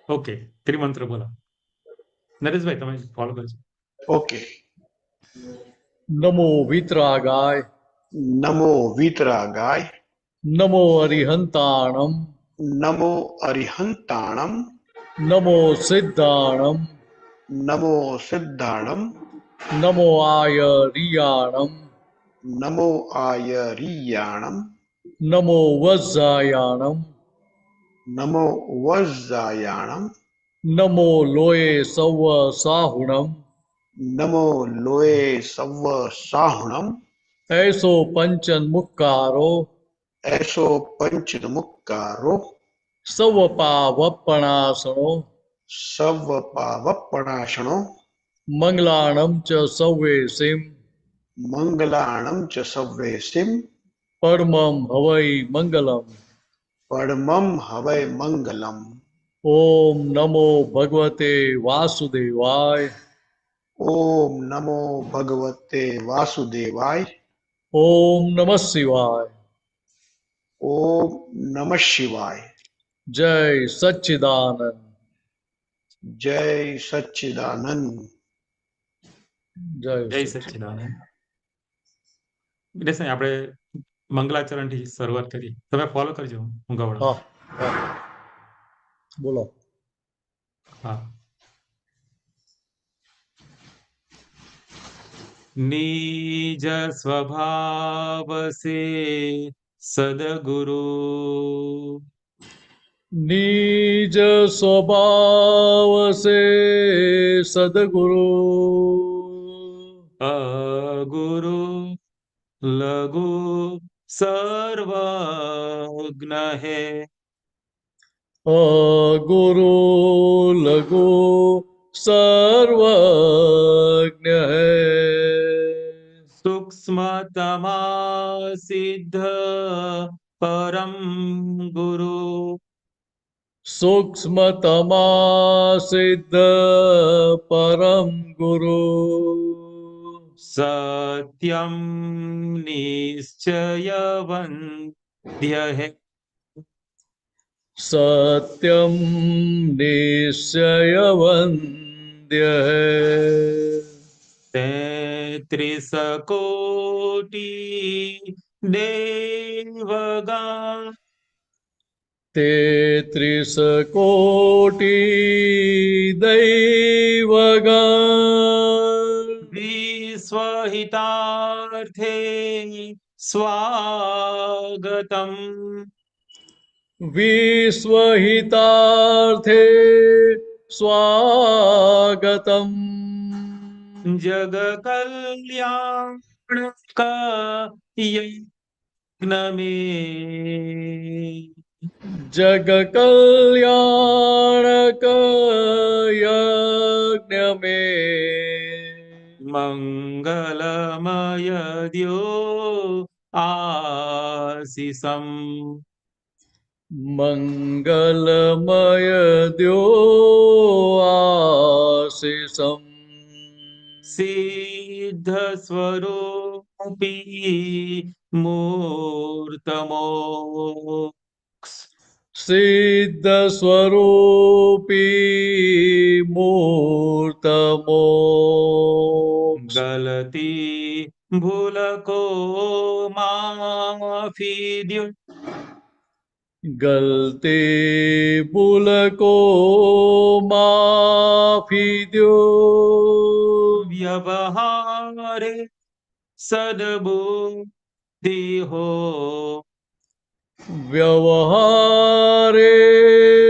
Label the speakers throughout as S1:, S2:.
S1: Okay, ત્રિમંત્ર બોલો. નરેશભાઈ તમે follow કરજો.
S2: ઓકે.
S3: નમો વિતરાગાય,
S2: નમો વિતરાગાય,
S3: નમો અરિહંતાણમ,
S2: નમો અરિહંતાણમ,
S3: નમો સિદ્ધાણમ,
S2: નમો સિદ્ધાણમ,
S3: નમો આયરિયાણમ,
S2: નમો આયરિયાણમ,
S3: નમો વજ્જાયાણમ,
S2: નમો વજ્જાયાણમ,
S3: નમો લોયે સૌ સાહુણમ,
S2: નમો લોએ સવ્વ સાહુણમ,
S3: એસો પંચન મુક્કારો,
S2: એસો પંચમુક્કારો,
S3: સૌ પાવપણાસણો,
S2: સવ્વ પાવપણાશણો,
S3: મંગલાણમ ચ સૌવે સિમ,
S2: મંગલાણમ ચ સવ્વે સિમ,
S3: પરમમ હવૈ મંગલમ.
S2: પરમમ હવૈ મંગલમ.
S3: ઓમ નમો ભગવતે વાસુદેવાય,
S2: ઓમ નમો ભગવતે વાસુદેવાય,
S3: ઓમ નમઃ શિવાય.
S2: ઓમ નમઃ શિવાય.
S3: જય સચ્ચિદાનંદ.
S2: જય સચ્ચિદાનંદ.
S3: જય
S1: જય
S3: સચ્ચિદાનંદ.
S1: સચ્ચિદાનંદ. દિનેશભાઈ આપણે મંગલાચરણથી શરૂઆત કરી. તમે ફોલો કરજો હું ગવડાવું.
S3: હા, હા. બોલો.
S1: હા. निज स्वभाव से सदगुरु
S3: निज स्वभाव से सदगुरु,
S1: अगुरु लघु सर्वज्ञ है,
S3: गुरु लघु सर्वज्ञ है,
S1: सूक्ष्मतमा सिद्ध परम गुरु,
S3: सूक्ष्मतमा सिद्ध परम गुरु,
S1: सत्यम निश्चयवन्त्य है,
S3: सत्यम निश्चयवन्द्य है,
S1: 33 कोटि देवगण
S3: 33 कोटि दैवगण
S1: विश्वहितार्थे स्वागतम्,
S3: विश्वहितार्थे स्वागतम्,
S1: जग कल्याणक यज्ञ में
S3: जग कल्याणक यज्ञ में
S1: मंगलमय द्यो आशीषम्,
S3: मंगलमय द्यो आशीषम्,
S1: सिद्ध स्वरूपी मूर्तमोक्ष
S3: सिद्ध स्वरूपी मूर्तमोक्ष
S1: गलती भूल को माफी द्यो,
S3: गलती भूल को माफी दो,
S1: व्यवहारे सद्बुद्धि हो,
S3: व्यवहारे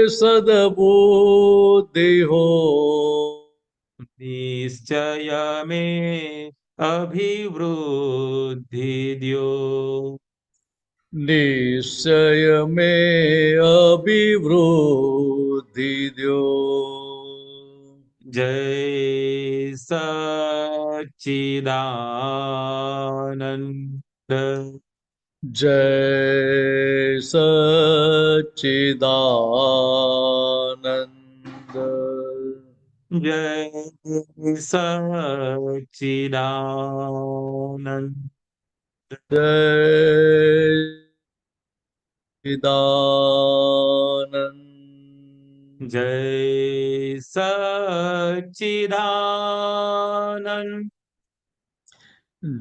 S3: सद्बुद्धि हो,
S1: निश्चय में अभिवृद्धि द्यो,
S3: निश्चय में अभिवृद्धि दो।
S1: जय सच्चिदानंद,
S3: जय सच्चिदानंद,
S1: जय सच्चिदानंद,
S3: जय सच्चिदानंद।
S1: जय सच्चिदानंद।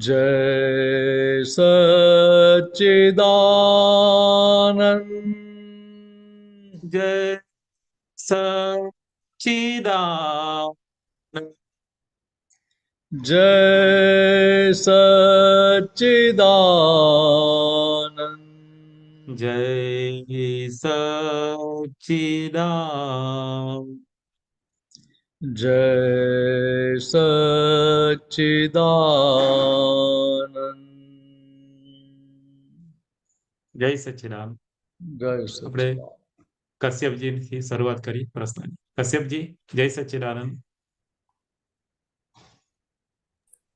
S3: जय सच्चिदानंद।
S1: जय सच्चिदानंद।
S3: जय सच्चिदानंद।
S1: जय सच्चिदानंद।
S3: जय सच्चिदानंद।
S1: જય સચ્ચિદાનંદ.
S3: જય
S1: આપણે
S3: સચ્चिदानंद।
S1: કશ્યપજીથી શરૂઆત કરી પ્રશ્નની. કશ્યપજી, જય સચ્ચિદાનંદ.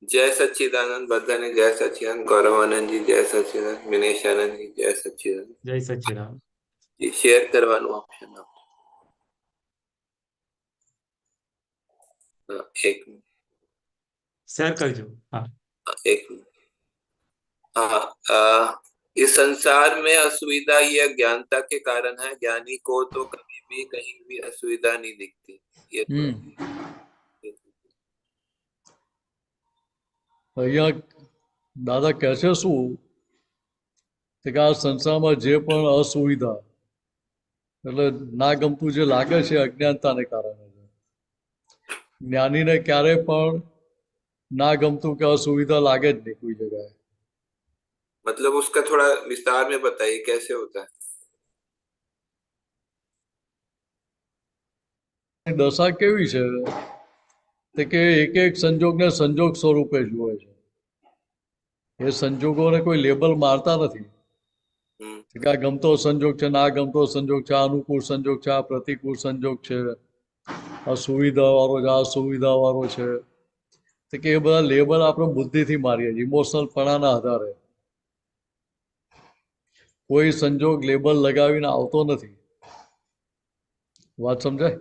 S4: जय सच्चिदानंद बधाने जय सच्चिदानंद गौरवानंद जी जय सच्चिदानंद मिनेश आनंद जी जय सच्चिदानंद
S1: જય સચ્ચિદાનંદ.
S4: जी शेयर करवानो ऑप्शन एक मिनट
S1: શેર કરજો. હા,
S4: एक मिनट हाँ इस संसार में असुविधा ये अज्ञानता के कारण है। ज्ञानी को तो कभी भी कहीं भी असुविधा नहीं दिखती। ये
S3: અહીંયા દાદા કહે છે શું કે આ સંસારમાં જે પણ અસુવિધા એટલે ના ગમતું જે લાગે છે અજ્ઞાનતાને કારણે છે. જ્ઞાનીને ક્યારે પણ ના ગમતું કે અસુવિધા લાગે જ નહીં કોઈ જગ્યાએ.
S4: मतलब उसका थोड़ा विस्तार में बताइए कैसे होता है।
S3: દશા કેવી છે તે કે એક એક સંજોગને સંજોગ સ્વરૂપે જુએ છે. એ સંજોગોને કોઈ લેબલ મારતા નથી કે આ ગમતો સંજોગ છે, ના ગમતો સંજોગ છે, આ અનુકૂળ સંજોગ છે, આ પ્રતિકૂળ સંજોગ છે, આ સુવિધા વાળો છે, આ સુવિધા વાળો છે. તો કે એ બધા લેબલ આપણે બુદ્ધિથી મારીએ છીએ, ઇમોશનલ પણાના આધારે. કોઈ સંજોગ લેબલ લગાવીને આવતો નથી. વાત સમજાય?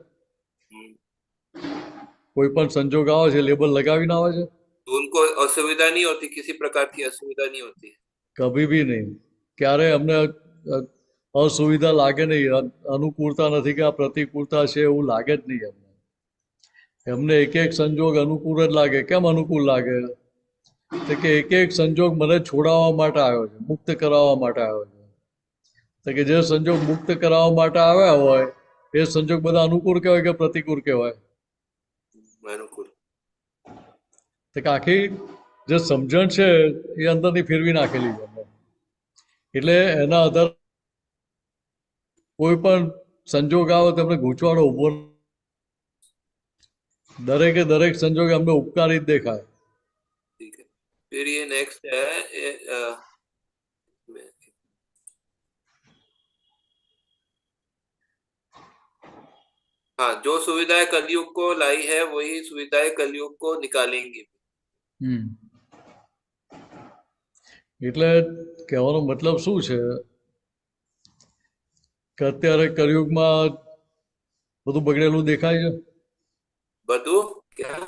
S3: કોઈ પણ સંજોગ આવે છે લેબલ लगाવીને આવે છે?
S4: तो उनको असुविधा नहीं होती, किसी प्रकार की असुविधा नहीं होती।
S3: कभी भी नहीं. क्यारे हमने असुविधा लागे नहीं, अनुकूलता नहीं कि आ प्रतिकूलता है એવું લાગે જ નહીં અમને. એમને એક એક સંજોગ અનુકૂળ જ લાગે. કેમ અનુકૂળ લાગે? તો કે એક એક સંજોગ મને છોડાવવા માટે આવ્યો છે, મુક્ત કરાવવા માટે આવ્યો છે. તો કે જે સંજોગ મુક્ત કરાવવા માટે આવ્યા હોય એ સંજોગ બધા અનુકૂળ કહેવાય કે પ્રતિકૂળ કહેવાય?
S4: अनुकूल।
S3: તો કે આખી જે સમજણ છે એ અંદરની ફેરવી નાખેલી છે અમને. એટલે એના આધારે કોઈ પણ સંજોગ આવે તો એમને ગૂંચવાડો ઉભો. દરેકે દરેક સંજોગ અમને ઉપકારી જ દેખાય.
S4: ठीक है, फिर ये नेक्स्ट है हाँ, जो सुविधाएं कलयुग को लाई है वही सुविधाएं कलयुग को निकालेंगी।
S3: એટલે કહેવાનો મતલબ શું છે કે અત્યારે કલયુગમાં બધું બગડેલું દેખાય છે.
S4: बधु क्या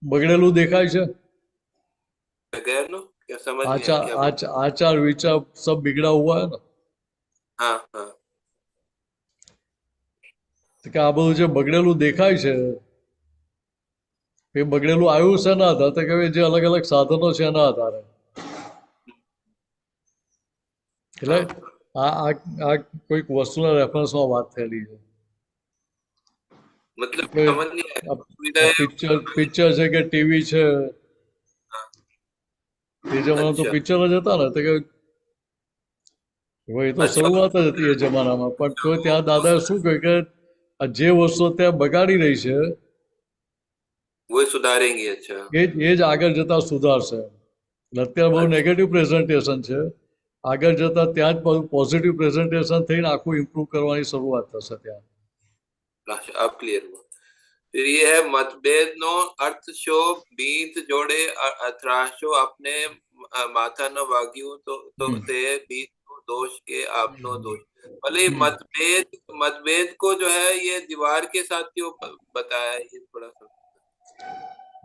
S3: બગડેલું દેખાય છે.
S4: बगैर नो क्या समझ नहीं
S3: आचार
S4: आया क्या?
S3: आचार विचार सब बिगड़ा हुआ है ना.
S4: हाँ हाँ
S3: તો કે આ બધું જે બગડેલું દેખાય છે એ બગડેલું આવ્યું છે એના આધારે. તો કે જે અલગ અલગ સાધનો છે એના આધારે. એટલે આ આ આ કોઈક વસ્તુના રેફરન્સમાં વાત થયેલી છે.
S4: मतलब
S3: कोई-
S4: समझ नहीं आया। सुविधाएं
S3: પિક્ચર છે કે ટીવી છે એ જમાનામાં તો
S4: અચ્છા.
S3: પિક્ચર જ હતા ને. તો કે હવે એ તો
S4: અચ્છા.
S3: શરૂઆત જ હતી એ જમાનામાં. પણ તો ત્યાં દાદાએ શું કહ્યું કે આ જે વસ્તુ ત્યાં બગાડી રહી છે
S4: वो सुधारेंगे। अच्छा
S3: એ જ આગળ જતા સુધારશે. એટલે અત્યારે બહુ નેગેટિવ પ્રેઝન્ટેશન છે. આગળ જતા ત્યાં જ પોઝિટિવ પ્રેઝન્ટેશન થઈને આખું ઇમ્પ્રુવ કરવાની શરૂઆત થશે ત્યાં.
S4: अच्छा, अब क्लियर हुआ। फिर ये है मतभेद नो अर्थ शो बीत जोड़े अथराशो अपने माथा न वाग्यू तो ते बीत दोष के आपनो दोष। भले मतभेद को जो है ये दीवार के साथ क्यों बताया है, ये थोड़ा सा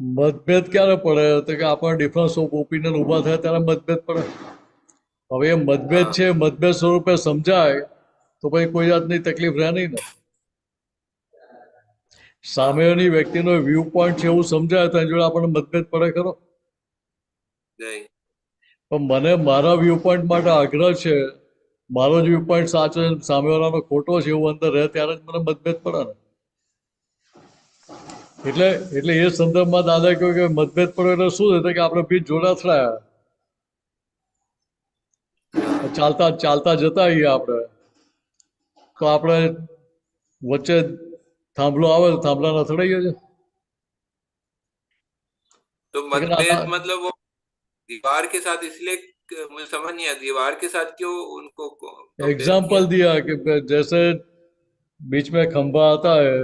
S3: મતભેદ ક્યારે પડે? તો કે આપણને ડિફરન્સ ઓફ ઓપિનિયન ઊભા થાય ત્યારે મતભેદ પડે. હવે એ મતભેદ છે, મતભેદ સ્વરૂપે સમજાય તો પછી કોઈ જાતની તકલીફ રહે નહીં ને. સામેની વ્યક્તિનો વ્યૂ પોઈન્ટ છે એવું સમજાય તો એની જોડે આપણને મતભેદ પડે ખરો?
S4: નહીં.
S3: પણ મને મારા વ્યૂ પોઈન્ટ માટે આગ્રહ છે, મારો જ વ્યૂ પોઈન્ટ સાચો છે, સામેવાળાનો ખોટો છે એવું અંદર રહે ત્યારે જ મને મતભેદ પડે ને. એટલે એ સંદર્ભમાં દાદા કહ્યું કે મતભેદ પડ્યો એટલે શું થયું કે આપણે બી જોડા અથડાયા, ચાલતા ચાલતા જતા આવીએ આપણે, તો આપણે વચ્ચે થાંભલો આવે તો થાંભલાને અથડાઈએ છે.
S4: तो मतभेद मतलब वो दीवार के साथ इसलिए मुझे समझ नहीं आया, दीवार के साथ क्यों उनको
S3: एग्जाम्पल दिया कि जैसे बीच में खंभा आता है,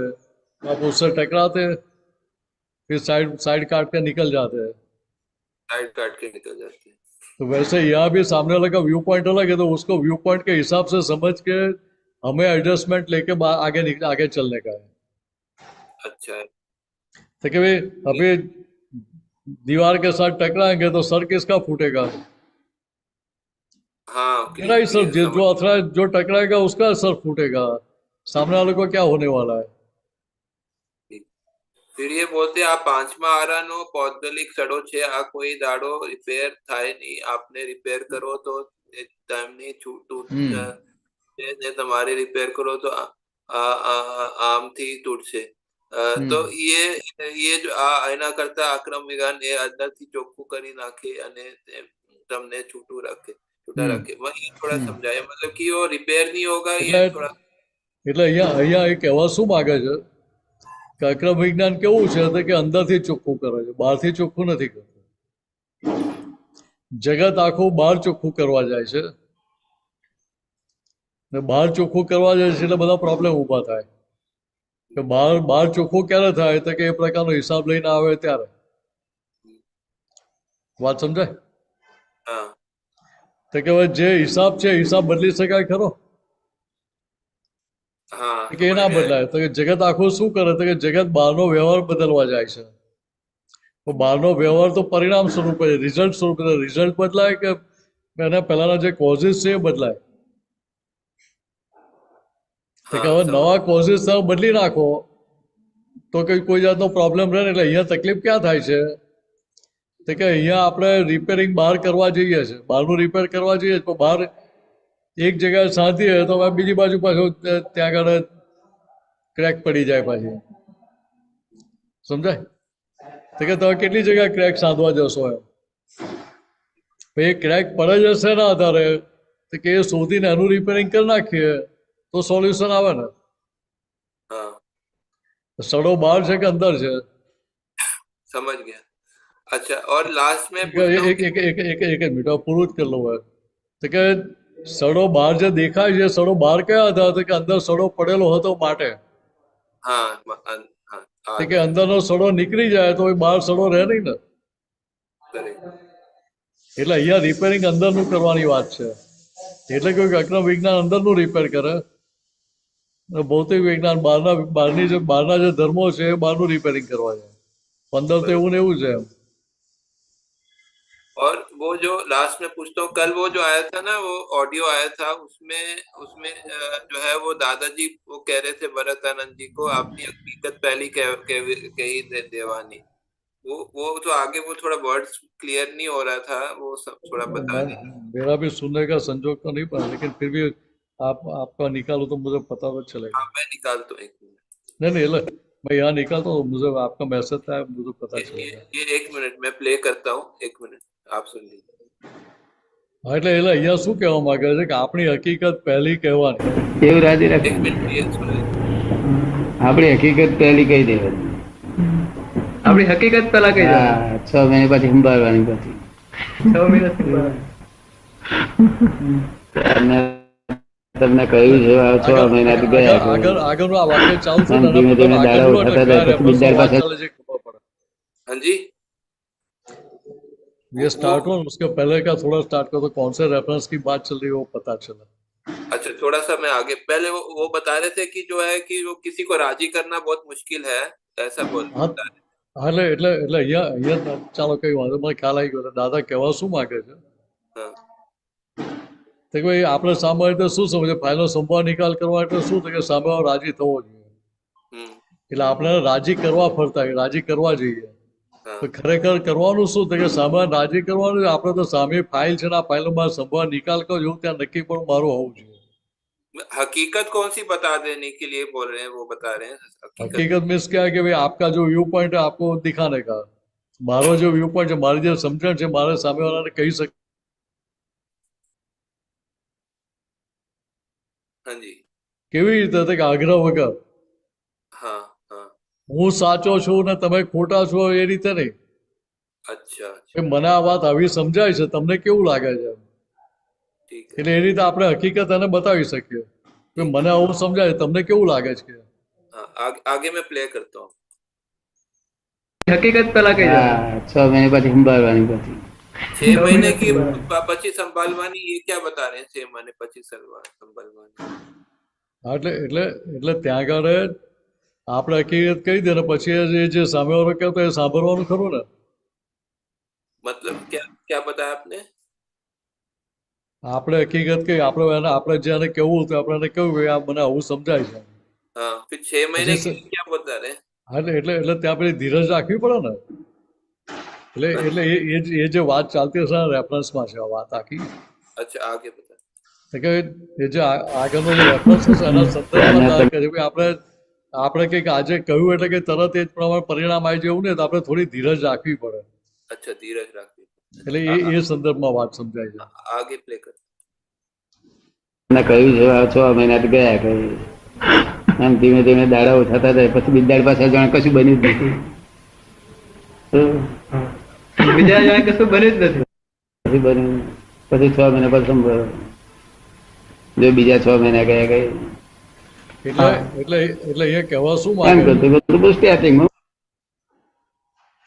S3: आप उससे टकराते हैं, फिर साइड काट के निकल जाते हैं,
S4: साइड काट के निकल जाते हैं।
S3: तो वैसे यहाँ भी सामने वाले का व्यू पॉइंट अलग है, तो उसको व्यू पॉइंट के हिसाब से समझ के हमें एडजस्टमेंट लेके आगे चलने का है।
S4: अच्छा है।
S3: तो कि भाई अभी दीवार के साथ टकराएंगे तो सर किसका फूटेगा?
S4: हाँ,
S3: मेरा ही सर, जो अथरा जो टकराएगा उसका सर फूटेगा, सामने वाले को क्या होने वाला है?
S4: फिर ये बोलते आप 5મા આરાનો પૌદ્ગલિક સડો છે, આ કોઈ દાડો રિપેર થાય નહીં, આપને રિપેર કરો તો ટાઈમની તૂટ ને તમારે રિપેર કરો તો આમથી તૂટશે. તો ये जो એના કરતા આક્રમ વિજ્ઞાન એ અંદરથી ચોખ્ખું કરી નાખે અને તમને છૂટા રાખે. वही थोड़ा समझाया, मतलब कि वो रिपेयर नहीं होगा, ये थोड़ा.
S3: એટલે અહીંયા એ કહેવા શું માંગે છે કે અક્રમ વિજ્ઞાન કેવું છે કે અંદરથી ચોખ્ખું કરે છે, બહારથી ચોખ્ખું નથી કરતું. જગત આખું બહાર ચોખ્ખું કરવા જાય છે, ને બહાર ચોખ્ખું કરવા જાય છે એટલે બધા પ્રોબ્લેમ ઊભા થાય. કે બહાર ચોખ્ખું ક્યારે થાય તો કે એ પ્રકારનો હિસાબ લઈને આવે ત્યારે. વાત સમજાય?
S4: हाँ.
S3: તો કે જે હિસાબ છે હિસાબ બદલી શકાય ખરો?
S4: हाँ,
S3: કે ના બદલાય. તો કે જગત આખું શું કરે તો કે જગત બહારનો વ્યવહાર બદલવા જાય છે. તો બહારનો વ્યવહાર તો પરિણામ સ્વરૂપે, રિઝલ્ટ સ્વરૂપે, રિઝલ્ટ બદલાય કે એના પહેલાના જે કોઝિસ છે એ બદલાય. કે હવે નવા કોઝિસ બદલી નાખો તો કોઈ જાતનો પ્રોબ્લેમ રહે ને. એટલે અહીંયા તકલીફ ક્યાં થાય છે તો કે અહીંયા આપણે રિપેરિંગ બહાર કરવા જઈએ છીએ, બહારનું રિપેર કરવા જઈએ પણ બહાર એક જગ્યાએ શાંતિ હોય તો બીજી બાજુ પાછું ત્યાં આગળ ક્રેક પડી જાય પાછી. સમજાય? તો કે તમે કેટલી જગ્યાએ ક્રેક સાંધવા જશો એમ. એ ક્રેક પડે જશે ના આધારે તો કે એ શોધીને એનું રિપેરિંગ કરી નાખીએ તો સોલ્યુશન આવે ને. સડો બહાર છે કે અંદર છે?
S4: समझ गया. अच्छा, और लास्ट में
S3: એક મિનિટ પૂરું જ કરી લઉં હોય તો કે સડો બહાર જે દેખાય છે, સડો બહાર કયા હતા તો કે અંદર સડો પડેલો હતો માટે.
S4: हाँ,
S3: કે અંદરનો સડો નીકળી જાય તો બહાર સડો રહે નહીં ને. એટલે અહીંયા રિપેરિંગ અંદરનું કરવાની વાત છે. એટલે કે અક્રમ વિજ્ઞાન અંદરનું રિપેર કરે, ભૌતિક વિજ્ઞાન બહારના જે ધર્મો છે એ બહારનું રિપેરિંગ કરવા જાય. અંદર તો એવું ને એવું છે એમ.
S4: और वो जो लास्ट में पूछता हूँ, कल वो जो आया था ना, वो ऑडियो आया था, उसमें जो है वो दादाजी वो कह रहे थे भरतानंद जी को, आपने हकीकत पहली कही देवानी. वो तो आगे वो थोड़ा वर्ड्स क्लियर नहीं हो रहा था, वो सब थोड़ा बता दें.
S3: मेरा भी सुनने का संजोग तो नहीं पड़ा, लेकिन फिर भी आपका निकालो तो मुझे पता तो चलेगा.
S4: हाँ, मैं निकालता हूँ.
S3: नहीं मैं यहाँ निकालता हूँ, मुझे आपका मैसेज था, मुझे पता चलेगा.
S4: ये 1 मिनट मैं प्ले करता हूँ, 1 मिनट आप सुन लीजिए.
S3: એટલે અહીંયા શું કહેવા માંગે છે કે આપણી હકીકત પહેલી કહેવાની.
S5: એવું રાજી રાખ.
S4: 1 મિનિટ ये सुन लीजिए.
S5: આપણી હકીકત પહેલી કહી દેવાની.
S6: આપણી હકીકત પહેલા કહી દેવાની.
S5: 6 મહિના પછી સંભાળવાની પછી
S6: 6 મહિના
S5: તમને કહ્યું છે 6 મહિનાથી ગયા
S3: આગળનું આ વાક્ય ચાલુ છે ને
S5: ધીમે ધીમે દાડા ઉઠાતા હતા બીજા પાસે.
S4: हाँ जी,
S3: ये स्टार्ट हो उसके पहले का थोड़ा स्टार्ट करो, तो कौन से रेफरेंस की बात चल रही है वो पता चला.
S4: अच्छा, थोड़ा सा मैं आगे. पहले वो बता रहे थे कि जो है कि वो किसी को राजी करना बहुत मुश्किल है, ऐसा बोलता है.
S3: એટલે અહીંયા ચાલો કઈ વાંધો, મને ખ્યાલ આવી ગયો. દાદા કહેવા શું માંગે છે તો કે આપણે સામે એટલે શું સમજે, ફાઇલનો સંભાવ નિકાલ કરવા એટલે શું તો કે સામે રાજી થવો જોઈએ. એટલે આપણે રાજી કરવા ફરતા હોય, રાજી કરવા જોઈએ.
S4: हाँ
S3: તો ખરેખર કરવાનું શું તો કે સામે રાજી કરવાનું છે. આપણે તો સામે ફાઇલ છે ને આ ફાઇલમાં સંભાળ નિકાલ કરો એવું ત્યાં નક્કી પણ મારું હોવું જોઈએ.
S4: हकीकत कौन सी बता देने के लिए बोल रहे हैं, वो बता रहे हैं हकीकत।
S3: हकीकत मीन्स क्या है कि भाई आपका जो व्यू पॉइंट है आपको दिखाने का, मारो जो व्यू पॉइंट है, मारी जो समझण છે મારે સામેવાળાને કહી શકે
S4: हाँ जी,
S3: કેવી રીતે તો કે આગ્રહ વગર
S4: हाँ हाँ,
S3: હું સાચો છું ને તમે ખોટા છો એ રીતે નહીં.
S4: अच्छा
S3: કે મને આ વાત આવી સમજાય છે, તમને કેવું લાગે છે,
S4: ठीक है।
S3: એટલે એ રીતે આપણે હકીકત એને બતાવી શકીએ કે મને આવું સમજાય છે, તમને કેવું લાગે છે.
S4: हाँ आगे मैं प्ले करता हूँ।
S6: હકીકત પેલા કહી દો.
S5: હા 6 મહિના પછી સંભાળવાની પછી
S4: 6 महीने की पची संभालवानी, ये क्या बता रहे हैं? 6 महीने पची संभालवानी।
S3: હા, એટલે એટલે ત્યાં આગળ આપણે હકીકત કહી દે ને પછી એ જે સામેવાળો કહેતો એ સાંભળવાનું ખરું ને.
S4: मतलब क्या क्या बताया आपने?
S3: આપણે હકીકત કહી, આપણે જેને કહેવું હતું આપણે એને કહ્યું કે આ મને આવું સમજાય છે.
S4: हाँ, फिर 6 महीने
S3: પછી
S4: के लिए क्या बता रहे हैं?
S3: હા, એટલે ત્યાં પેલી ધીરજ રાખવી પડે ને. એટલે એ જે વાત ચાલતી હશે રેફરન્સમાં છે આ વાત આખી.
S4: अच्छा आगे बता।
S3: તો કે એ જે આગળનો જે રેફરન્સ હશે એના સંદર્ભમાં તારે કહે છે કે આપણે કંઈક આજે કહ્યું એટલે કે તરત એ જ પ્રમાણે પરિણામ આવી જાય એવું નહીં, તો આપણે થોડી ધીરજ રાખવી પડે.
S4: अच्छा धीरज रखिए।
S3: એટલે એ સંદર્ભમાં વાત સમજાય છે.
S4: आगे प्ले कर।
S5: મેં કહ્યું છે આ 6 મહિના તો ગયા કહ્યું એમ ધીમે ધીમે દાડા ઓછા થતા જાય પછી બીજા દાડા પાછા જાણે કશું બન્યું જ નથી. તો
S6: બીજા જાણે કશું બન્યું જ નથી.
S5: પછી બન્યું પછી 6 મહિના પછી સંભાળો જો બીજા 6 મહિના ગયા ગઈ
S3: એટલે એ કહેવા શું
S5: એમ
S3: માંગે
S5: કરતું કરતું બસ સ્ટાર્ટિંગમાં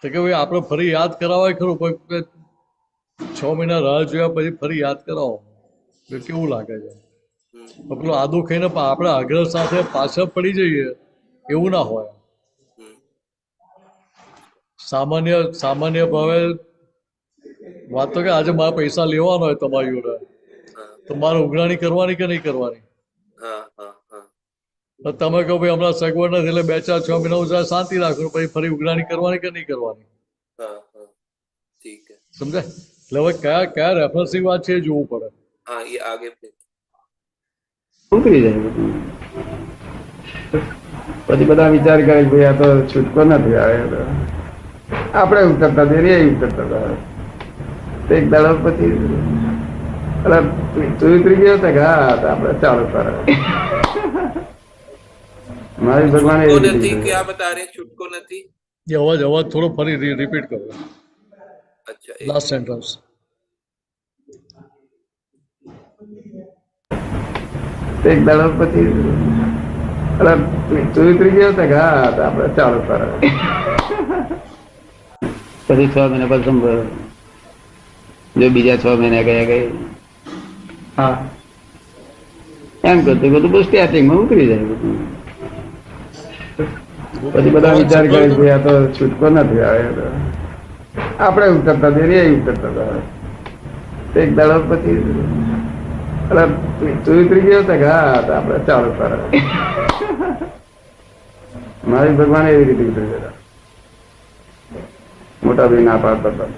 S3: તો કે ભાઈ આપણે ફરી યાદ કરાવાય ખરું, પણ 6 મહિના રાહ જોયા પછી ફરી યાદ કરાવો તો કેવું લાગે છે. તો પેલું આદુ ખાઈને પણ આપણે આગ્રહ સાથે પાછળ પડી જઈએ એવું ના હોય. સામાન્ય ભાવે વાત તો કે આજે મારા પૈસા લેવાનો હોય તમારી જોડે તો મારે ઉઘરાણી કરવાની કે નહીં કરવાની.
S4: हाँ हाँ हाँ
S3: તો તમે કહો ભાઈ હમણાં સગવડ નથી એટલે 2-4-6 મહિના હું શાંતિ રાખું, પછી ફરી ઉઘરાણી કરવાની કે નહીં કરવાની.
S4: हाँ हाँ ठीक है।
S3: સમજાય? એટલે હવે કયા રેફરન્સની વાત છે એ જોવું પડે.
S4: हाँ ये आगे प्ले।
S5: ઉતરી જાય બધું. પછી બધા વિચાર કરે કે ભાઈ આ તો છૂટકો નથી આવે, આપણે ઉતરતા જઈએ એ ઉતરતા હતા. એક દાડો પછી તું ઉતરી ગયો હતો કે હા આપણે ચાલુ કરે. મારી ભગવાન
S4: छुटको नहीं, क्या बता रहे हैं? छुटको नहीं।
S3: એ અવાજ થોડો ફરી રિપીટ કરો,
S4: अच्छा
S3: લાસ્ટ સેન્ટેન્સ.
S5: એક દાડો પછી તું ઉતરી ગયો હતો કે હા આપણે ચાલુ કરે. પછી 6 મહિના પછી સંભાળો જો બીજા 6 મહિના ગયા ગઈ
S6: હા
S5: એમ કરતું બધું બસ સ્ટાર્ટિંગમાં ઉતરી જાય બધું. પછી બધા વિચાર કરે કે આ તો છૂટકો નથી આવે, આપણે ઉતરતા જઈએ એ ઉતરતા હતા. એક દાડો પછી તું ઉતરી ગયો હતો કે હા આપણે ચાલુ કરે. મારી ભગવાન એવી રીતે ઉતરી ગયા. મોટા ભાઈ ના પાડતા હતા.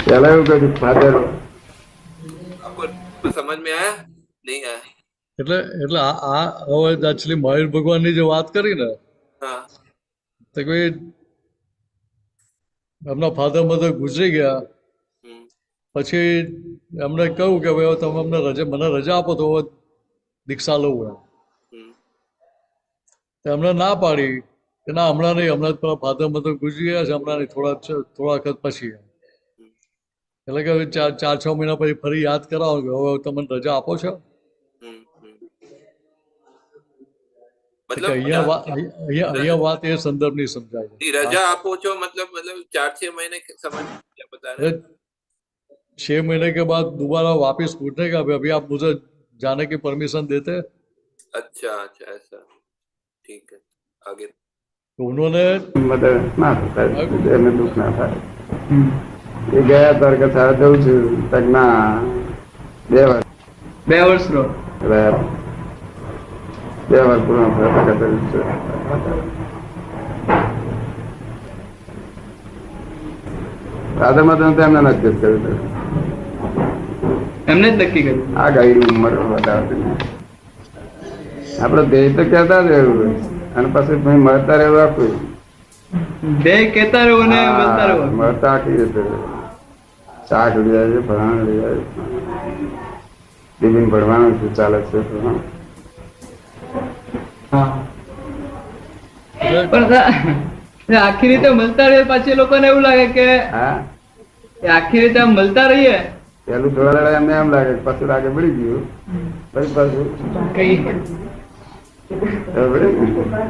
S5: પેલા એવું કહ્યું ફાધર
S4: आपको समझ में आया? नहीं आया?
S3: એટલે આ હવે એકચ્યુઅલી મહાવીર ભગવાનની જે વાત કરી ને
S4: हाँ
S3: તો કે એમના ફાધર મધર ગુજરી ગયા પછી એમને કહ્યું કે ભાઈ હવે તમે મને રજા આપો તો હવે દીક્ષા લઉં એમ. તો એમને ના પાડી કે ના હમણાં નહીં, હમણાં જ પેલા ફાધર મધર ગુજરી ગયા છે, હમણાં નહીં, થોડા વખત પછી. એટલે કે 4-6 મહિના પછી ફરી યાદ કરાવો કે હવે તમે રજા આપો છો.
S4: मतलब
S3: અહીંયા વાત એ સંદર્ભની સમજાય છે.
S4: रजा आपो છો मतलब 4-6 महीने समझ क्या बता रहे हैं?
S3: 6 महीने के बाद दोबारा वापस पूछने का अभी आप मुझे जाने की परमिशन देते.
S4: अच्छा अच्छा ऐसा, ठीक है आगे।
S3: तो उन्होंने
S5: મદદ ના થાય એમને દુઃખ ના થાય. એ ગયા તાર કે સારા જવું છું તક ના 2 વર્ષ
S6: 2 વર્ષનો
S5: રહ્યા. વ્યવહાર પૂર્ણ કરતા છે. આદરમાં તો એમને નક્કી જ કર્યું હતું.
S6: એમને જ નક્કી કર્યું.
S5: આ ગાયની ઉંમર વધારતી આપડે ધ્યેય તો કહેતા જ રહેવું અને પછી ભાઈ મળતા રહેવું આખું
S6: બે કહેતા રહો ને મળતા રહો.
S5: મળતા આખી રીતે શાક ઉડી જાય છે, ભણ ઉડી જાય છે, ટિફિન ભણવાનું શું ચાલે છે.
S6: હા પણ આખી રીતે મળતા રહીએ પાછી લોકોને એવું લાગે કે
S5: હા
S6: આખી રીતે આમ મળતા રહીએ
S5: પેલું થોડા દાડા એમને એમ લાગે પછી લાગે પડી ગયું પછી પાછું
S6: કઈ
S5: ખબર પડી ને?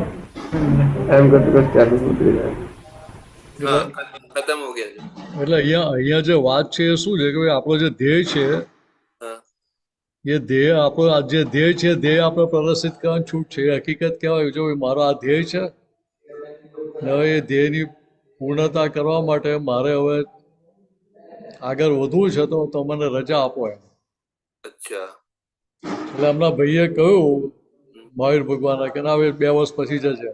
S5: એમ કરતું કરતું ચાલુ ઉતરી જાય.
S4: हाँ खत्म हो गया जी।
S3: એટલે અહીંયા જે વાત છે એ શું છે કે ભાઈ આપણો જે ધ્યેય છે
S4: हाँ
S3: એ ધ્યેય આપણો આ જે ધ્યેય છે ધ્યેય આપણે પ્રદર્શિત કરવાની છૂટ છે. એ હકીકત કહેવાય જો ભાઈ મારો આ ધ્યેય છે ને હવે એ ધ્યેયની પૂર્ણતા કરવા માટે મારે હવે આગળ વધવું છે તો મને રજા આપો એમ.
S4: अच्छा
S3: એટલે હમણાં ભાઈએ કહ્યું મહાવીર ભગવાને કે ના હવે 2 વર્ષ પછી જજે.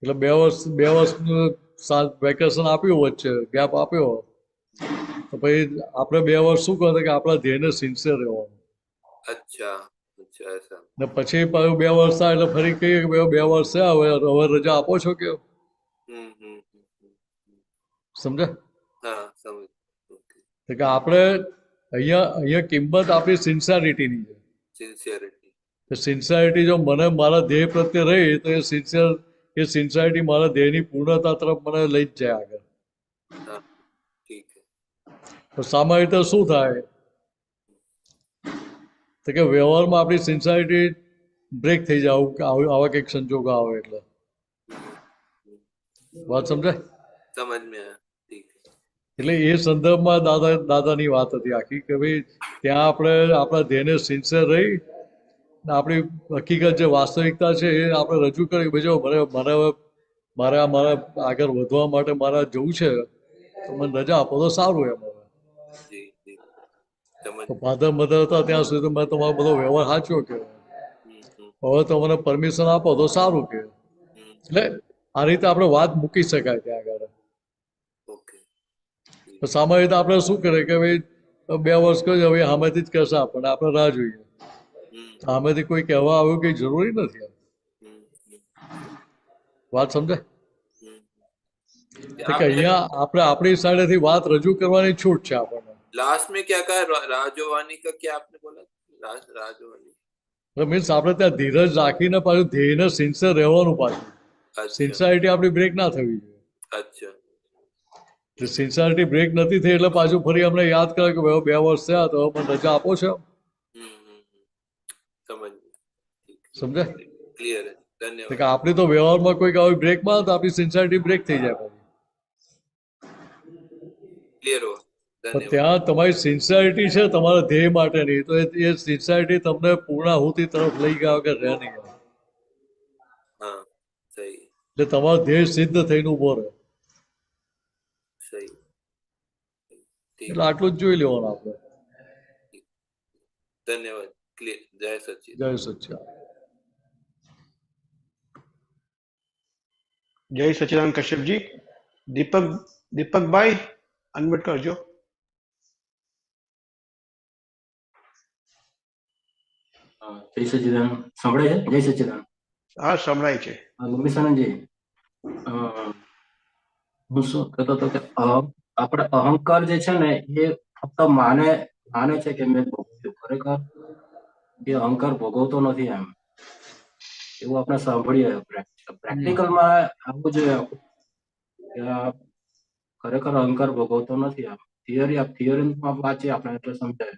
S3: એટલે 2 વર્ષ વેકેશન આપ્યું, વચ્ચે ગેપ આપ્યો. તો પછી આપણે 2 વર્ષ શું કરે કે આપણા ધ્યેયને સિન્સિયર રહેવાનું.
S4: अच्छा अच्छा ऐसा
S3: ને પછી પાછું 2 વર્ષ થાય એટલે ફરી કહીએ કે ભાઈ 2 વર્ષ થયા હવે રજા આપો છો કે
S4: हम्म हम्म हम्म,
S3: સમજે?
S4: हाँ समझ ओके
S3: તો કે આપણે અહીંયા કિંમત આપણી સિન્સિયરિટીની છે.
S4: सिंसियरिटी
S3: તો સિન્સિયરિટી જો મને મારા ધ્યેય પ્રત્યે રહી તો એ સિન્સિયરિટી મારા ધ્યેયની પૂર્ણતા તરફ મને લઈ જ જાય આગળ.
S4: हाँ ठीक है
S3: તો સામાન્ય રીતે શું થાય તો કે વ્યવહારમાં આપણી સિન્સિયરિટી બ્રેક થઈ જાય આવા કંઈક સંજોગો આવે એટલે. વાત સમજાય?
S4: समझ में आया ठीक है
S3: એટલે એ સંદર્ભમાં દાદાની વાત હતી આખી કે ભાઈ ત્યાં આપણે આપણા ધ્યેયને સિન્સિયર રહી ને આપણી હકીકત જે વાસ્તવિકતા છે એ આપણે રજૂ કરી કે જો મારે આગળ વધવા માટે મારે જવું છે તો મને રજા આપો તો સારું એમ. હવે
S4: जी जी समझ
S3: તો ફાધર મધર હતા ત્યાં સુધી મેં તમારો બધો વ્યવહાર સાચો કે હવે તો મને પરમિશન આપો તો સારું કે. એટલે આ રીતે આપણે વાત મૂકી શકાય ત્યાં આગળ.
S4: ओके
S3: તો સામાન્ય રીતે આપણે શું કરીએ કે ભાઈ 2 વર્ષ કહ્યું હવે સામેથી જ કહેશે આપણને, આપણે રાહ જોઈએ. સામેથી કોઈ કહેવા આવ્યું કંઈ જરૂરી નથી. વાત સમજે? તો કે અહીંયા આપણે આપણી સાઈડેથી વાત રજૂ કરવાની છૂટ છે આપણને.
S4: लास्ट में क्या कहा राजोवानी का क्या आपने बोला राजोवानी
S3: એટલે મીન્સ આપણે ત્યાં ધીરજ રાખીને પાછું ધ્યેયને સિન્સિયર રહેવાનું પાછું.
S4: अच्छा
S3: સિન્સિયરિટી આપણી બ્રેક ના થવી જોઈએ.
S4: अच्छा
S3: તો સિન્સિયરિટી બ્રેક નથી થઈ એટલે પાછું ફરી અમને યાદ કરે કે ભાઈ 2 વર્ષ થયા તો મને રજા આપો છો.
S4: समझ
S3: સમજે?
S4: क्लियर है
S3: તો
S4: धन्यवाद
S3: કે આપણી તો વ્યવહારમાં કોઈક આવી બ્રેક મારે તો આપણી સિન્સિયરિટી બ્રેક થઈ જાય પછી.
S4: क्लियर हुआ
S3: તો
S4: धन्यवाद
S3: ત્યાં તમારી સિન્સિયરિટી છે તમારા ધ્યેય માટેની તો એ સિન્સિયરિટી તમને પૂર્ણાહુતિ તરફ લઈ ગયા વગર રહે નહીં.
S4: हाँ सही
S3: એટલે તમારો ધ્યેય સિદ્ધ થઈને ઉભો રહે.
S4: सही ठीक
S3: એટલે આટલું જ જોઈ લેવાનું આપણે.
S4: धन्यवाद क्लियर जय सच्चिद
S3: જય સચ્ચિદાનંદ.
S2: જય સચિદાનંદ કશ્યપજી. દીપકભાઈ અનમ્યુટ કરજો.
S7: જય સચિદાનંદ સંભળાય છે? જય સચિદાનંદ.
S2: હા સંભળાય છે.
S7: ગોપીસાનંદજી, હું શું કહેતો હતો કે આપણે અહંકાર જે છે ને એ ફક્ત માને છે કે મેં ભોગવ્યું, ખરેખર એ અહંકાર ભોગવતો નથી એમ એવું આપણે સાંભળીએ. પ્રેક્ટિકલમાં આવું જોઈએ કે ખરેખર અહંકાર ભોગવતો નથી એમ. થિયરીમાં વાંચીએ આપણે એટલે સમજાય.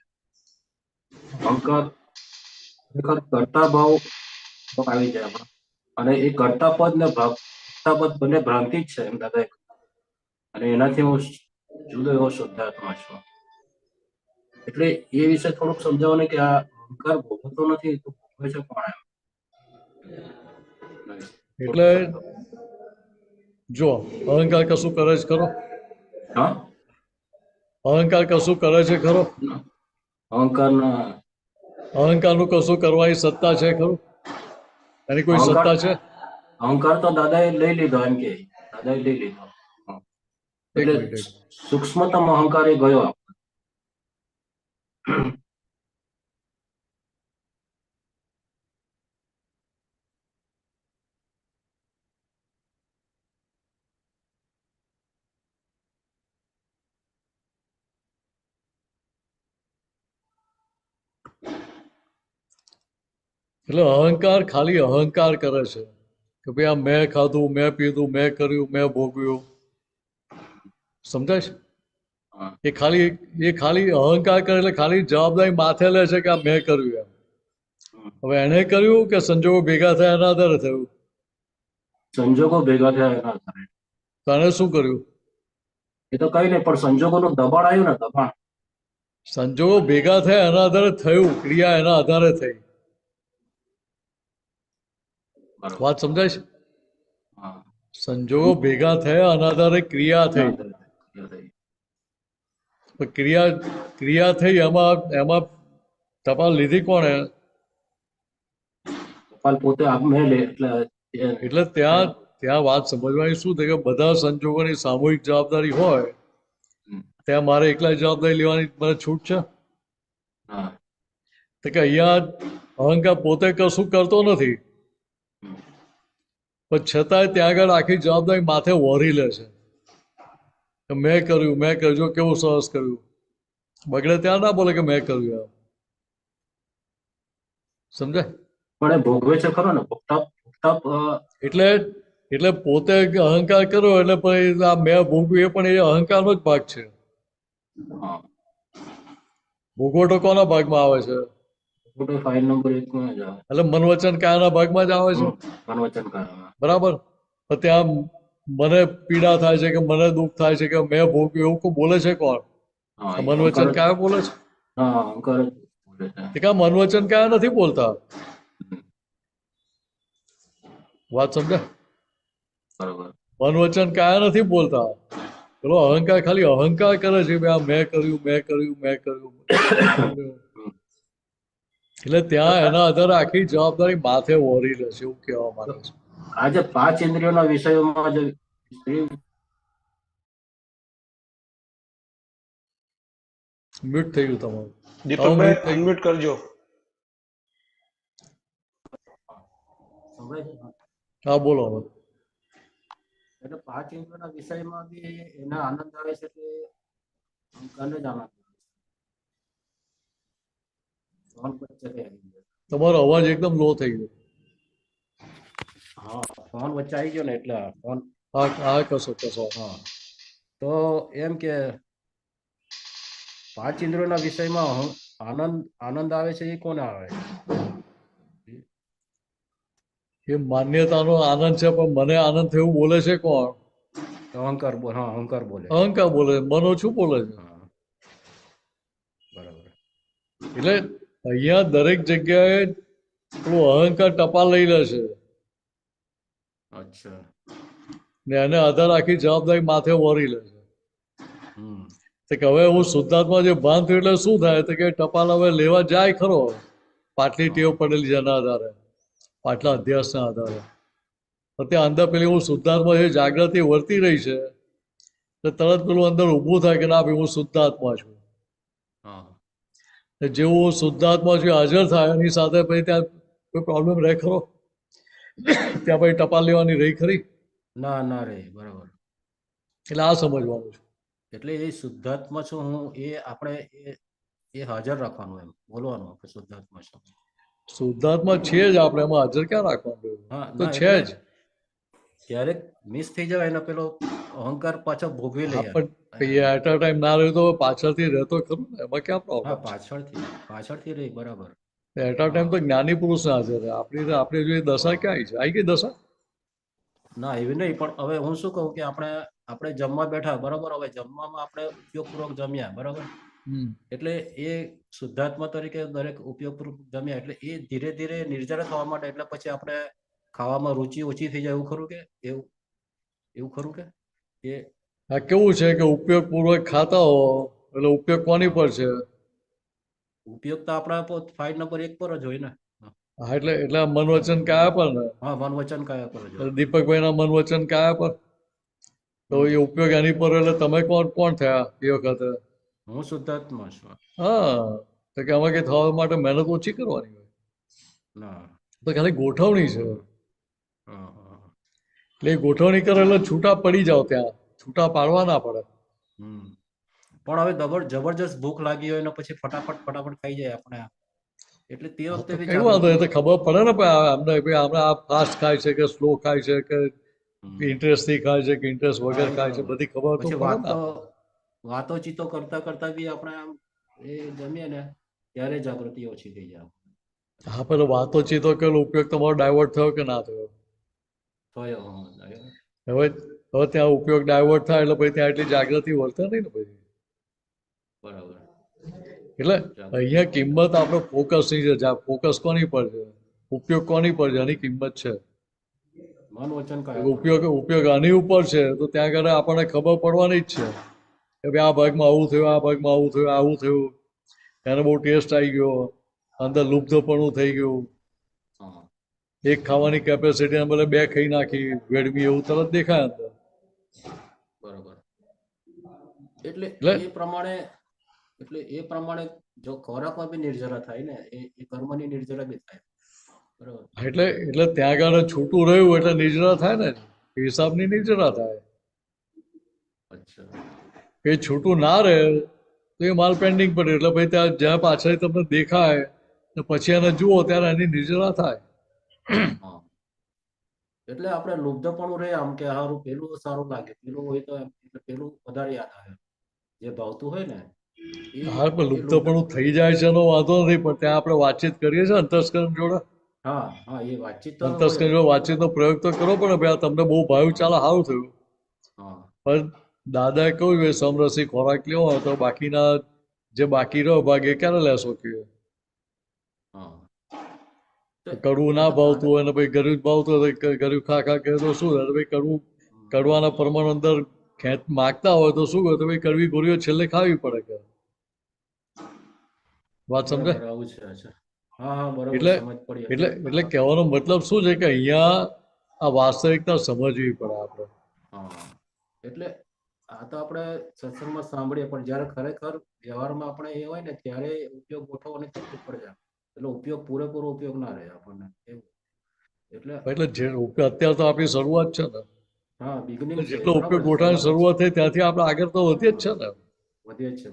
S7: અહંકાર ખરેખર કરતા ભાવ આવી જાય આપણે. અને એ કરતા પદ ને ભક્તા પદ બંને ભ્રાંતિ જ છે એમ દાદા. અને એનાથી હું જુદો એવો શુદ્ધાત્મા છું. એટલે એ વિશે થોડુંક સમજાવો ને કે આ અહંકાર ભોગવતો નથી તો ભોગવે છે કોણ એમ.
S3: એટલે જો અહંકાર કશું કરે છે ખરો?
S7: હા
S3: અહંકાર કશું કરે છે ખરો?
S7: અહંકાર ના
S3: અહંકારનું કશું કરવાની સત્તા છે ખરું? એની કોઈ
S7: અહંકાર
S3: સત્તા છે?
S7: અહંકાર તો દાદાએ લઈ લીધો એમ કે દાદાએ લઈ લીધો. હા.
S3: એક
S7: એટલે
S3: મિનિટ.
S7: સૂક્ષ્મતમ અહંકાર એ ગયો.
S3: એટલે અહંકાર ખાલી અહંકાર કરે છે કે ભાઈ આ મેં ખાધું, મેં પીધું, મેં કર્યું, મેં ભોગવ્યું. સમજાય છે?
S7: હા.
S3: એ ખાલી અહંકાર કરે એટલે ખાલી જવાબદારી માથે લે છે કે આ મેં કર્યું એમ. હવે એને કર્યું કે સંજોગો ભેગા થયા એના આધારે થયું?
S7: સંજોગો ભેગા થયા એના આધારે.
S3: તો આને શું કર્યું?
S7: એ તો કઈ નહીં, પણ સંજોગોનું દબાણ આવ્યું ને, દબાણ.
S3: સંજોગો ભેગા થયા એના આધારે થયું, ક્રિયા એના આધારે થઈ.
S7: બરાબર.
S3: વાત સમજાય છે?
S7: હા.
S3: સંજોગો ભેગા થયા એના આધારે ક્રિયા થઈ. પણ ક્રિયા થઈ એમાં ટપાલ લીધી કોણે?
S7: ટપાલ પોતે મેં લે
S3: એટલે ત્યાં વાત સમજવાની શું થાય કે બધા સંજોગોની સામૂહિક જવાબદારી હોય ત્યાં મારે એકલા જવાબદારી લેવાની મને છૂટ છે?
S7: હા.
S3: તો કે અહીંયા અહંકાર પોતે કશું કરતો નથી, પણ છતાંય ત્યાં આગળ આખી જવાબદારી માથે વહોરી લે છે કે મેં કર્યું. જો કેવું સરસ કર્યું. બગડે ત્યાં ના બોલે કે મેં કર્યું એમ. સમજાય?
S7: પણ એ ભોગવે છે ખરો ને,
S3: એટલે પોતે અહંકાર કર્યો એટલે પછી આ મેં ભોગવ્યું એ પણ એ અહંકારનો જ ભાગ છે.
S7: હા.
S3: ભોગવટો કોના ભાગમાં આવે છે?
S7: ફાઇલ નંબર 1 માં જ આવે.
S3: એટલે મન વચન કાયાના ભાગમાં જ આવે છે.
S7: મનવચન કાયમ.
S3: બરાબર. પણ ત્યાં મને પીડા થાય છે કે મને દુઃખ થાય છે કે મેં ભોગવ્યું એવું કોઈ બોલે છે કોણ?
S7: હા,
S3: મન વચન કાયા બોલે છે.
S7: હા, અહંકાર જ બોલે છે.
S3: કે મન વચન કાયા નથી બોલતા. વાત સમજે?
S7: બરોબર.
S3: મન વચન કાયા નથી બોલતા. પેલો અહંકાર ખાલી અહંકાર કરે છે કે આ મેં કર્યું. એટલે ત્યાં એના આધારે આખી જવાબદારી માથે વહોરી લે છે એવું કહેવા માંગે છે.
S7: આજે 5 ઇન્દ્રિયોના વિષયોમાં જે
S3: મ્યુટ થઈ ગયું તમારું.
S2: દીપકભાઈ અનમ્યુટ કરજો.
S3: હા બોલો હવે.
S7: એટલે 5 ઇન્દ્રિયોના વિષયમાં બી એને આનંદ આવે છે કે અહંકારને જ આનંદ આવે છે.
S3: તમારો અવાજ એકદમ લો થઈ ગયો.
S7: હા, ફોન વચ્ચે આવી ગયો ને એટલે ફોન.
S3: હા કશો.
S7: હા, તો એમ કે 5 ઇન્દ્રિયોના વિષયમાં આનંદ આવે છે એ કોને આવે?
S3: એ માન્યતાનો આનંદ છે પણ મને આનંદ થયું બોલે છે કોણ?
S7: અહંકાર બોલે.
S3: અહંકાર બોલે. મન ઓછું બોલે છે.
S7: બરાબર.
S3: એટલે અહીંયા દરેક જગ્યાએ પેલું અહંકાર ટપાલ લઈ લે છે.
S7: અચ્છા.
S3: ને એને આધાર આખી જવાબદારી માથે વહોરી લે છે. કે હવે હું શુદ્ધાત્મા જે ભાન થયું એટલે શું થાય તો કે ટપાલ હવે લેવા જાય ખરો, પાટલી ટેવ પડેલી છે એના આધારે, પાટલા અધ્યાસના આધારે. તો ત્યાં અંદર પેલી હું શુદ્ધાત્મા જે જાગૃતિ વર્તી રહી છે તો તરત પેલું અંદર ઊભું થાય કે ના ભાઈ હું શુદ્ધાત્મા છું. જેવું શુદ્ધાત્મા છું હાજર થાય એની સાથે પછી ત્યાં કોઈ પ્રોબ્લેમ રહે ખરો? ત્યાં પછી ટપાલ લેવાની રહી ખરી?
S7: ના રે. બરાબર.
S3: એટલે આ સમજવાનું છે.
S7: એટલે એ શુદ્ધાત્મા છું હું એ આપણે એ હાજર રાખવાનું, એમ બોલવાનું કે શુદ્ધાત્મા છું.
S3: શુદ્ધાત્મા છે જ આપણે, એમાં હાજર ક્યાં રાખવાનું? તો છે જ.
S7: ક્યારેક મિસ થઈ જાય એને પેલો અહંકાર પાછો ભોગવી લે.
S3: પણ એટ અ ટાઈમ ના રહ્યું તો પાછળથી રહેતો ખરું ને, એમાં ક્યાં પ્રોબ્લેમ?
S7: પાછળથી રહી. બરાબર.
S3: એટ અ ટાઈમ તો જ્ઞાની પુરુષ ના હાજર રહે. આપણી જો દશા ક્યાં આવી છે? આવી ગઈ દશા?
S7: ના એવી નહીં, પણ હવે હું શું કહું કે આપણે જમવા બેઠા, બરાબર. હવે જમવામાં આપણે ઉપયોગપૂર્વક જમ્યા, બરાબર. એટલે એ શુદ્ધાત્મા તરીકે દરેક ઉપયોગપૂર્વક જમ્યા એટલે એ ધીરે ધીરે નિર્જરા થવા માટે, એટલે પછી આપણે ખાવામાં રુચિ ઓછી થઈ જાય એવું ખરું કે? એવું ખરું કે?
S3: આ કેવું છે કે ઉપયોગપૂર્વક ખાતા હો એટલે ઉપયોગ કોની પર છે?
S7: ઉપયોગ તો આપણા ફાઇલ નંબર 1 પર જ હોય ને.
S3: હા એટલે આ મન વચન કાયા પર ને
S7: હા, મન વચન કાયા પર જ હોય.
S3: દીપકભાઈના મન વચન કાયા પર તો એ ઉપયોગ એની પર એટલે તમે કોણ થયા એ વખતે?
S7: હું શુદ્ધાત્મા છું.
S3: હા, તો કે આમાં કઈ થવા માટે મહેનત ઓછી કરવાની હોય,
S7: ના.
S3: તો ખાલી ગોઠવણી છે.
S7: હા, હા.
S3: એટલે એ ગોઠવણી કરે એટલે છૂટા પડી જાઓ, ત્યાં છૂટા પાડવા ના પડે.
S7: હમ. પણ હવે જબરજસ્ત ભૂખ લાગી હોય ને પછી ફટાફટ ખાઈ જાય આપણે, એટલે તે
S3: હા,
S7: વખતે
S3: તો
S7: બી
S3: કઈ વાંધો, એ તો
S7: જાગૃતિ.
S3: ખબર પડે ને ભાઈ આમને આ ફાસ્ટ ખાય છે કે સ્લો ખાય છે કે
S7: હમ.
S3: ઇન્ટરેસ્ટ થી ખાય છે કે ઇન્ટરેસ્ટ
S7: હા,
S3: વગર
S7: એ
S3: ખાય છે,
S7: બરાબર.
S3: બધી ખબર તો
S7: પછી
S3: પડે ને.
S7: વાતોચીતો કરતા બી આપણે આમ એ જમીએ ને ત્યારે જાગૃતિ ઓછી થઈ જાય.
S3: હા, પેલો વાતોચીતો કરેલો ઉપયોગ તમારો ડાયવર્ટ થયો કે ના થયો?
S7: થયો. હા,
S3: હવે ત્યાં ઉપયોગ ડાયવર્ટ થાય એટલે પછી ત્યાં એટલી જાગૃતિ વર્તે નહીં ને પછી.
S7: બરાબર.
S3: એટલે અહીંયા કિંમત આપણે ફોકસની છે. ફોકસ કોની પર છે? ઉપયોગ કોની પર છે? એની કિંમત છે.
S7: મન વચન કાયા પર.
S3: ઉપયોગ આની ઉપર છે તો ત્યાં આગળ આપણને ખબર પડવાની જ છે કે ભાઈ આ ભાગમાં આવું થયું, આ ભાગમાં આવું થયું, આવું થયું, એને બહુ ટેસ્ટ આવી ગયો, અંદર લુપ્તપણું થઈ ગયું,
S7: હા.
S3: એક ખાવાની કેપેસિટી બદલે 2 ખાઈ નાખી વેડમી, એવું તરત દેખાય અંદર.
S7: બરાબર. એટલે
S3: એટલે
S7: એ પ્રમાણે જો ખોરાકમાં બી નિર્જરા થાય ને, એ કર્મની નિર્જરા બી થાય. બરાબર.
S3: એટલે ત્યાં આગળ છૂટું રહ્યું એટલે નિર્જરા થાય ને, હિસાબની નિર્જરા થાય.
S7: અચ્છા.
S3: એ છૂટું ના રહે તો એ માલ પેન્ડિંગ પડે, એટલે ભાઈ ત્યાં જ્યાં પાછળ તમને દેખાય ને પછી એને જુઓ ત્યારે એની નિર્જરા થાય.
S7: હા. એટલે આપણે લુબ્ધપણું રહે આમ કે હારું પેલું સારું લાગે, પેલું હોય તો એટલે પેલું વધારે યાદ આવે, જે ભાવતું હોય ને
S3: હા, પણ લુપ્તપણું થઈ જાય છે એનો વાંધો નથી, પણ ત્યાં આપણે વાતચીત કરીએ છીએ અંતસ્કરણ જોડે.
S7: હા, હા, એ વાતચીત તો હોય.
S3: અંતસ્કરણ જોડે વાતચીતનો પ્રયોગ તો કરવો પડે. ભાઈ તમને બહુ ભાવ્યું, ચાલો સારું થયું,
S7: હા.
S3: પણ દાદાએ કહ્યું એ સમરસી ખોરાક લેવો હોય તો બાકીના જે બાકી રહ્યો ભાગ એ ક્યારે લેશો કે?
S7: હા.
S3: કડવું ના ભાવતું હોય ને ભાઈ ગળ્યું ભાવતું હોય તો ગળ્યું ખા કહે તો શું થાય? ભાઈ કડવાના પરમાણુ અંદર માગતા હોય તો શું કરે? તો ભાઈ કડવી ગોળીઓ છેલ્લે ખાવી પડે કે વાત સમજે?
S7: બરાબર, આવું છે. અચ્છા. હા, હા, બરાબર,
S3: એટલે
S7: સમજ પડી.
S3: એટલે કહેવાનો મતલબ શું છે કે અહીંયા આ વાસ્તવિકતા સમજવી પડે આપણે.
S7: હા. એટલે આ તો આપણે સત્સંગમાં સાંભળીએ, પણ જ્યારે ખરેખર વ્યવહારમાં આપણે એ હોય ને ત્યારે ઉપયોગ ગોઠવવાની તકલીફ પડે છે. એટલે પૂરેપૂરો ઉપયોગ ના રહે આપણને એવું. એટલે
S3: અત્યારે તો આપણી શરૂઆત છે ને,
S7: હા, બિગનિંગ છે.
S3: જેટલો
S7: બરાબર
S3: ઉપયોગ
S7: છે.
S3: ગોઠવવાની શરૂઆત થઈ ત્યાંથી આપણે આગળ તો વધીએ જ છે ને.
S7: વધીએ જ છે.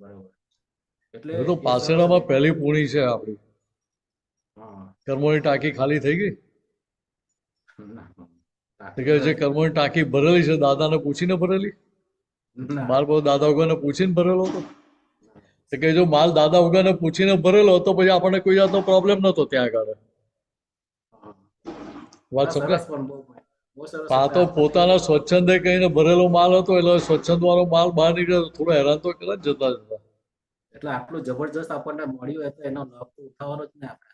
S7: બરાબર. એટલે
S3: હવે તો
S7: એ સરસ
S3: પાસેડામાં પહેલી પૂણી છે આપણી.
S7: હા.
S3: કર્મોની ટાંકી ખાલી થઈ ગઈ.
S7: ના,
S3: કે જે કર્મોની ટાંકી ભરેલી છે દાદાને પૂછીને ભરેલી? માલ બહુ દાદા વગરને પૂછીને ભરેલો હતો? કે જો માલ દાદા વગરને પૂછીને ભરેલો હતો પછી આપણને કોઈ જાતનો પ્રોબ્લેમ નતો ત્યાં આગળ. વાત સમજે?
S7: સરસ, પણ બહુ સરસ.
S3: આ તો પોતાના સ્વચ્છંદે કહીને ભરેલો માલ હતો એટલે સ્વચ્છંદ વાળો માલ બહાર નીકળે તો થોડો હેરાન તો કરે જતા.
S7: એટલે આટલું જબરજસ્ત આપણને મળ્યું હોય તો એનો લાભ તો ઉઠાવવાનો જ ને આપણે.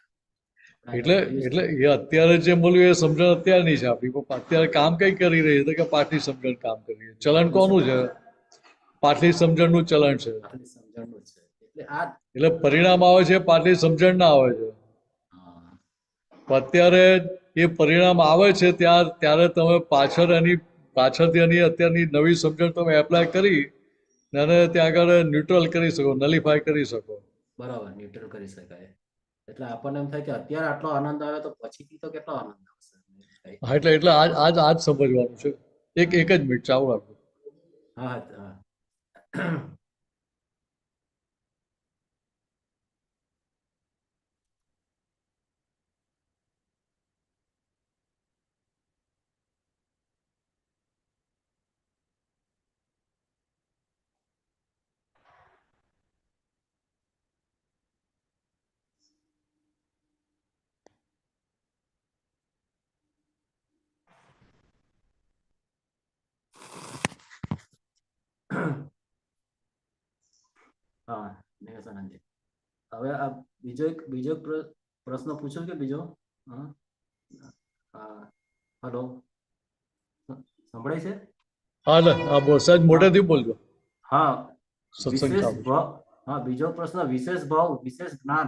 S3: એટલે એ અત્યારે જે મળ્યું એ સમજણ અત્યારની છે આપણી. અત્યારે કામ કઈ કરી રહી છે કે પાઠની સમજણ કામ કરી રહી છે. ચલણ કોનું છે? પાઠની સમજણનું ચલણ છે.
S7: આટલી સમજણનું જ છે.
S3: એટલે પરિણામ આવે છે પાઠની સમજણ ના આવે છે. અત્યારે એ પરિણામ આવે છે ત્યારે તમે પાછળથી એની અત્યારની નવી સમજણ તમે એપ્લાય કરી અને ત્યાં આગળ ન્યુટ્રલ કરી શકો, નલિફાય કરી શકો.
S7: બરાબર, ન્યુટ્રલ કરી શકાય. એટલે આપણને એમ થાય કે અત્યારે આટલો આનંદ આવે તો પછીથી તો કેટલો આનંદ આવશે.
S3: હા, એટલે આજ સમજવાનું છે. એક જ મિનિટ ચાલુ રાખો.
S7: હા, હા. હા, નિલેશાનંદજી. હવે આ બીજો એક પ્રશ્ન પૂછો કે બીજો? હા, હલો, સંભળાય છે?
S3: હા, બોલ સાહેબ, મોટેથી બોલજો.
S7: હા,
S3: સત્સંગ ચાલુ છે.
S7: હા, બીજો પ્રશ્ન, વિશેષ ભાવ, વિશેષ જ્ઞાન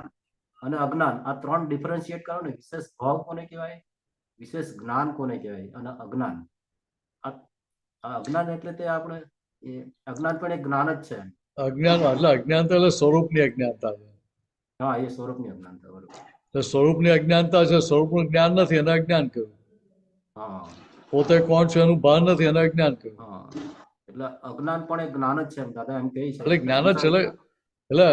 S7: અને અજ્ઞાન, આ ત્રણ ડિફરન્શિએટ કરો ને. વિશેષ ભાવ કોને કહેવાય, વિશેષ જ્ઞાન કોને કહેવાય, અને અજ્ઞાન. આ અજ્ઞાન એટલે તે આપણે અજ્ઞાન પણ એક જ્ઞાન જ છે.
S3: અજ્ઞાન એટલે અજ્ઞાનતા એટલે સ્વરૂપની અજ્ઞાનતા છે.
S7: હા, એ સ્વરૂપની અજ્ઞાનતા, બરોબર.
S3: એટલે સ્વરૂપની અજ્ઞાનતા છે, સ્વરૂપનું જ્ઞાન નથી એને અજ્ઞાન કહ્યું.
S7: હા
S3: પોતે કોણ છે એનું ભાન નથી એને અજ્ઞાન કહ્યું.
S7: હા, એટલે અજ્ઞાન પણ એક જ્ઞાન જ છે એમ દાદા એમ કહે છે.
S3: એટલે જ્ઞાન જ છે. એટલે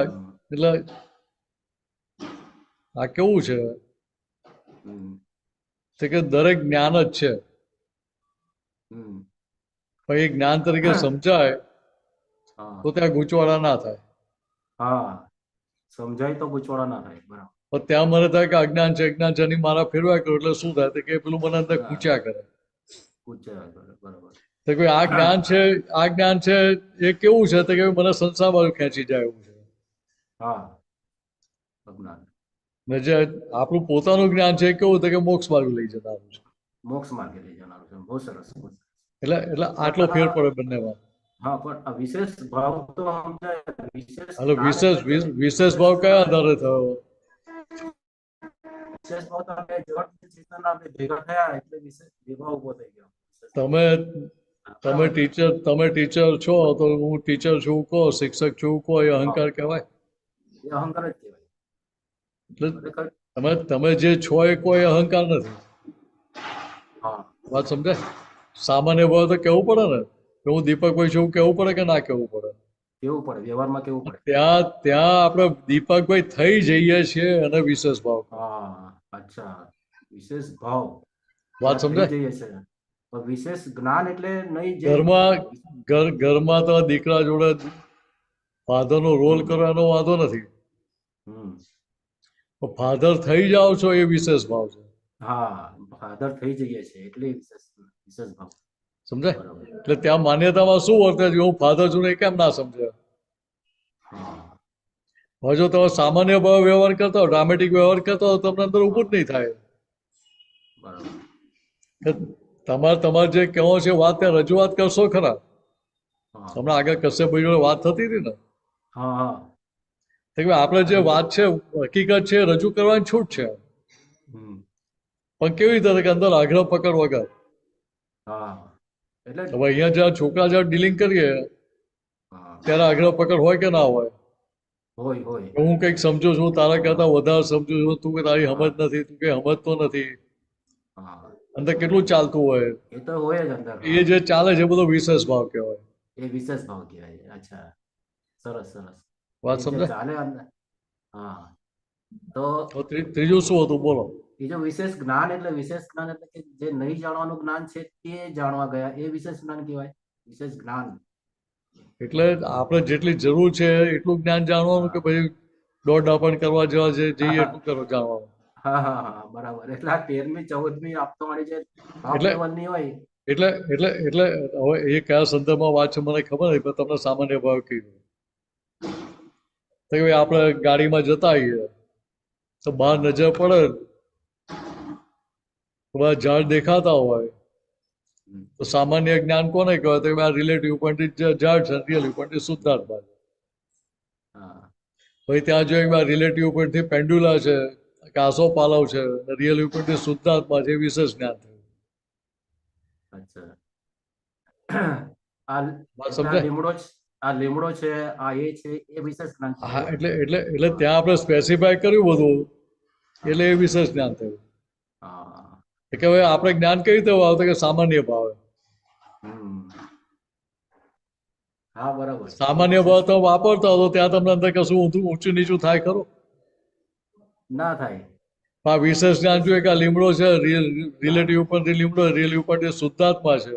S3: આ કેવું છે તે કે દરેક જ્ઞાન જ છે, પણ એ જ્ઞાન તરીકે સમજાય તો ત્યાં ગૂંચવાડા ના થાય.
S7: હા, સમજાય તો ગૂંચવાડા ના થાય, બરાબર.
S3: પણ ત્યાં મને થાય કે અજ્ઞાન છે, અજ્ઞાન છે, એની મારા ફેરવાય કરું એટલે શું થાય કે પેલું મને અંદર ખૂચ્યા કરે.
S7: બરાબર.
S3: તો કોઈ આ જ્ઞાન છે, આ જ્ઞાન છે એ કેવું છે કે મને સંસાર બાજુ ખેંચી જાય એવું છે.
S7: હા, અજ્ઞાન.
S3: ને જે આપણું પોતાનું જ્ઞાન છે એ કેવું કે મોક્ષ બાજુ લઈ જનારું છે.
S7: મોક્ષ માર્ગે લઈ જનારું છે. બહુ સરસ.
S3: એટલે આટલો ફેર પડે બંનેમાં.
S7: હા, પણ આ વિશેષ ભાવ તો સમજાય.
S3: એટલે વિશેષ ભાવ કયા આધારે થયો?
S7: વિશેષ ભાવ તો આપણે જળ ચેતન આપણે ભેગા થયા એટલે વિશેષ વિભાવ ઉભો થઈ ગયો.
S3: તમે ટીચર છો તો હું ટીચર છું કહો, શિક્ષક છું કહો, એ અહંકાર કહેવાય?
S7: એ અહંકાર જ કહેવાય.
S3: એટલે તમે જે છો એ કોઈ અહંકાર નથી.
S7: હા,
S3: વાત સમજાય? સામાન્ય ભાવ તો કેવું પડે ને કે હું દીપકભાઈ છું કેવું પડે કે ના કેવું પડે?
S7: કેવું પડે, વ્યવહારમાં કેવું પડે.
S3: ત્યાં આપણે દીપકભાઈ થઈ જઈએ છીએ અને વિશેષ ભાવ.
S7: હા, અચ્છા, વિશેષ ભાવ.
S3: વાત સમજાય?
S7: જઈએ છે. વિશેષ જ્ઞાન એટલે નહીં.
S3: ઘરમાં તો દીકરા જોડે ફાધરનો રોલ કરવાનો વાંધો નથી, ફાધર થઈ જાઓ છો એ વિશેષ ભાવ છે.
S7: હા, ફાધર થઈ જઈએ છે એટલે વિશેષ ભાવ.
S3: સમજાય? એટલે ત્યાં માન્યતામાં શું વર્તે છે હું ફાધર છું એ કેમ ના સમજે? હવે જો તમે સામાન્ય ભાવ વ્યવહાર કરતા હો, ડ્રામેટિક વ્યવહાર કરતા હો, તમને અંદર ઊભું જ નહીં થાય. તમારે જે કહેવો છે વાત ત્યાં રજૂઆત કરશો ખરા. હમણાં આગળ કશે ભાઈ જોડે વાત થતી હતી ને, આપણે જે વાત છે હકીકત છે રજૂ કરવાની છૂટ છે, પણ કેવી રીતે કે અંદર આગ્રહ પકડ વગર. હવે અહીંયા જ્યાં છોકરા જ્યાં ડીલિંગ કરીએ ત્યારે આગ્રહ પકડ હોય કે ના હોય? હું કંઈક સમજુ છું, તારા કરતા વધારે સમજુ છું, તું તારી સમજ નથી, તું કઈ સમજતો નથી, અંદર કેટલું ચાલતું હોય.
S7: એ તો હોય જ અંદર.
S3: એ જે ચાલે છે બધો વિશેષ ભાવ કહેવાય.
S7: એ વિશેષ ભાવ કહેવાય. અચ્છા, સરસ.
S3: વાત સમજાય?
S7: ચાલે અંદર. હા, તો
S3: ત્રીજું શું હતું બોલો?
S7: બીજો વિશેષ જ્ઞાન એટલે કે જે નહીં જાણવાનું જ્ઞાન છે તે જાણવા ગયા, એ વિશેષ જ્ઞાન કહેવાય. વિશેષ જ્ઞાન
S3: એટલે આપણે જેટલી જરૂર છે એટલું જ્ઞાન જાણવાનું કે પછી દોઢ ડાપણ કરવા જઈએ એટલું કરો જાણવાનું.
S7: હા, બરાબર. એટલે આ 13મી 14મી આપતો વાળી જે ભાવની હોય
S3: એટલે હવે એ કયા સંદર્ભમાં વાત છે મને ખબર નથી, પણ તમને સામાન્ય ભાવ કીધું તો આપણે ગાડીમાં જતા આવીએ તો બહાર નજર પડે ઝાડ દેખાતા હોય તો સામાન્ય જ્ઞાન કોને કહેવાય? તો આ રિલેટિવ પોઈન્ટથી ઝાડ છે, રિયલ પોઈન્ટથી શુદ્ધાત્મા છે. પછી ત્યાં જો રિલેટિવ પોઈન્ટથી પેન્ડ્યુલા છે, કાસો પાલવ છે, રિયલ પોઈન્ટથી શુદ્ધાત્મા છે, વિશેષ જ્ઞાન થયું.
S7: આ લીમડો છે, આ એ છે, એ વિશેષ જ્ઞાન.
S3: હા, એટલે ત્યાં આપણે સ્પેસિફાય કર્યું બધું એટલે એ વિશેષ જ્ઞાન થયું. કે હવે આપણે જ્ઞાન કઈ રીતે આવતું કે સામાન્ય ભાવે.
S7: હા, બરાબર.
S3: સામાન્ય ભાવ તો વાપરતા હતો ત્યાં તમને અંદર કશું ઊંચું નીચું થાય ખરું?
S7: ના થાય.
S3: આ વિશેષ જ્ઞાન જોઈએ કે આ લીમડો છે, રિલેટિવ ઉપરથી લીમડો, રિયલ ઉપરથી શુદ્ધાત્મા છે,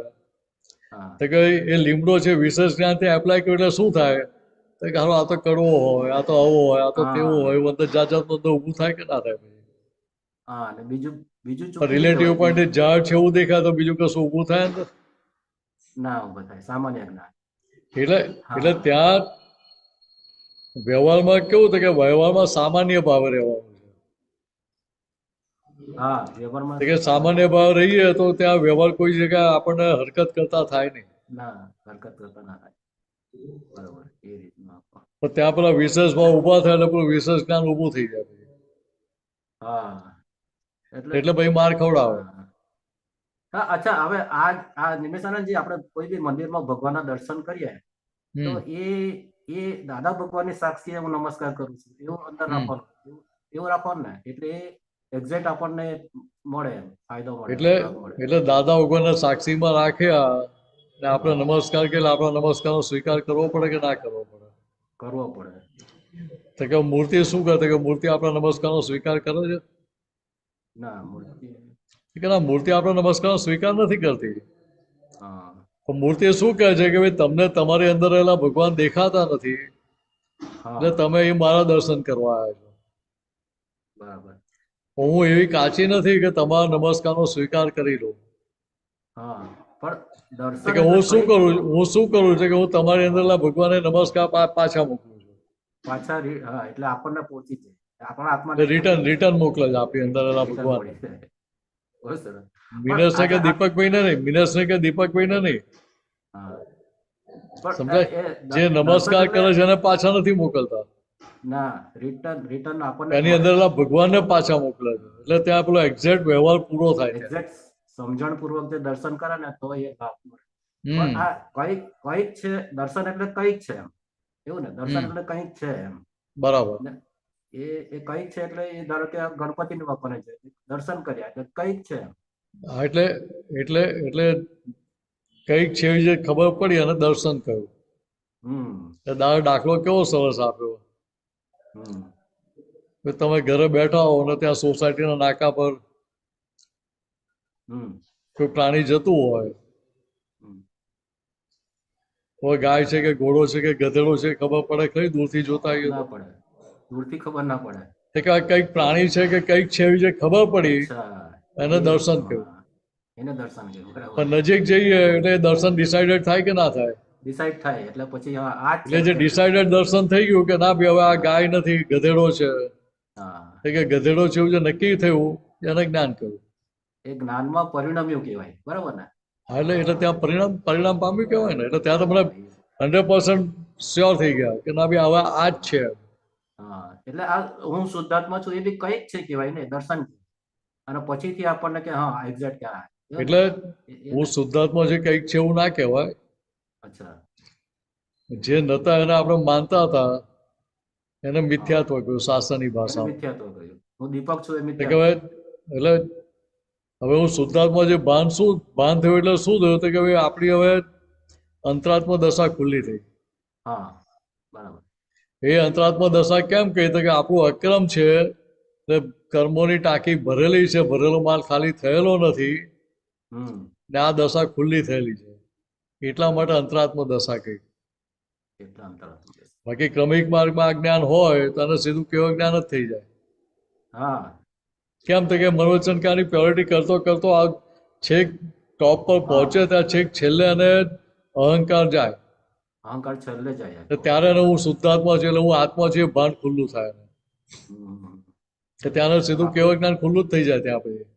S3: તો કે એ લીમડો છે વિશેષ જ્ઞાનથી એપ્લાય કર્યું એટલે શું થાય કે હાલો આ તો કડવો હોય, આ તો આવો હોય, આ તો તેવો હોય, અંદર જાત જાતનું ઊભું થાય કે ના થાય?
S7: હા, અને બીજું
S3: રિલેટિવ પોઈન્ટ ઝાડ છે એવું દેખાય તો બીજું કશું ઊભું થાય અંદર?
S7: ના ઊભું થાય. સામાન્ય જ્ઞાન.
S3: એટલે ત્યાં વ્યવહારમાં કેવું થાય કે વ્યવહારમાં સામાન્ય ભાવ રહેવાનું છે.
S7: હા, વ્યવહારમાં
S3: કે સામાન્ય ભાવ રહીએ તો ત્યાં વ્યવહાર કોઈ જગ્યાએ આપણને હરકત કરતા થાય નહીં.
S7: ના, હરકત કરતા ના થાય. બરોબર, એ રીતનું
S3: પણ ત્યાં પેલા વિશેષમાં ઊભા થાય એટલે પેલું વિશેષ જ્ઞાન ઊભું થઈ જાય પછી.
S7: હા
S3: એટલે ભાઈ માર ખવડાવે.
S7: હા અચ્છા, હવે આ નિમેશાનંદજી આપણે કોઈ બી મંદિરમાં ભગવાનના દર્શન કરીએ તો એ દાદા ભગવાનની સાક્ષીએ હું નમસ્કાર કરું છું એવું અંદર રાખવાનું, એવું રાખવાનું ને, એટલે એ એક્ઝેક્ટ આપણને મળે એમ ફાયદો મળે.
S3: એટલે દાદા ભગવાનને સાક્ષીમાં રાખ્યા ને આપણે નમસ્કાર કે આપણા નમસ્કારનો સ્વીકાર કરવો પડે કે ના કરવો પડે?
S7: કરવો પડે.
S3: તો કે મૂર્તિ શું કરે કે મૂર્તિ આપણા નમસ્કારનો સ્વીકાર કરે છે?
S7: ના, મૂર્તિ
S3: કે ના, મૂર્તિ આપણા નમસ્કારનો સ્વીકાર નથી કરતી.
S7: હા
S3: પણ મૂર્તિ શું કહે છે કે ભાઈ તમને તમારી અંદર રહેલા ભગવાન દેખાતા નથી, એટલે તમે એ મારા દર્શન કરવા આવ્યા છો.
S7: બરાબર.
S3: હું એવી કાચી નથી કે તમારા નમસ્કારનો સ્વીકાર કરી લઉં.
S7: હા પણ દર્શન
S3: કે હું શું કરું છું કે હું તમારી અંદરના ભગવાનને નમસ્કાર પાછા મોકલું છું.
S7: પાછા હા, એટલે આપણને પહોંચી જાય, આપણા આત્મા
S3: રિટર્ન મોકલે છે આપણી અંદરના ભગવાન.
S7: બહુ સરસ.
S3: મિનેશને કે દીપકભાઈને નહીં, મિનેશને કે દીપકભાઈને નહીં, સમજાય? જે નમસ્કાર કરે છે એને પાછા નથી મોકલતા,
S7: ના, રિટર્ન આપણને
S3: એની અંદરના ભગવાનને પાછા મોકલે છે. એટલે ત્યાં પેલો એક્ઝેક્ટ વ્યવહાર પૂરો થાય છે.
S7: એક્ઝેક્ટ સમજણ પૂર્વક જે દર્શન કરે ને તો એ લાભ મળે. પણ આ કઈક છે દર્શન એટલે કઈક છે એમ, એવું ને, દર્શન એટલે કઈક છે એમ.
S3: બરાબર.
S7: એ કઈક છે એટલે એ ધારો કે ગણપતિની બાપાને છે દર્શન કર્યા એટલે કઈક છે એમ.
S3: હા, એટલે કઈક છે એવી જે ખબર પડી અને દર્શન કર્યું. દાખલો કેવો સરસ આપ્યો. તમે ઘરે બેઠા હો અને ત્યાં સોસાયટીના નાકા પર કોઈ પ્રાણી જતું હોય, કોઈ ગાય છે કે ઘોડો છે કે ગધેડો છે, ખબર પડે ખરી દૂરથી જોતા આવીએ તો?
S7: દૂરથી ખબર ના પડે
S3: કે કઈક પ્રાણી છે કે કઈક છે એવી જે ખબર પડી એને દર્શન કર્યું.
S7: એને દર્શન કર્યું.
S3: પણ નજીક જઈએ એટલે દર્શન ડિસાઇડેડ થાય કે ના થાય?
S7: ડિસાઇડ થાય એટલે પછી
S3: એટલે જે ડિસાઇડેડ દર્શન થઈ ગયું કે ના ભાઈ હવે આ ગાય નથી ગધેડો છે, કે ગધેડો છે એવું જે નક્કી થયું એને જ્ઞાન કહ્યું.
S7: એ જ્ઞાનમાં પરિણમ્યું કહેવાય, બરાબર ને?
S3: હા, એટલે ત્યાં પરિણામ પામ્યું કહેવાય ને. એટલે ત્યાં તો મને 100% શ્યોર થઈ ગયા કે ના ભાઈ હવે આ જ છે.
S7: હા, એટલે આ હું શુદ્ધાત્મા છું એ બી કઈક છે કહેવાય ને, દર્શન. અને પછીથી આપણને કે હા એક્ઝેક્ટ ક્યાં.
S3: એટલે હું શુદ્ધાત્મા છે કઈક છે એવું ના કહેવાય.
S7: અચ્છા.
S3: જે નતા એને આપણે માનતા હતા એને મિથ્યાત્વ કહ્યું શાસ્ત્રની ભાષામાં.
S7: મિથ્યાત્વ કહ્યું. હું દીપક છું એ મિથ્યાત્વ.
S3: એટલે હવે હું શુદ્ધાત્મા જે ભાન થયું એટલે શું થયું કે ભાઈ આપણી હવે અંતરાત્મા દશા ખુલ્લી થઈ.
S7: હા, બરાબર.
S3: એ અંતરાત્મા દશા કેમ કહી કે આપણું અક્રમ છે એટલે કર્મોની ટાંકી ભરેલી છે, ભરેલો માલ ખાલી થયેલો નથી ને આ દશા ખુલ્લી થયેલી છે, એટલા માટે અંતરાત્મા દશા કહી. બાકી ક્રમિક માર્ગમાં આ જ્ઞાન હોય તો એને સીધું કેવું જ્ઞાન જ થઈ જાય.
S7: હા,
S3: કેમ તો કે મનોવચનકારની પ્યોરિટી કરતો કરતો આ છેક ટોપ પર પહોંચે ત્યાં છેક છેલ્લે અને અહંકાર જાય.
S7: અહંકાર છેલ્લે જાય
S3: ત્યારે હું શુદ્ધાત્મા છું એટલે હું આત્મા છું એ ભાન ખુલ્લું થાય. ત્યારે સીધું કેવું જ્ઞાન ખુલ્લું જ થઈ જાય ત્યાં પછી.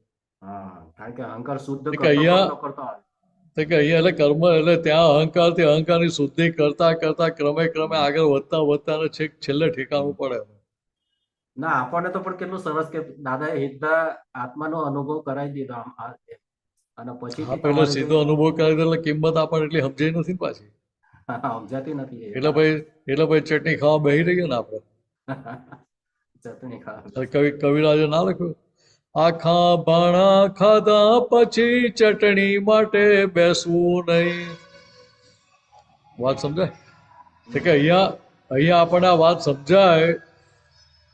S7: કારણ કે અહંકાર શુદ્ધ
S3: અહીંયા એટલે કર્મ એટલે ત્યાં અહંકારથી અહંકારની શુદ્ધિ કરતા કરતા ક્રમે આગળ વધતા અને છેક છેલ્લે ઠેકાણું પડે.
S7: ના, આપણને તો પણ કેટલું સરસ કે દાદાએ સીધા આત્માનો અનુભવ કરાવી દીધો અને પછી
S3: સીધો અનુભવ કરાવી દીધો એટલે કિંમત આપણને એટલી સમજાઈ નથી પાછી.
S7: સમજાતી નથી.
S3: એટલે ભાઈ ચટણી ખાવા બેસી રહીએ ને આપણે.
S7: ચટણી ખાવા
S3: કવિરાજે ના લખ્યું, આખા ભાણા ખાધા પછી ચટણી માટે બેસવું નહીં. વાત સમજાય? કે અહીંયા આપણને આ વાત સમજાય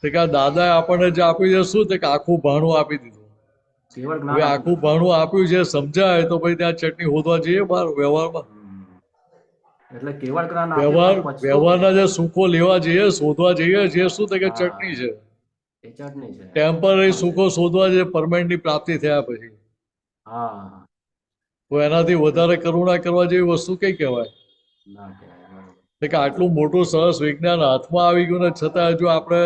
S3: કે આ દાદાએ આપણને જે આપ્યું છે શું છે કે આખું ભાણું આપી દીધું. હવે આખું ભાણું આપ્યું છે સમજાય તો ભાઈ ત્યાં ચટણી હોદવા જઈએ બહાર વ્યવહારમાં.
S7: એટલે કેવળ જ્ઞાન
S3: વ્યવહારના જે સુખો લેવા જઈએ શોધવા જઈએ જે શું થાય કે ચટણી છે. ટેમ્પરરી સુખો શોધવા જે પરમાનન્ટ પ્રાપ્તિ થયા પછી તો એનાથી વધારે કરુણા કરવા જેવી વસ્તુ કઈ કહેવાય? કે આટલું મોટું સરસ વિજ્ઞાન હાથમાં આવી ગયું ને છતાં હજુ આપણે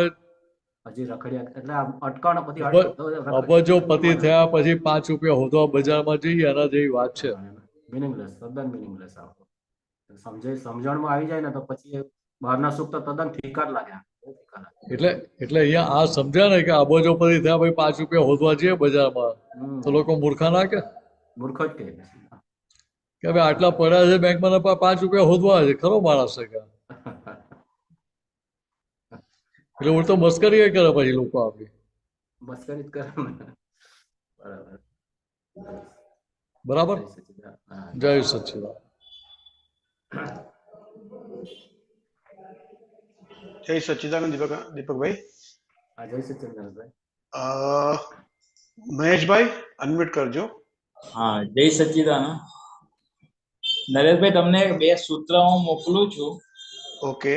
S3: અબજો પતિ થયા પછી 5 રૂપિયા હોદવા બજારમાં જઈએ એના જેવી વાત છે.
S7: મિનિંગલેસ, તદ્દન મિનિંગલેસ. સમજણમાં આવી જાય ને તો પછી બહારના સુખ તો તદ્દન ફીકા જ લાગ્યા, બહુ ફીકા લાગ્યા.
S3: એટલે અહીંયા આ સમજ્યા ને કે આબોજો પછી થયા ભાઈ 5 રૂપિયા હોદવા જઈએ બજારમાં તો લોકો મૂર્ખા ના કે
S7: મૂર્ખો જ કહે છે.
S3: ભાઈ આટલા પડ્યા છે બેંકમાં ને 5 રૂપિયા હોદવા છે, ખરો માણસ છે કે? એટલે ઉલટો મસ્કરી કરે પછી લોકો આપણી.
S7: મસ્કરી જ કરે ને.
S3: બરાબર.
S7: બરાબર. હા.
S3: જય સચ્ચિદાનંદ.
S2: જય સચ્ચિદાનંદ દીપકભાઈ.
S7: હા, જય સચ્ચિદાનંદભાઈ.
S2: મહેશભાઈ અનમ્યુટ કરજો.
S8: હા, જય સચ્ચિદાનંદ. નરેશભાઈ, તમને 2 સૂત્ર હું મોકલું છું.
S2: ઓકે.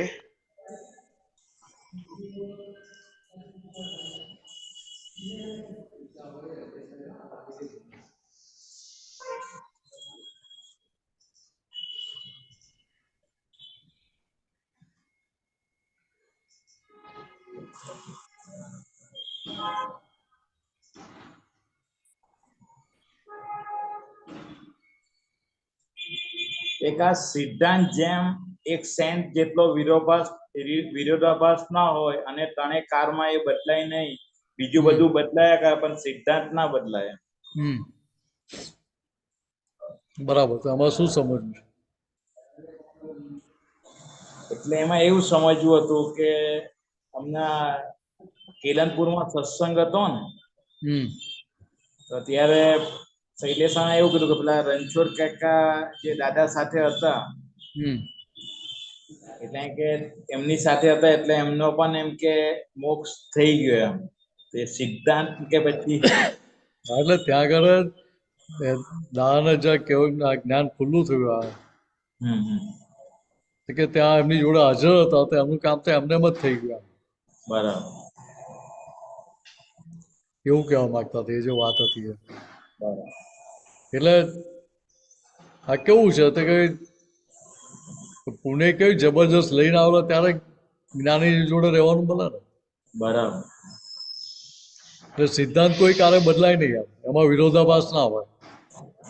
S8: એક આ સિદ્ધાંત જેમ એક સેન્ટ જેટલો વિરોધાભાસ ના હોય અને ત્રણે કારમાં એ બદલાય નહીં, બીજું બધું બદલાયા કરે પણ સિદ્ધાંત ના બદલાય.
S3: બરાબર. તો આમાં શું સમજવું છે?
S8: એટલે એમાં એવું સમજવું હતું કે હમણાં કેલનપુરમાં સત્સંગ હતો ને, તો ત્યારે શૈલેષાએ એવું કીધું કે પેલા રણછોડ કાકા જે દાદા સાથે હતા, એટલે કે એમની સાથે હતા એટલે એમનો પણ એમ કે મોક્ષ થઈ ગયો એમ. તે સિદ્ધાંત કે પછી
S3: એટલે ત્યાં આગળ દાદાને જ્યાં કેવું જ્ઞાન ખુલ્લું થયું કે ત્યાં એમની જોડે હાજર હતા તો એમનું કામ તો એમને જ થઈ ગયું.
S8: બરાબર.
S3: એવું કહેવા માંગતા હતા, એ જે વાત હતી એ.
S8: બરાબર.
S3: એટલે આ કેવું છે તો કે પુણે કેવી જબરજસ્ત લઈને આવેલો ત્યારે જ્ઞાની જોડે રહેવાનું બને ને.
S8: બરાબર.
S3: એટલે સિદ્ધાંત કોઈ કારે બદલાય નહીં, એમાં વિરોધાભાસ ના હોય.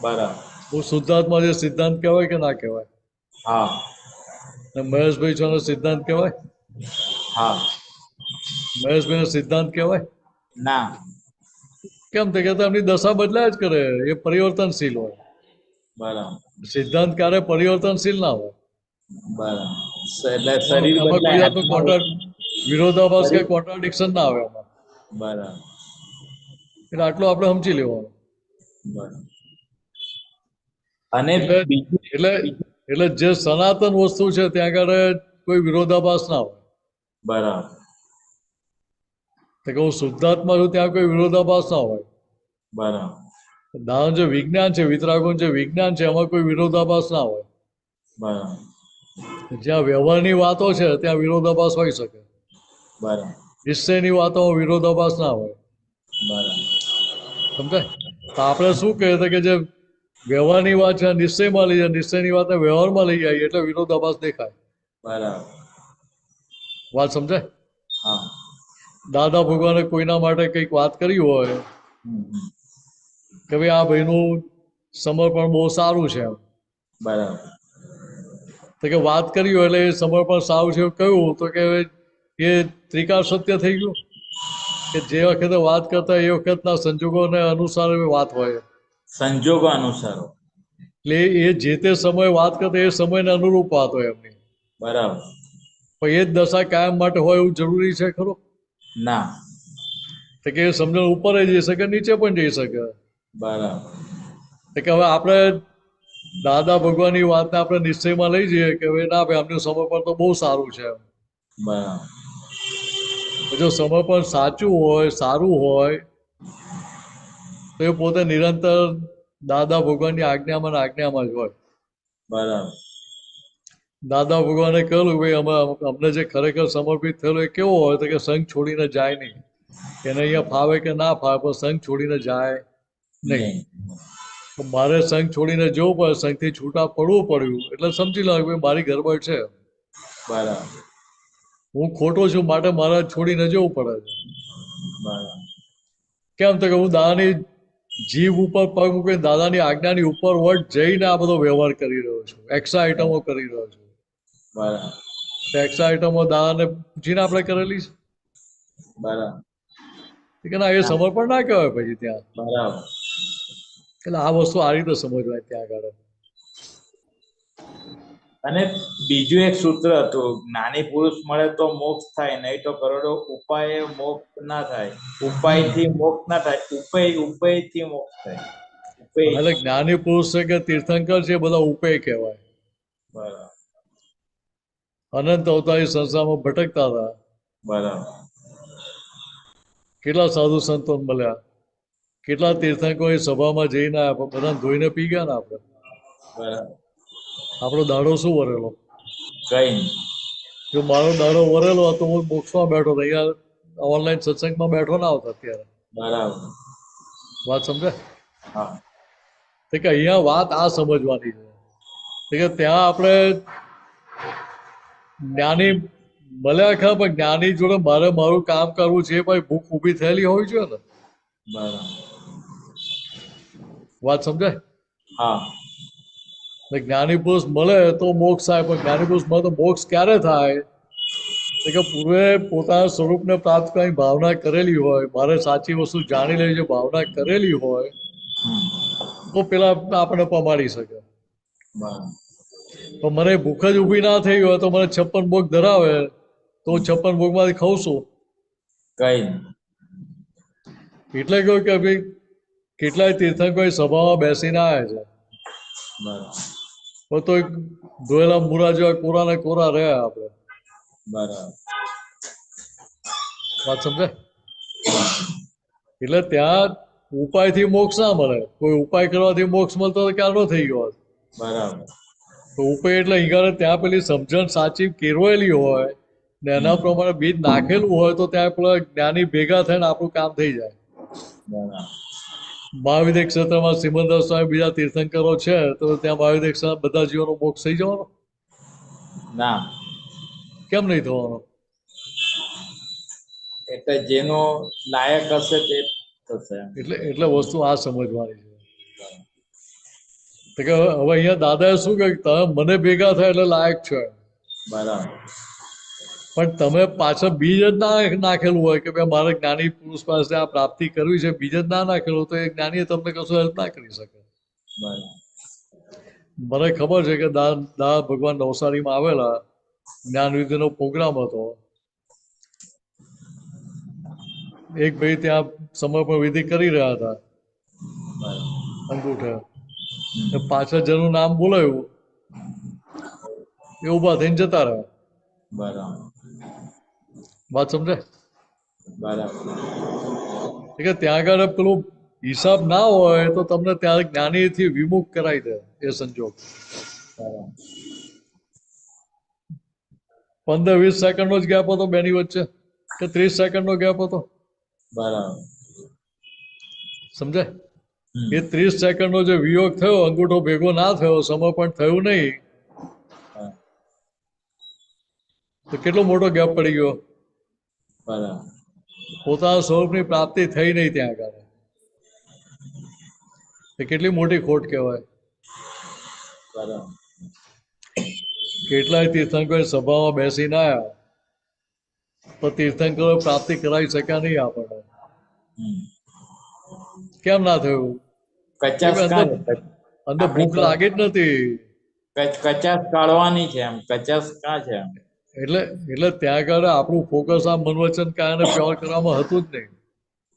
S8: બરાબર.
S3: હું શુદ્ધાત્મા જે સિદ્ધાંત કહેવાય કે ના કહેવાય?
S8: હા.
S3: ને મહેશભાઈ છો સિદ્ધાંત કહેવાય?
S8: હા.
S3: મહેશભાઈ સિદ્ધાંત કહેવાય?
S8: ના.
S3: કેમ તે કહેતા એમની દશા બદલાય જ કરે, એ પરિવર્તનશીલ હોય.
S8: બરાબર.
S3: સિદ્ધાંત ક્યારે પરિવર્તનશીલ ના હોય.
S8: બરાબર. એટલે શરીર
S3: એમાં કોઈ જાતનો વિરોધાભાસ કે કોન્ટ્રાડિક્શન ના આવે એમાં.
S8: બરાબર.
S3: એટલે આટલું આપણે સમજી લેવાનું.
S8: બરાબર. અને
S3: એટલે જે સનાતન વસ્તુ છે ત્યાં આગળ કોઈ વિરોધાભાસ ના હોય.
S8: બરાબર.
S3: તો કે હું શુદ્ધાત્મા છું ત્યાં કોઈ વિરોધાભાસ ના હોય.
S8: બરાબર.
S3: દાન જે વિજ્ઞાન છે, વિતરાગોનું જે વિજ્ઞાન છે એમાં કોઈ વિરોધાભાસ ના હોય.
S8: બરાબર.
S3: જ્યાં વ્યવહારની વાતો છે ત્યાં વિરોધાભાસ હોઈ શકે.
S8: બરાબર.
S3: નિશ્ચયની વાતોમાં વિરોધાભાસ ના હોય.
S8: બરાબર.
S3: સમજાય? તો આપણે શું કહીએ કે જે વ્યવહારની વાત છે નિશ્ચયમાં લઈ જાય, નિશ્ચયની વાતને વ્યવહારમાં લઈ જાય એટલે વિરોધાભાસ દેખાય.
S8: બરાબર.
S3: વાત સમજાય?
S8: હા.
S3: દાદા ભગવાને કોઈના માટે કંઈક વાત કરી હોય કે ભાઈ આ ભાઈનું સમર્પણ બહુ સારું છે એમ.
S8: બરાબર.
S3: તો કે વાત કરી હોય એટલે એ સમર્પણ સારું છે એવું કહ્યું તો કે એ ત્રિકાળ સત્ય થઈ ગયું કે જે વખતે વાત કરતા એ વખતના સંજોગોને અનુસાર વાત હોય.
S8: સંજોગો અનુસાર.
S3: એટલે એ જે તે સમયે વાત કરતા એ સમયને અનુરૂપ વાત હોય એમની.
S8: બરાબર.
S3: પણ એ જ દશા કાયમ માટે હોય એવું જરૂરી છે ખરું?
S8: ના.
S3: તો કે સમજણ ઉપર જઈ શકે, નીચે પણ જઈ શકે.
S8: બરાબર.
S3: તો કે હવે આપણે દાદા ભગવાનની વાતને આપણે નિશ્ચયમાં લઈ જઈએ કે હવે ના ભાઈ આમનું સમર્પણ તો બહુ સારું છે.
S8: બરાબર.
S3: જો સમર્પણ સાચું હોય, સારું હોય તો એ પોતે નિરંતર દાદા ભગવાનની આજ્ઞામાં આજ્ઞામાં જ હોય.
S8: બરાબર.
S3: દાદા ભગવાને કહ્યું ભાઈ અમને જે ખરેખર સમર્પિત થયેલો એ કેવો હોય તો કે સંઘ છોડીને જાય નહીં. એને અહીંયા ફાવે કે ના ફાવે પણ સંઘ છોડીને જાય નહીં. મારે સંઘ છોડીને જવું પડે, સંઘથી છૂટા પડવું પડ્યું એટલે સમજી લો કે મારી ગરબડ છે.
S8: બરાબર.
S3: હું ખોટો છું માટે મારે છોડીને જવું પડે છે.
S8: બરાબર.
S3: કેમ તો કે હું દાદાની જીભ ઉપર પગ મૂકીને દાદાની આજ્ઞાની ઉપર વટ જઈને આ બધો વ્યવહાર કરી રહ્યો છું, એક્સ્ટ્રા આઈટમો કરી રહ્યો છું.
S8: બરાબર.
S3: ટેક્સ આઇટમો દાદાને પૂછીને આપણે કરેલી છે
S8: બરાબર
S3: કે ના, એ સમર્પણ ના કહેવાય પછી ત્યાં.
S8: બરાબર
S3: એટલે આ વસ્તુ આ રીતે સમજવાય ત્યાં આગળ.
S8: અને બીજું એક સૂત્ર હતું, જ્ઞાની પુરુષ મળે તો મોક્ષ થાય, નહીં તો કરોડો ઉપાય મોક્ષ ના થાય. ઉપાયથી મોક્ષ ના થાય, ઉપાયથી મોક્ષ થાય. ઉપાય.
S3: એટલે જ્ઞાની પુરુષ છે કે તીર્થંકર છે, બધા ઉપેય કહેવાય.
S8: બરાબર
S3: અનંત અવતારી સંસારમાં ભટકતા હતા.
S8: બરાબર
S3: કેટલા સાધુ સંતો મળ્યા, કેટલા તીર્થંકરો એ સભામાં જઈને આવ્યા, બધા ધોઈને પી ગયા ને આપણે.
S8: બરાબર
S3: આપણો દાડો શું વરેલો?
S8: કઈ નહીં.
S3: જો મારો દાડો વરેલો હતો, હું મોક્ષમાં બેઠો હતો, અહીંયા ઓનલાઈન સત્સંગમાં બેઠો ના આવતા અત્યારે.
S8: બરાબર
S3: વાત સમજે?
S8: હા
S3: કે અહીંયા વાત આ સમજવાની છે કે ત્યાં આપણે જ્ઞાની મળ્યા ખરા, પણ જ્ઞાની જોડે મારે મારું કામ કરવું છે, ભાઈ ભૂખ ઊભી થયેલી હોવી જોઈએ ને.
S8: બરાબર
S3: વાત સમજાય?
S8: હા
S3: જ્ઞાની પુરુષ મળે તો મોક્ષ થાય, પણ જ્ઞાની પુરુષ મળે તો મોક્ષ ક્યારે થાય? કે પૂર્વે પોતાના સ્વરૂપને પ્રાપ્ત કરવાની ભાવના કરેલી હોય, મારે સાચી વસ્તુ જાણી લેવી છે ભાવના કરેલી હોય, તો પેલા આપણે પમાડી શકે.
S8: બરાબર
S3: પણ મને ભૂખ જ ઊભી ના થઈ હોય તો મને 56 ભોગ ધરાવે તો 56 ભોગમાંથી ખાઉં છું.
S8: કઈ નહીં.
S3: એટલે કહ્યું કે ભાઈ કેટલાય તીર્થંકરો સભામાં બેસીને આવ્યા છે,
S8: બરાબર
S3: પણ તો ધોયેલા મૂરા જેવા કોરા ને કોરા રહ્યા આપણે.
S8: બરાબર
S3: વાત સમજે? એટલે ત્યાં ઉપાયથી મોક્ષ ના મળે. કોઈ ઉપાય કરવાથી મોક્ષ મળતો તો ક્યારનો થઈ ગયો હોત.
S8: બરાબર
S3: તો ઉપાય એટલે અહીં ત્યાં પેલી સમજણ સાચી કેળવાયેલી હોય ને એના પ્રમાણે બીજ નાખેલું હોય તો ત્યાં પેલા જ્ઞાની ભેગા થઈને આપણું કામ થઈ જાય.
S8: બરાબર
S3: મહાવિદ્ય ક્ષેત્રમાં સિમંદર સ્વામી બીજા તીર્થંકરો છે, તો ત્યાં મહાવિદ્ય ક્ષેત્ર બધા જીવોનો મોક્ષ થઈ જવાનો?
S8: ના,
S3: કેમ નહીં થવાનો?
S8: એટલે જેનો લાયક હશે તે થશે.
S3: એટલે વસ્તુ આ સમજવાની છે કે હવે અહીંયા દાદાએ શું કહ્યું, તમે મને ભેગા થાય એટલે લાયક છે.
S8: બરાબર
S3: પણ તમે પાછળ બીજ જ ના નાખેલું હોય કે ભાઈ મારે જ્ઞાની પુરુષ પાસે આ પ્રાપ્તિ કરવી છે, બીજ જ ના નાખેલું તો એ જ્ઞાનીએ તમને કશું હેલ્પ ના કરી શકે.
S8: બરાબર
S3: મને ખબર છે કે દા ભગવાન નવસારીમાં આવેલા, જ્ઞાનવિધિનો પ્રોગ્રામ હતો. એક ભાઈ ત્યાં સમર્પણ વિધિ કરી રહ્યા હતા અંગૂઠે, પાછળ જેનું નામ બોલાયું એ ઉભા થઈને જતા રહ્યા.
S8: બરાબર
S3: વાત સમજે?
S8: બરાબર
S3: કે ત્યાં આગળ પેલું હિસાબ ના હોય તો તમને ત્યાં જ્ઞાનીથી વિમુખ કરાવી દે એ સંજોગ. 15-20 સેકન્ડનો જ ગેપ હતો બેની વચ્ચે, કે 30 સેકન્ડનો ગેપ હતો.
S8: બરાબર
S3: સમજાય? એ 30 સેકન્ડનો જે વિયોગ થયો, અંગૂઠો ભેગો ના થયો, સમર્પણ થયું નહીં, તો કેટલો મોટો ગેપ પડી ગયો.
S8: બરાબર
S3: પોતાના સ્વરૂપની પ્રાપ્તિ થઈ નહીં ત્યાં આગળ. એ કેટલી મોટી ખોટ કહેવાય.
S8: બરાબર
S3: કેટલાય તીર્થંકરો સભામાં બેસીને આવ્યા, પણ તીર્થંકરો પ્રાપ્તિ કરાવી શક્યા નહીં આપણને. કેમ ના થયું? અંદર ભૂખ લાગી જ નથી.
S8: કચાસ કાઢવાની છે, એમ કચાસ કાં છે એમ.
S3: એટલે ત્યાં આગળ આપણું ફોકસ આ મનવચન કાયાને પ્યોર કરવામાં હતું જ નહીં.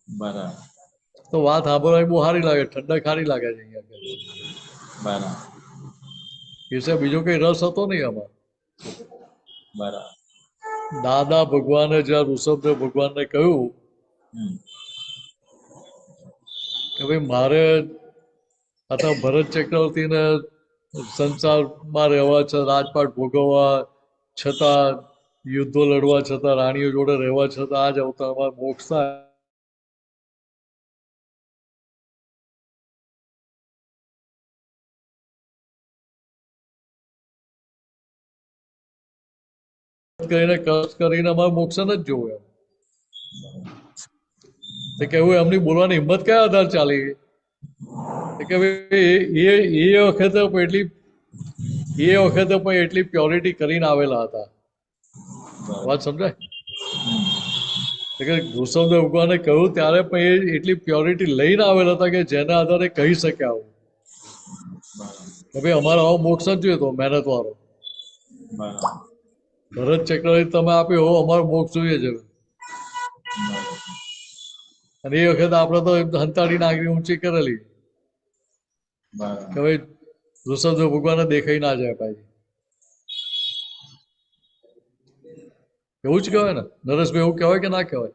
S8: બરાબર
S3: તો વાત સાંભળવાની બહુ સારી લાગે, ઠંડક સારી લાગે છે અહીંયા.
S8: બરાબર
S3: એ બીજો કઈ રસ હતો નહીં આમાં.
S8: બરાબર
S3: દાદા ભગવાને જ્યાં ઋષભદેવ ભગવાનને કહ્યું કે ભાઈ મારે અથવા ભરત ચક્રવર્તીને સંસારમાં રહેવા છે, રાજપાટ ભોગવવા છતાં, યુદ્ધો લડવા છતાં, રાણીઓ જોડે રહેવા છતાં આ જ અવતારમાં મોક્ષ થાય. કરીને અમારે મોક્ષ જ જોવું એમ. કેવું એમની બોલવાની હિંમત કયા આધાર ચાલી કે ભાઈ એ વખતે પણ એટલી પ્યોરિટી કરીને આવેલા હતા. વાત સમજાય? કે વૃષભદેવ ભગવાને કહ્યું ત્યારે પણ એ એટલી પ્યોરિટી લઈને આવેલા હતા કે જેના આધારે કહી શકે આવું કે ભાઈ અમારે આવો મોક્ષ જ જોઈએ તો મહેનત વાળો. ભરત ચક્રવર્તી તમે આપ્યો એવો અમારો મોક્ષ જોઈએ છે. અને એ વખત આપણે તો હંતાડી નાગરી ઊંચી કરેલી કે ભાઈ વૃષભદેવ ભગવાને દેખાઈ ના જાય ભાઈ. એવું જ કહેવાય ને નરેશભાઈ, એવું કહેવાય કે ના કહેવાય?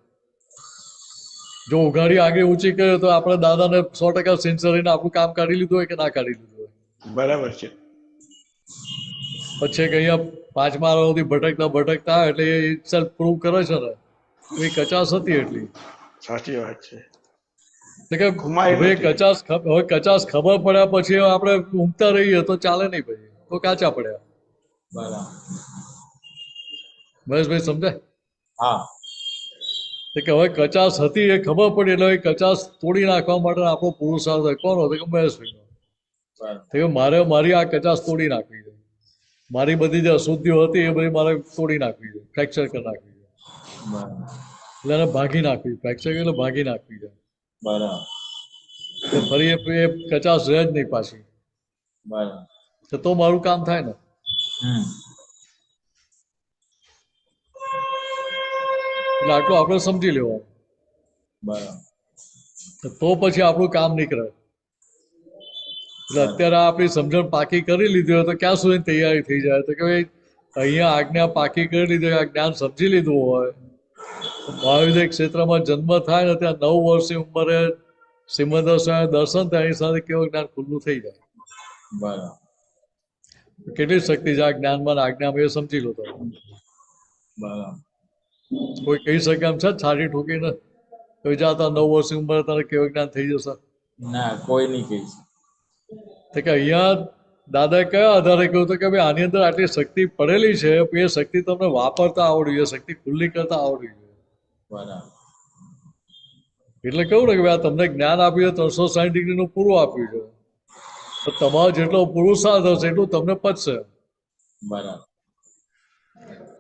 S3: જો ઉઘાડી આગળ ઊંચી કરે તો આપણે દાદાને 100% સિન્સિયરીને આપણું કામ કાઢી લીધું હોય કે ના કાઢી લીધું હોય?
S2: બરાબર છે.
S3: પછી કે અહીંયા 5 માળા સુધી ભટકતા એટલે એ સેલ્ફ પ્રૂવ કરે છે ને એ કચાશ હતી એટલી.
S2: સાચી વાત છે.
S3: એટલે કે હવે કચાશ ખબર પડ્યા પછી આપણે ઊંઘતા રહીએ તો ચાલે નહીં, પછી તો કાચા પડ્યા. મહેશભાઈ સમજાય?
S8: હા.
S3: કે હવે કચાશ હતી એ ખબર પડી એટલે કચાશ તોડી નાખવા માટે આપણો પુરુષાર્થ કોનો હતો? કે મહેશભાઈનો. મારે મારી આ કચાશ તોડી નાખવી છે. મારી બધી જે અશુદ્ધિઓ હતી એ બધી મારે તોડી નાખવી છે, ફ્રેક્ચર કરી નાખવી છે. એટલે એને ભાગી નાખવી, ફ્રેક્ચર એટલે ભાગી નાખવી છે. ફરી એ કચાશ રહે જ નહીં પાછી. તો મારું કામ થાય ને. એટલે આટલું આપણે સમજી લેવાનું. તો પછી આપણું કામ નીકળે. એટલે અત્યારે આપણી સમજણ પાકી કરી લીધી હોય તો ક્યાં સુધી તૈયારી થઈ જાય? તો કે ભાઈ અહીંયા આજ્ઞા પાકી કરી લીધી, આ જ્ઞાન સમજી લીધું હોય, મહાવિદ્ય ક્ષેત્રમાં જન્મ થાય ને ત્યાં 9 વર્ષની ઉંમરે સિમંદર સ્વામી દર્શન થાય એની સાથે કેવું જ્ઞાન ખુલ્લું થઈ જાય. કેટલી શક્તિ છે આ જ્ઞાનમાં આજ્ઞામાં, એ સમજી લો તમે. કોઈ કહી શકે એમ છે છાતી ઠોકીને કોઈ જાતા 9 વર્ષની ઉંમરે તારે કેવું જ્ઞાન થઈ જશે?
S8: ના, કોઈ નહીં કહી શકે.
S3: કે અહીંયા દાદાએ કયા આધારે કહ્યું હતું કે ભાઈ આની અંદર આટલી શક્તિ પડેલી છે, એ શક્તિ તમને વાપરતા આવડવી જોઈએ, શક્તિ ખુલ્લી કરતા આવડવી જોઈએ. એટલે કહું ને કે ભાઈ આ તમને જ્ઞાન આપ્યું છે, 360 ડિગ્રીનું પૂરું આપ્યું છે, તો તમારો જેટલો પુરુષાર્થ હશે એટલું તમને પચશે.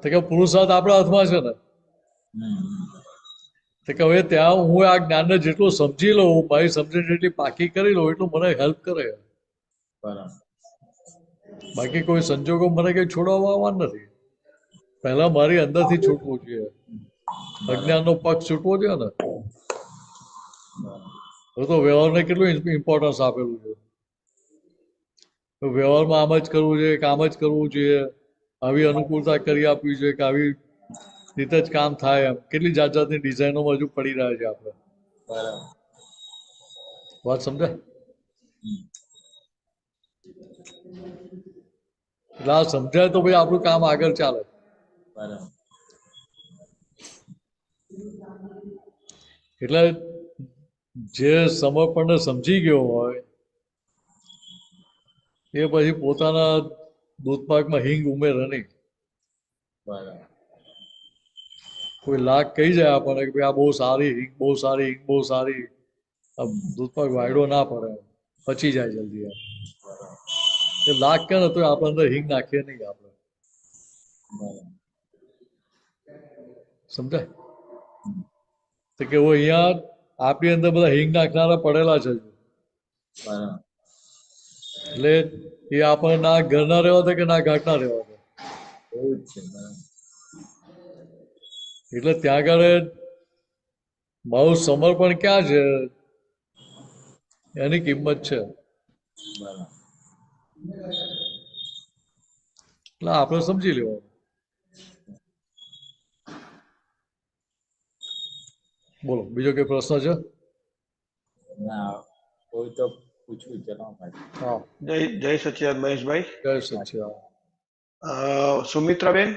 S3: તો કે પુરુષાર્થ આપણા હાથમાં છે ને. તો કે હવે ત્યાં હું આ જ્ઞાનને જેટલું સમજી લઉં, મારી સમજણ જેટલી પાકી કરી લઉં એટલું મને હેલ્પ કરે. બાકી કોઈ સંજોગો મને કઈ છોડવા આવવા નથી. પહેલા મારી અંદરથી છૂટવું જોઈએ, અજ્ઞાનનો પક્ષ છૂટવો જોઈએ ને. હવે તો વ્યવહારને કેટલું ઇમ્પોર્ટન્સ આપેલું છે. વ્યવહારમાં આમ જ કરવું જોઈએ કે આમ જ કરવું જોઈએ, આવી અનુકૂળતા કરી આપવી જોઈએ કે આવી રીતે જ કામ થાય. એમ કેટલી જાત જાતની ડિઝાઇનોમાં હજુ પડી રહ્યા છે આપણે. વાત સમજાય? એટલે આ સમજાય તો ભાઈ આપણું કામ આગળ ચાલે. એટલે જે સમર્પણને સમજી ગયો હોય એ પછી પોતાના દૂધપાકમાં હિંગ ઉમેરે નહીં. કોઈ લાખ કહી જાય આપણને કે ભાઈ આ બહુ સારી હિંગ, બહુ સારી હિંગ, બહુ સારી, આ દૂધપાક વાયડો ના પડે, પચી જાય જલ્દી. એ લાખ કે ને તો આપણે અંદર હિંગ નાખીએ નહીં આપણે. સમજાય? તો કે અહીંયા આપણી અંદર બધા હિંગ નાખનારા પડેલા છે. એટલે એ આપણને ના ઘરના રહેવા દે કે ના ઘાટના રહેવા દે. એટલે ત્યાં આગળ મારું સમર્પણ ક્યાં છે એની કિંમત છે. એટલે આપણે સમજી લેવાનું. બોલો, બીજો કઈ પ્રશ્ન છે?
S8: ના, કોઈ તો પૂછવું છે.
S3: હા,
S2: જય સચ્ચિદાનંદ મહેશભાઈ.
S3: જય સચ્ચિદાનંદ.
S2: સુમિત્રાબેન,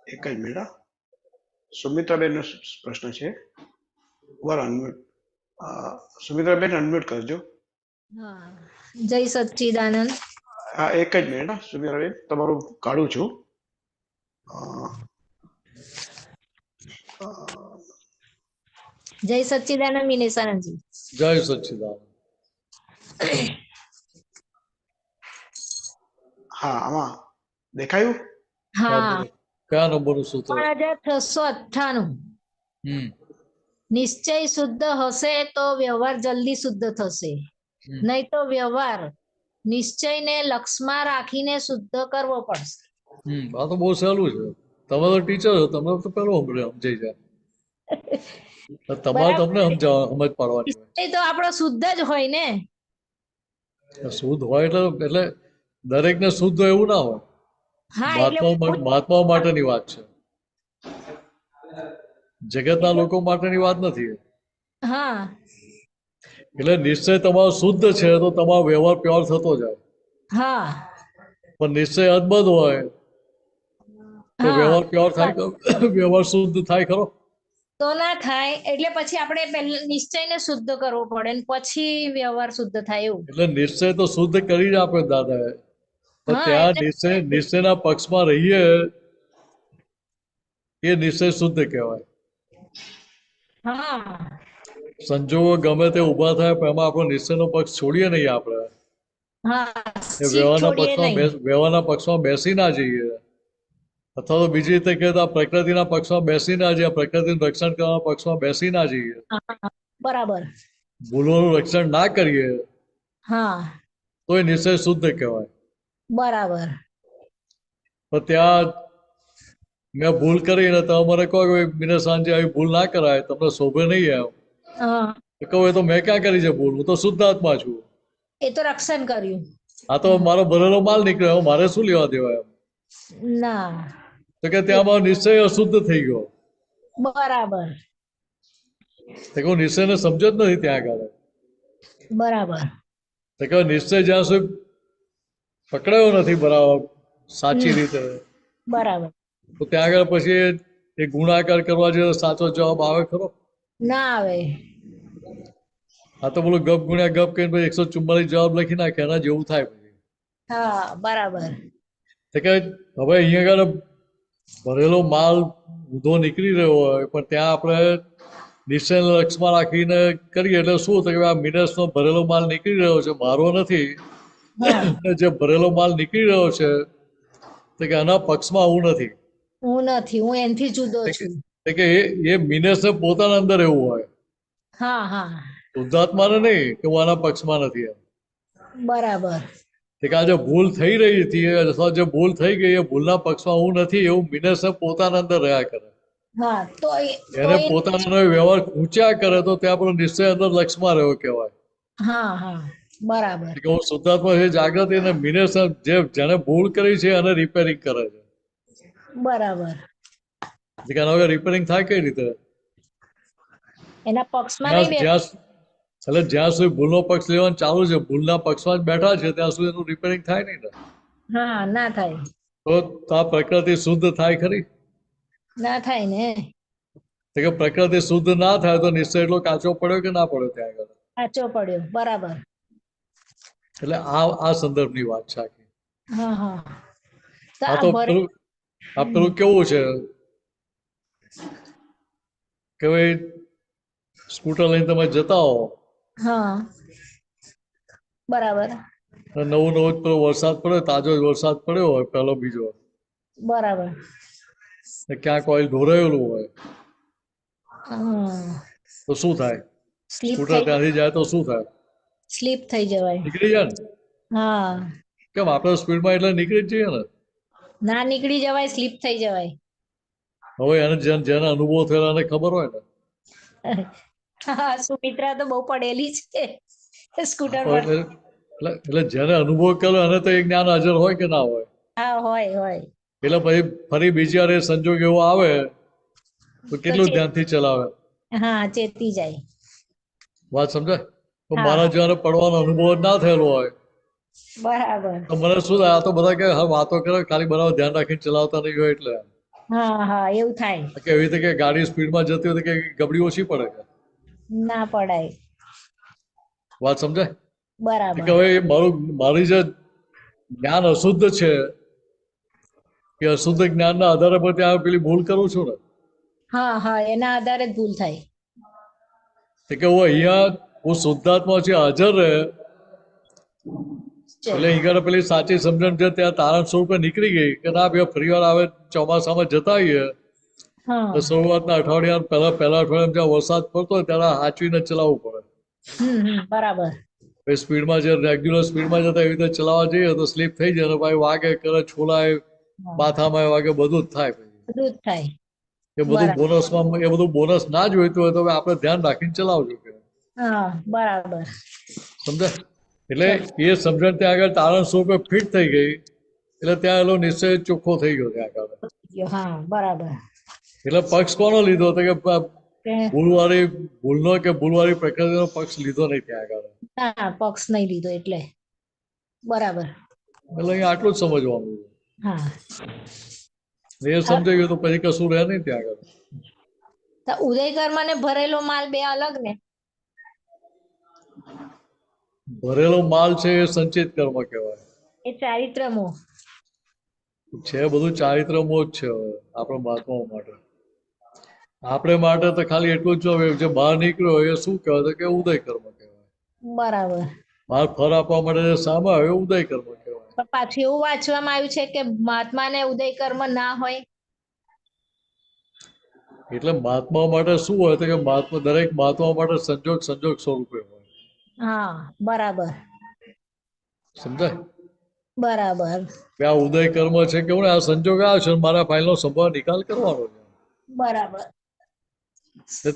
S2: એક જ મિનિટ. સુમિત્રાબેન નો પ્રશ્ન છે. સુમિત્રાબેન અનમ્યુટ કરજો.
S9: હા, જય સચ્ચિદાનંદ.
S2: હા, એક જ મિનિટ. સુમિત્રાબેન તમારું કાઢું છું.
S9: જય સચ્ચિદાનંદ મિનેશાનંદજી.
S3: જય સચ્ચિદાનંદ.
S2: હા, આમાં દેખાયું?
S9: હા,
S3: કયા નંબરનું સૂત્ર?
S9: 3698.
S3: હમ
S9: નિશ્ચય શુદ્ધ હશે તો વ્યવહાર જલ્દી શુદ્ધ થશે,
S3: હમ.
S9: નહીં તો વ્યવહાર નિશ્ચયને લક્ષમાં રાખીને શુદ્ધ કરવો પડશે.
S3: આ તો બહુ સહેલું છે. તમે તો ટીચર છો, તમને તો પેલું સમજાઈ જાય. તમારે તમને સમજ પાડવાની હોય.
S9: નિશ્ચય તો આપણો શુદ્ધ જ હોય ને.
S3: શુદ્ધ હોય એટલે દરેકને શુદ્ધ એવું ના હોય.
S9: હા એટલે
S3: મહાત્માઓ માટેની વાત છે, જગતના લોકો માટેની વાત નથી.
S9: હા
S3: એટલે નિશ્ચય તમારો શુદ્ધ છે તો તમારો વ્યવહાર પ્યોર થતો જાય.
S9: હા
S3: પણ નિશ્ચય અદબદ હોય તો
S9: હા.
S3: વ્યવહાર પ્યોર થાય, વ્યવહાર શુદ્ધ થાય ખરો?
S9: તો ના થાય. એટલે પછી આપણે પહેલા નિશ્ચયને શુદ્ધ કરવો પડે ને પછી વ્યવહાર શુદ્ધ થાય એવું.
S3: એટલે નિશ્ચય તો શુદ્ધ કરી જ આપે દાદાએ, પણ
S9: હા,
S3: ત્યાં
S9: એટલે
S3: નિશ્ચયના પક્ષમાં રહીએ એ નિશ્ચય શુદ્ધ કહેવાય.
S9: હા
S3: સંજોગો ગમે તે ઊભા થાય પણ એમાં આપણો નિશ્ચયનો પક્ષ છોડીએ નહીં આપણે.
S9: હા
S3: એ વ્યવહારના પક્ષમાં બેસી ના જઈએ, અથવા તો બીજી રીતે કહેતા પ્રકૃતિના પક્ષમાં બેસી ના જઈએ, પ્રકૃતિનું રક્ષણ કરવાના પક્ષમાં બેસી ના જઈએ,
S9: બરાબર.
S3: ભૂલોનું રક્ષણ ના કરીએ
S9: હા
S3: તો એ નિશ્ચય શુદ્ધ કહેવાય.
S9: બરાબર.
S3: પણ ત્યાં મેં ભૂલ કરીને તમે મને કહો કે મને સાંજે આવી ભૂલ ના કરાય, તમને શોભે નહીં એમ
S9: હા
S3: કહું, એ તો મેં ક્યાં કરી છે ભૂલ? હું તો શુદ્ધાત્મા છું.
S9: એ તો રક્ષણ કર્યું.
S3: આ તો મારો ભરેલો માલ નીકળ્યો, મારે શું લેવા દેવા એમ?
S9: ના
S3: તો કે ત્યાં મારો નિશ્ચય અશુદ્ધ થઈ ગયો.
S9: બરાબર
S3: તો હું નિશ્ચયને સમજો જ નથી ત્યાં આગળ.
S9: બરાબર.
S3: તો કે નિશ્ચય જ્યાં સુધી પકડાયો નથી બરાબર સાચી રીતે,
S9: બરાબર.
S3: તો ત્યાં આગળ પછી એ ગુણાકાર કરવા જોઈએ સાચો જવાબ આવે ખરો?
S9: ના આવે.
S3: આ તો બોલું ગપ ગુણ્યા ગપ કરીને 144 જવાબ લખી નાખે, એના જેવું થાય પછી.
S9: હા બરાબર.
S3: તો કે હવે અહીંયા આગળ ભરેલો માલ ઊંધો નીકળી રહ્યો હોય પણ ત્યાં આપણે નિશ્ચયને લક્ષમાં રાખીને કરીએ એટલે શું થાય કે આ મિનસનો ભરેલો માલ નીકળી રહ્યો છે, મારો નથી. જે ભરેલો માલ નીકળી રહ્યો છે તો કે આના પક્ષમાં હું નથી.
S9: હું નથી, હું એનથી જુદો છું.
S3: કે એ મિનસને પોતાના અંદર એવું હોય,
S9: હા હા
S3: શુદ્ધાત્માને નહીં કે હું આના પક્ષમાં નથી એમ.
S9: બરાબર.
S3: કે આ જે ભૂલ થઈ રહી હતી અથવા જે ભૂલ થઈ ગઈ એ ભૂલના પક્ષમાં હું નથી એવું મિનસને પોતાના અંદર રહ્યા કરે.
S9: હા તો
S3: એને પોતાનો વ્યવહાર ઊંચા કરે તો ત્યાં આપણો નિશ્ચય અંદર લક્ષમાં રહ્યો કહેવાય.
S9: હા હા બરાબર.
S3: કે હું શુદ્ધાત્મા છે જાગૃતિ અને મિનસ જેને ભૂલ કરી છે એને રિપેરિંગ કરે છે.
S9: બરાબર.
S3: એના વગર રિપેરિંગ થાય કઈ રીતે?
S9: એના પક્ષમાં નહીં બેઠા.
S3: એટલે જ્યાં સુધી ભૂલનો પક્ષ લેવાનું ચાલુ છે, ભૂલના પક્ષમાં જ બેઠા છે ત્યાં સુધી એનું રિપેરિંગ થાય નહીં ને.
S9: હા ના થાય.
S3: તો આ પ્રકૃતિ શુદ્ધ થાય ખરી?
S9: ના થાય ને.
S3: કે પ્રકૃતિ શુદ્ધ ના થાય તો નિશ્ચય એટલો કાચો પડ્યો કે ના પડ્યો ત્યાં આગળ?
S9: કાચો પડ્યો. બરાબર.
S3: એટલે આ સંદર્ભની વાત છે આખી.
S9: હા હા.
S3: આ તો પેલું કેવું છે કે ભાઈ સ્કૂટર લઈને તમે જતા હો,
S9: હા બરાબર.
S3: નવું પેલો વરસાદ પડ્યો, તાજો વરસાદ પડ્યો હોય પેલો બીજો,
S9: બરાબર.
S3: ક્યાંક ઓઇલ ઢોરાયેલું હોય તો શું થાય? સ્કૂટર ત્યાંથી જાય તો શું થાય?
S9: સ્લીપ થઈ જવાય.
S3: નીકળી જાય ને.
S9: હા.
S3: કેમ આપણે સ્પીડમાં એટલે નીકળી જ જઈએ ને.
S9: ના નીકળી જવાય, સ્લીપ થઈ જવાય.
S3: હવે એને જેને અનુભવ થયેલો એને ખબર હોય ને.
S9: હા સુમિત્રા તો બહુ પડેલી છે સ્કૂટર પર.
S3: એટલે જેને અનુભવ કર્યો એને તો એ જ્ઞાન હાજર હોય કે ના હોય?
S9: હા હોય હોય.
S3: એટલે પછી ફરી બીજી વાર એ સંજોગ એવો આવે તો કેટલું ધ્યાનથી ચલાવે?
S9: હા ચેતી જાય.
S3: વાત સમજાય? તો મારા જેવાને પડવાનો અનુભવ ના થયેલો હોય
S9: બરાબર
S3: તો મને શું થાય? આ તો બધા કે વાતો કરે ખાલી બનાવો, ધ્યાન રાખીને ચલાવતા નહીં હોય એટલે.
S9: હા હા એવું થાય.
S3: કે એવી રીતે કે ગાડી સ્પીડમાં જતી હોય કે ગબડી ઓછી પડે કે
S9: ના પડાય.
S3: વાત સમજાય?
S9: બરાબર.
S3: કે હવે મારી જે જ્ઞાન અશુદ્ધ છે એ અશુદ્ધ જ્ઞાનના આધારે પર ત્યાં પેલી ભૂલ કરું છું ને.
S9: હા હા એના આધારે જ ભૂલ થાય.
S3: કે હું અહીંયા હું શુદ્ધાત્મા છે હાજર રહે એટલે અહીં પેલી સાચી સમજણ છે ત્યાં તારણ સ્વરૂપે નીકળી ગઈ કે ના બે ફરીવાર આવે ચોમાસામાં જતા આવીએ
S9: હા
S3: તો શરૂઆતના અઠવાડિયા પહેલા અઠવાડિયામાં જ્યાં વરસાદ પડતો હોય ત્યારે હાચવીને ચલાવવું પડે.
S9: બરાબર.
S3: સ્પીડમાં જે રેગ્યુલર સ્પીડમાં જતા એવી રીતે ચલાવવા જઈએ તો સ્લીપ થઈ જાય, ભાઈ વાગે કરે, છોલાય, માથામાં વાગે, બધું જ થાય.
S9: બધું જ થાય.
S3: એ બધું બોનસમાં, એ બધું બોનસ ના જોઈતું હોય તો આપણે ધ્યાન રાખીને ચલાવજો.
S9: હા બરાબર.
S3: સમજાય? એટલે એ સમજણ ત્યાં આગળ તારણ સ્વરૂપે ફિટ થઈ ગઈ એટલે ત્યાં એનો નિશ્ચય ચોખ્ખો થઈ ગયો ત્યાં આગળ.
S9: હા બરાબર.
S3: એટલે પક્ષ કોનો લીધો હતો કે ભૂલનો કે ભૂલવાળી પ્રકૃતિનો પક્ષ લીધો નહીં ત્યાં આગળ.
S9: હા પક્ષ નહીં લીધો એટલે બરાબર.
S3: એટલે અહીંયા આટલું જ સમજવાનું.
S9: હા
S3: એ સમજાઈ ગયું તો પછી કશું રહે નહીં ત્યાં આગળ.
S9: ઉદય કર્મ ને ભરેલો માલ બે અલગ ને?
S3: ભરેલો માલ છે એ સંચિત કર્મ કહેવાય.
S9: એ ચારિત્રમો
S3: છે, બધું ચારિત્રમો જ છે આપણા મહાત્માઓ માટે. આપણે માટે તો ખાલી એટલું જ જે બહાર નીકળ્યો એ શું કહેવાય કે ઉદય કર્મ કહેવાય.
S9: બરાબર.
S3: બહાર ફર આપવા માટે જે સામે આવ્યો ઉદય કર્મ કહેવાય.
S9: પણ પાછું એવું વાંચવામાં આવ્યું છે કે મહાત્માને ઉદય કર્મ ના હોય.
S3: એટલે મહાત્મા માટે શું હોય તો કે દરેક મહાત્મા માટે સંજોગ સ્વરૂપે હોય.
S9: હા બરાબર.
S3: સમજાય?
S9: બરાબર.
S3: આ ઉદય કર્મ છે કેવું ને, આ સંજોગ આવ્યો છે મારા ફાઇલનો સંભાવ નિકાલ કરવાનો છે.
S9: બરાબર.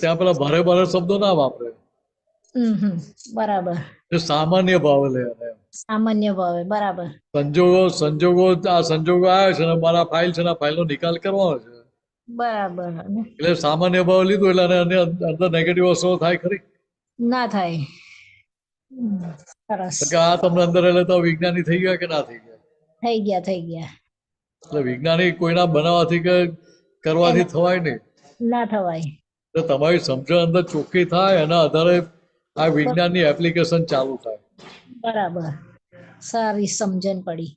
S3: ત્યાં પેલા ભારે શબ્દો ના વાપરે.
S9: બરાબર.
S3: સામાન્ય ભાવે લે.
S9: સામાન્ય ભાવે. બરાબર.
S3: સંજોગો આ સંજોગો આવ્યો છે ને મારા ફાઇલ છે ને ફાઇલનો નિકાલ કરવાનો છે.
S9: બરાબર.
S3: એટલે સામાન્ય ભાવ લીધું એટલે અંદર નેગેટિવ અસરો થાય ખરી?
S9: ના થાય. સરસ.
S3: આ તમને અંદર એટલે તો વિજ્ઞાની થઈ ગયા કે ના થઈ ગયા?
S9: થઈ ગયા થઈ ગયા.
S3: એટલે વિજ્ઞાની કોઈના બનાવવાથી કે કરવાથી થવાય નહીં.
S9: ના થવાય.
S3: તો તમારી સમજણ અંદર ચોખ્ખી થાય એના આધારે આ વિજ્ઞાનની એપ્લિકેશન ચાલુ થાય.
S9: બરાબર. સારી સમજણ પડી.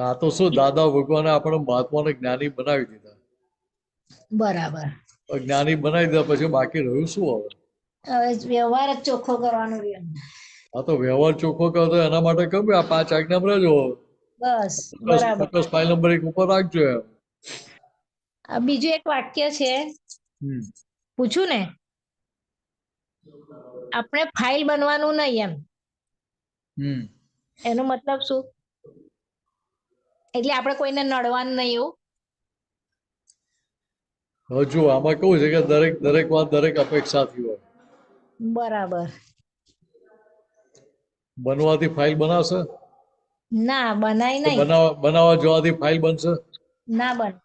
S3: આ તો શું દાદા ભગવાને આપણે મહાત્માને જ્ઞાની બનાવી દીધા.
S9: બરાબર.
S3: જ્ઞાની બનાવી દીધા પછી બાકી રહ્યું શું હવે?
S9: હવે વ્યવહાર જ ચોખ્ખો કરવાનો રહ્યો.
S3: હા તો વ્યવહાર ચોખ્ખો કરો તો એના માટે કહ્યું આ 5 આજ્ઞામાં રહેજો.
S9: બસ બરાબર.
S3: ફાઇલ નંબર 1 ઉપર રાખજો એમ.
S9: બીજું એક વાક્ય છે, પૂછું ને? આપણે ફાઇલ બનવાનું નહીં એમ. એનો મતલબ શું? એટલે આપણે કોઈને નડવાનું નહીં એવું?
S3: હજુ આમાં કેવું છે કે દરેક વાત દરેક અપેક્ષાથી હોય.
S9: બરાબર.
S3: બનવાથી ફાઇલ બનાવશે?
S9: ના બનાય નહીં.
S3: બનાવવા જવાથી ફાઇલ બનશે?
S9: ના બને.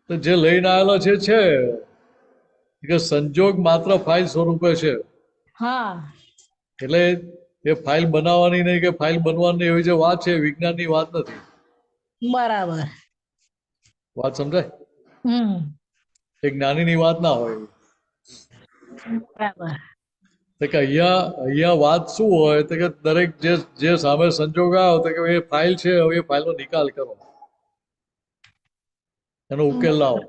S3: તો જે લઈને આવેલો છે કે સંજોગ માત્ર ફાઇલ સ્વરૂપે છે.
S9: હા.
S3: એટલે એ ફાઇલ બનાવવાની નહીં કે ફાઇલ બનવાની એવી જે વાત છે વિજ્ઞાનની વાત નથી.
S9: બરાબર.
S3: વાત સમજાય? એ જ્ઞાનીની વાત ના હોય.
S9: બરાબર.
S3: કે અહીંયા વાત શું હોય તો કે દરેક જે સામે સંજોગ આવ્યો તો કે એ ફાઇલ છે, હવે એ ફાઇલનો નિકાલ કરો, એનો ઉકેલ લાવો.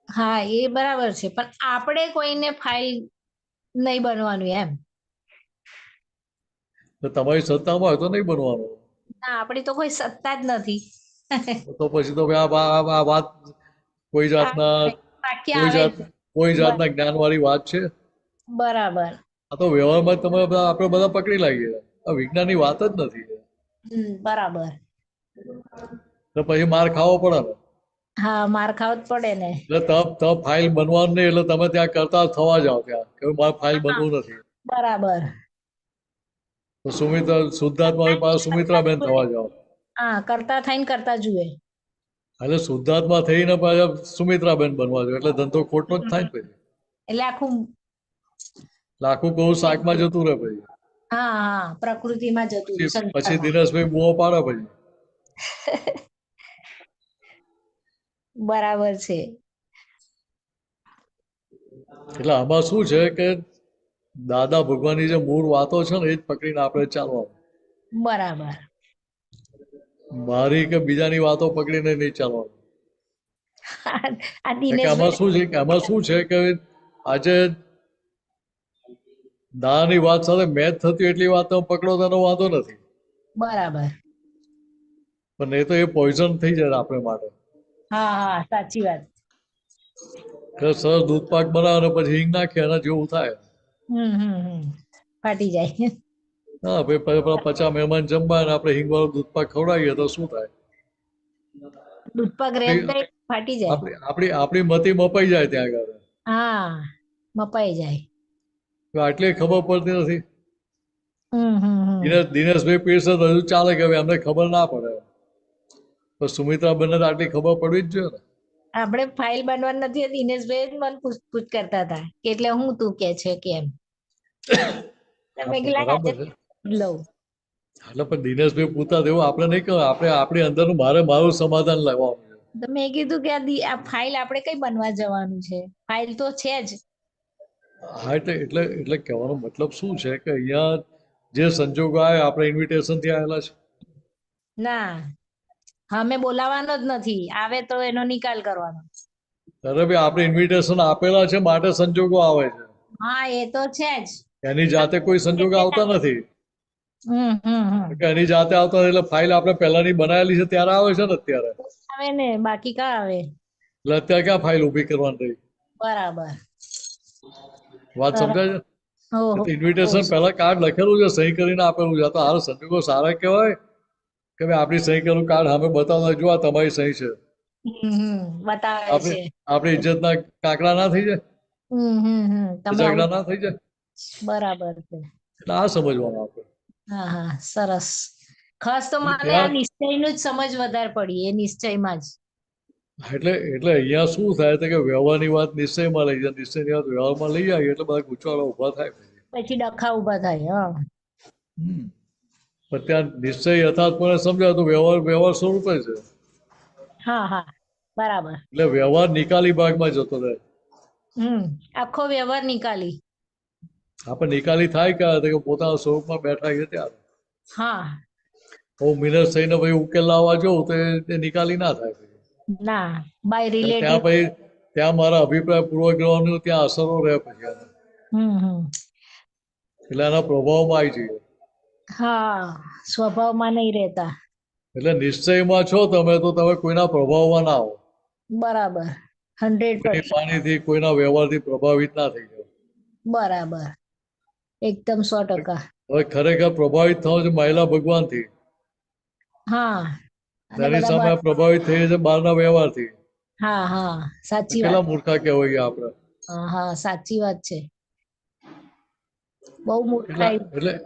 S9: હા એ બરાબર છે, પણ આપણે કોઈને ફાઇલ નહીં બનવાનું એમ.
S3: તમારી સત્તામાં હોય તો નહીં બનવાનું.
S9: ના આપણી તો કોઈ સત્તા જ નથી.
S3: તો પછી તો આ વાત કોઈ જાતના જ્ઞાન વાળી વાત છે?
S9: બરાબર.
S3: આ તો વ્યવહારમાં તમે આપણે બધા પકડી લાગીએ. આ વિજ્ઞાનની વાત જ નથી.
S9: બરાબર.
S3: તો પછી માર ખાવો પડે ને.
S9: હા માર ખાવો જ પડે ને.
S3: એટલે ફાઇલ બનવાનું નહીં એટલે તમે ત્યાં કરતા થવા જાઓ ત્યાં કે મારે ફાઇલ બનવું નથી.
S9: બરાબર.
S3: તો શુદ્ધાત્મા સુમિત્રાબેન થવા જાઓ.
S9: હા કરતા થઈને કરતા જુએ.
S3: એટલે શુદ્ધાત્મા થઈને પાછા સુમિત્રાબેન બનવા જોઈએ એટલે ધંધો ખોટનો જ થાય ને પછી.
S9: એટલે
S3: આખું કહું શાકમાં જતું રહે પછી.
S9: હા પ્રકૃતિમાં જતું.
S3: પછી દિનેશભાઈ બુઓ પાડે પછી.
S9: બરાબર છે.
S3: એટલે આમાં શું છે કે દાદા ભગવાનની જે મૂળ વાતો છે ને એ જ પકડીને આપણે ચાલવાનું.
S9: બરાબર.
S3: મારી કે બીજાની વાતો પકડીને નહીં ચાલવાનું. આમાં શું છે કે આજે દાદાની વાત સાથે મેચ થતી એટલી વાત તમે પકડો તેનો વાંધો નથી.
S9: બરાબર.
S3: પણ એ તો એ પોઈઝન થઈ જાય આપણે માટે.
S9: હા હા સાચી વાત.
S3: સરસ દૂધ પાક બનાવે ને પછી હિંગ નાખે એના જેવું થાય.
S9: ફાટી જાય.
S3: હા ભાઈ પેલા 50 મહેમાન જમવા અને આપણે હિંગ વાળું દૂધ પાક ખવડાવીએ તો શું થાય?
S9: દૂધ પાક રેડ થાય ફાટી જાય.
S3: આપણી મતી મપાઈ જાય ત્યાં આગળ.
S9: હા મપાઈ જાય.
S3: આટલી ખબર પડતી નથી.
S9: હમ.
S3: દિનેશભાઈ પીરસે તો હજુ ચાલે કે હવે અમને ખબર ના પડે. પણ સુમિત્રાબેનને તો આટલી ખબર પડવી જ જોઈએ ને.
S9: આપણે ફાઇલ બનવાની નથી, દિનેશભાઈ જ મને પૂછપૂછ કરતા હતા કે એટલે હું તું કે છે કેમ.
S3: બરાબર છે.
S9: લઉં.
S3: એટલે પણ દિનેશભાઈ પૂછતા એવું આપણે નહીં કહે. આપણે આપણી અંદરનું મારું સમાધાન લાવવાનું છે.
S9: તો મેં કીધું કે આ ફાઇલ આપણે કઈ બનવા જવાનું છે, ફાઇલ તો છે જ.
S3: હા એટલે કહેવાનો મતલબ શું છે કે અહીંયા જે સંજોગો આવે આપણે ઇન્વિટેશન થી આવેલા છે.
S9: ના અમે બોલાવાનો જ નથી, આવે તો એનો નિકાલ કરવાનો.
S3: અરે ભાઈ આપણે ઇન્વિટેશન આપેલા છે માટે સંજોગો આવે છે.
S9: હા એ તો છે જ.
S3: એની જાતે કોઈ સંજોગો આવતા નથી. એની જાતે આવતા એટલે ફાઇલ આપણે પહેલાની બનાવેલી છે ત્યારે આવે છે ને અત્યારે.
S9: આવે ને બાકી કા આવે.
S3: એટલે અત્યારે ક્યાં ફાઇલ ઉભી કરવાની રહી.
S9: બરાબર.
S3: વાત સમજાય છે? ઇન્વિટેશન પહેલા કાર્ડ લખેલું છે, સહી કરીને આપેલું છે. તો હાલ સંજોગો સારા કહેવાય કે ભાઈ આપણી સહી કરેલું કાર્ડ સામે બતાવતા જો આ તમારી સહી છે.
S9: બતાવે છે.
S3: આપણી ઇજ્જતના કાંકરા ના થઈ જાય, ઉજાગરા ના થઈ જાય.
S9: બરાબર છે.
S3: એટલે આ સમજવાનું આપણે.
S9: હા હા સરસ. ખાસ તો મને આ નિશ્ચયનું જ સમજ વધારે પડી, એ નિશ્ચયમાં જ.
S3: એટલે અહીંયા શું થાય છે કે વ્યવહારની વાત નિશ્ચયમાં લઈ જાય, નિશ્ચયની વાત વ્યવહારમાં લઈ આવીએ એટલે બધા ગૂંચવાડા ઉભા થાય.
S9: પછી ડખા ઉભા થાય.
S3: પણ ત્યાં નિશ્ચય યથાર્થપણે સમજાય તો વ્યવહાર સ્વરૂપે છે.
S9: હા હા બરાબર.
S3: એટલે વ્યવહાર નિકાલી ભાગમાં જતો રહે.
S9: આખો વ્યવહાર નિકાલી.
S3: આપણે નિકાલી થાય ક્યારે કે પોતાના સ્વરૂપમાં બેઠા છે ત્યારે.
S9: હા
S3: હું મિનસ થઈને ભાઈ ઉકેલ લાવવા જઉં તો એ નિકાલી ના થાય.
S9: ના બાય રિલેટિવ.
S3: ત્યાં મારા અભિપ્રાય પૂર્વગ્રહોની ત્યાં અસરો રહે પછી. એટલે એના પ્રભાવમાં આવી જઈએ.
S9: હા સ્વભાવમાં નહીં રહેતા.
S3: એટલે નિશ્ચયમાં છો તમે તો તમે કોઈના પ્રભાવમાં ના હો.
S9: બરાબર. 100%.
S3: પાણીથી કોઈના વ્યવહારથી પ્રભાવિત ના થઈ જાવ.
S9: બરાબર એકદમ 100%.
S3: હવે ખરેખર પ્રભાવિત થવું છે મહિલા ભગવાનથી.
S9: હા
S3: તેની સામે પ્રભાવિત થઈ છે બહારના વ્યવહારથી.
S9: હા હા સાચી વાત.
S3: કેટલા મૂર્ખા કહેવાય આપણે.
S9: હા સાચી વાત છે. બહુ મૂર્ખાઈ.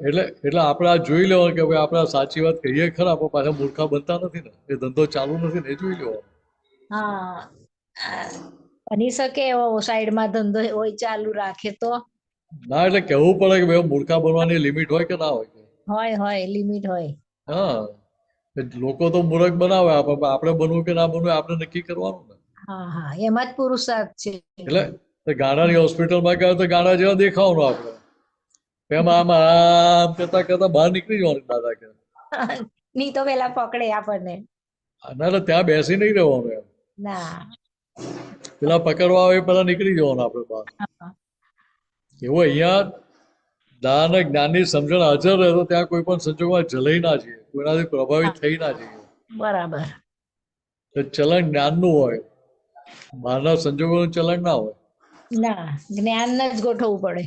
S3: એટલે આપણે આ જોઈ લેવાનું કે ભાઈ આપણે સાચી વાત કહીએ ખરા પણ પાછા મૂર્ખા બનતા નથી ને. એ ધંધો ચાલુ નથી ને એ જોઈ લેવાનું.
S9: હા બની શકે એવો સાઈડમાં ધંધો હોય ચાલુ રાખે તો.
S3: ના એટલે કહેવું પડે કે ભાઈ મૂર્ખા બનવાની લિમિટ હોય કે ના હોય.
S9: હોય લિમિટ હોય.
S3: હા લોકો તો મૂર્ખ બનાવે આપણે બનવું કે ના બનવું આપણે નક્કી કરવાનું ને.
S9: હા હા એમાં જ પુરુષાર્થ છે.
S3: એટલે ગાડાની હોસ્પિટલમાં ગયા તો ગાડા જેવા દેખાવાનું આપણે. એમાં આમ કરતા બહાર નીકળી જવાનું દાદા કે.
S9: નહીં તો પેલા પકડે આપણને.
S3: ના ત્યાં બેસી નહીં રહેવાનું એમ.
S9: ના
S3: પેલા પકડવા આવે પેલા નીકળી જવાનું આપણે બહાર. એવું અહીંયા દાન જ્ઞાનની સમજણ હાજર રહે તો ત્યાં કોઈ પણ સંજોગમાં જલાઈ ના જઈએ, કોઈનાથી પ્રભાવિત થઈ ના જઈએ.
S9: બરાબર.
S3: ચલણ જ્ઞાનનું હોય, બહારના સંજોગોનું ચલણ ના હોય.
S9: ના જ્ઞાન જ ગોઠવવું પડે.